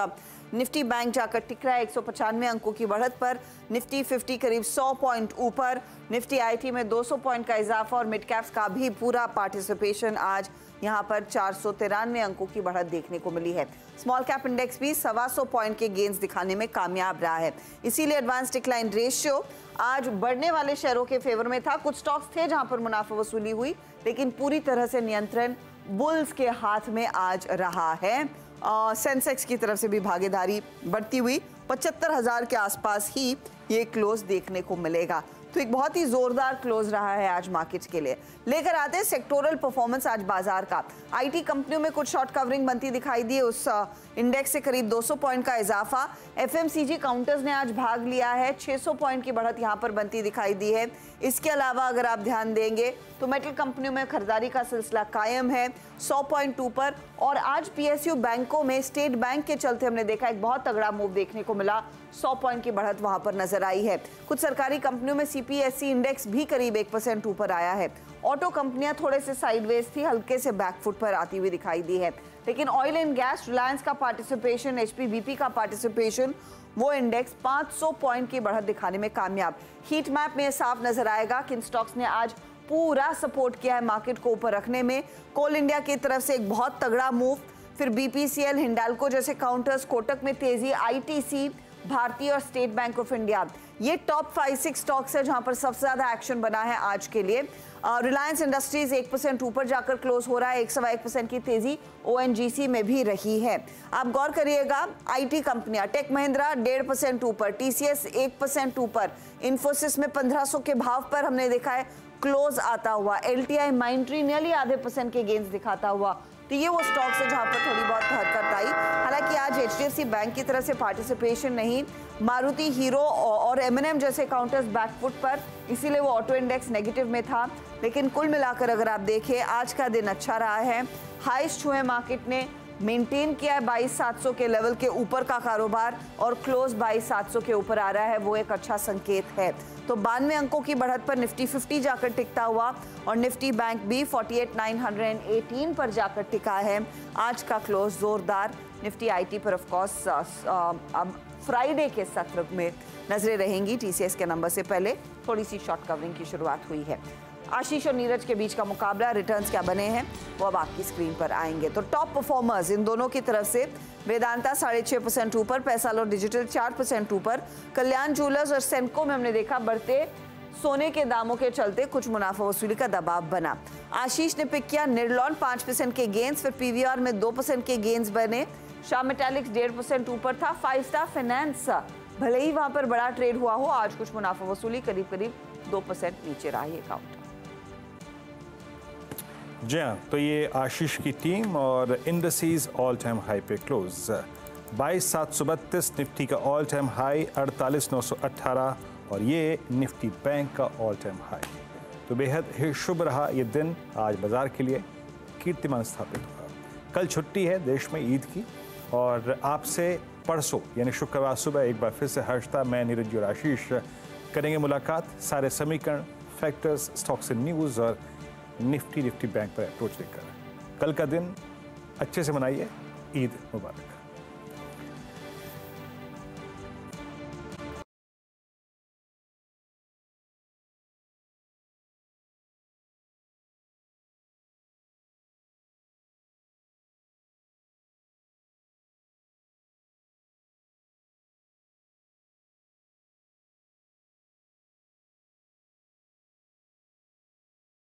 निफ्टी बैंक जाकर टिक रहा है 195 अंकों की बढ़त पर। निफ्टी 50 करीब 100 पॉइंट ऊपर। निफ्टी IT में 200 पॉइंट का इजाफा और मिड कैप्स का भी पूरा पार्टिसिपेशन आज यहां पर 493 अंकों की बढ़त देखने को मिली है। स्मॉल कैप इंडेक्स भी 125 पॉइंट के गेन्स दिखाने में कामयाब रहा है। इसीलिए एडवांस डिक्लाइन रेशियो आज बढ़ने वाले शेयरों के फेवर में था। कुछ स्टॉक्स थे जहां पर मुनाफा वसूली हुई, लेकिन पूरी तरह से नियंत्रण बुल्स के हाथ में आज रहा है। सेंसेक्स की तरफ से भी भागीदारी बढ़ती हुई 75,000 के आसपास ही ये क्लोज देखने को मिलेगा। तो एक बहुत ही जोरदार क्लोज रहा है आज मार्केट्स के लिए। लेकर आते हैं सेक्टोरल परफॉर्मेंस आज बाजार का। IT कंपनियों में कुछ शॉर्ट कवरिंग बनती दिखाई दी, उस इंडेक्स से करीब 200 पॉइंट का इजाफा। FMCG काउंटर्स ने आज भाग लिया है, 600 पॉइंट की बढ़त यहां पर बनती दिखाई दी है। इसके अलावा अगर आप ध्यान देंगे तो मेटल कंपनियों में खरीदारी का सिलसिला कायम है 100 पॉइंट ऊपर। और आज PSU बैंकों में स्टेट बैंक के चलते हमने देखा एक बहुत तगड़ा मूव देखने को मिला, 100 पॉइंट की बढ़त वहां पर नजर आई है। कुछ सरकारी कंपनियों में CPSE इंडेक्स भी करीब 1% ऊपर आया है। ऑटो कंपनियां थोड़े से साइडवेज थी, हल्के से बैकफुट पर आती हुई दिखाई दी है। लेकिन ऑयल एंड गैस, रिलायंस का पार्टिसिपेशन, HPBP का पार्टिसिपेशन, वो इंडेक्स 500 पॉइंट की बढ़त दिखाने में कामयाब। हीट मैप में साफ नजर आएगा किन स्टॉक्स ने आज पूरा सपोर्ट किया है मार्केट को ऊपर रखने में। कोल इंडिया की तरफ से एक बहुत तगड़ा मूव, फिर BPCL, हिंडाल्को जैसे काउंटर्स, कोटक में तेजी, ITC, भारतीय और स्टेट बैंक ऑफ इंडिया, ये टॉप 5-6 स्टॉक्स है जहां पर सबसे ज्यादा एक्शन बना है आज के लिए। रिलायंस इंडस्ट्रीज 1% ऊपर जाकर क्लोज हो रहा है, 1.1% की तेजी ONGC में भी रही है। आप गौर करिएगा, IT कंपनियां, टेक महिंद्रा 1.5% ऊपर, TCS 1% ऊपर, इन्फोसिस में 1500 के भाव पर हमने देखा है क्लोज आता हुआ, LTI माइंट्री नियरली आधे % के गेंस दिखाता हुआ। तो ये वो स्टॉक्स है जहां पर थोड़ी बहुत हरकत आई। हालांकि आज HDFC बैंक की तरफ से पार्टिसिपेशन नहीं, मारुति, हीरो और M&M जैसे काउंटर्स बैकफुट पर, इसीलिए वो ऑटो इंडेक्स नेगेटिव में था। लेकिन कुल मिलाकर अगर आप देखें आज का दिन अच्छा रहा है। हाईस्ट छुए मार्केट ने, मेंटेन किया है 22,700 के लेवल के ऊपर का कारोबार और क्लोज 22,700 के ऊपर आ रहा है, वो एक अच्छा संकेत है। तो 92 अंकों की बढ़त पर निफ्टी 50 जाकर टिकता हुआ और निफ्टी बैंक भी 48,918 पर जाकर टिका है। आज का क्लोज जोरदार। निफ्टी IT पर ऑफ कोर्स अब फ्राइडे के सत्र में नजरें रहेंगी। TCS के नंबर से पहले थोड़ी सी शॉर्ट कवरिंग की शुरुआत हुई है। आशीष और नीरज के बीच का मुकाबला, रिटर्न्स क्या बने हैं वो अब आपकी स्क्रीन पर आएंगे। तो टॉप परफॉर्मर्स इन दोनों की तरफ से वेदांता 6.5% ऊपर, पैसाल और डिजिटल 4% ऊपर, कल्याण ज्वेलर्स और सेंको में हमने देखा बढ़ते सोने के दामों के चलते कुछ मुनाफा वसूली का दबाव बना। आशीष ने पिक किया निर्लॉन 5% के गेंस, फिर PVR में 2% के गेंस बने। शाह मेटालिक्स 1.5% ऊपर था। 5 स्टार फाइनेंस भले ही वहां पर बड़ा ट्रेड हुआ हो, आज कुछ मुनाफा वसूली करीब 2% नीचे रहा ये काउंटर। जी हाँ, तो ये आशीष की टीम और इंडस्ट्रीज ऑल टाइम हाई पे क्लोज 22,732, निफ्टी का ऑल टाइम हाई 48,918 और ये निफ्टी बैंक का ऑल टाइम हाई। तो बेहद ही शुभ रहा ये दिन आज बाजार के लिए, कीर्तिमान स्थापित हुआ। कल छुट्टी है देश में ईद की और आपसे परसों यानी शुक्रवार सुबह एक बार फिर से हर्षता, मैं नीरज और आशीष करेंगे मुलाकात सारे समीकरण, फैक्टर्स, स्टॉक्स एंड न्यूज़ और निफ्टी बैंक पर अप्रोच लेकर। कल का दिन अच्छे से मनाइए, ईद मुबारक।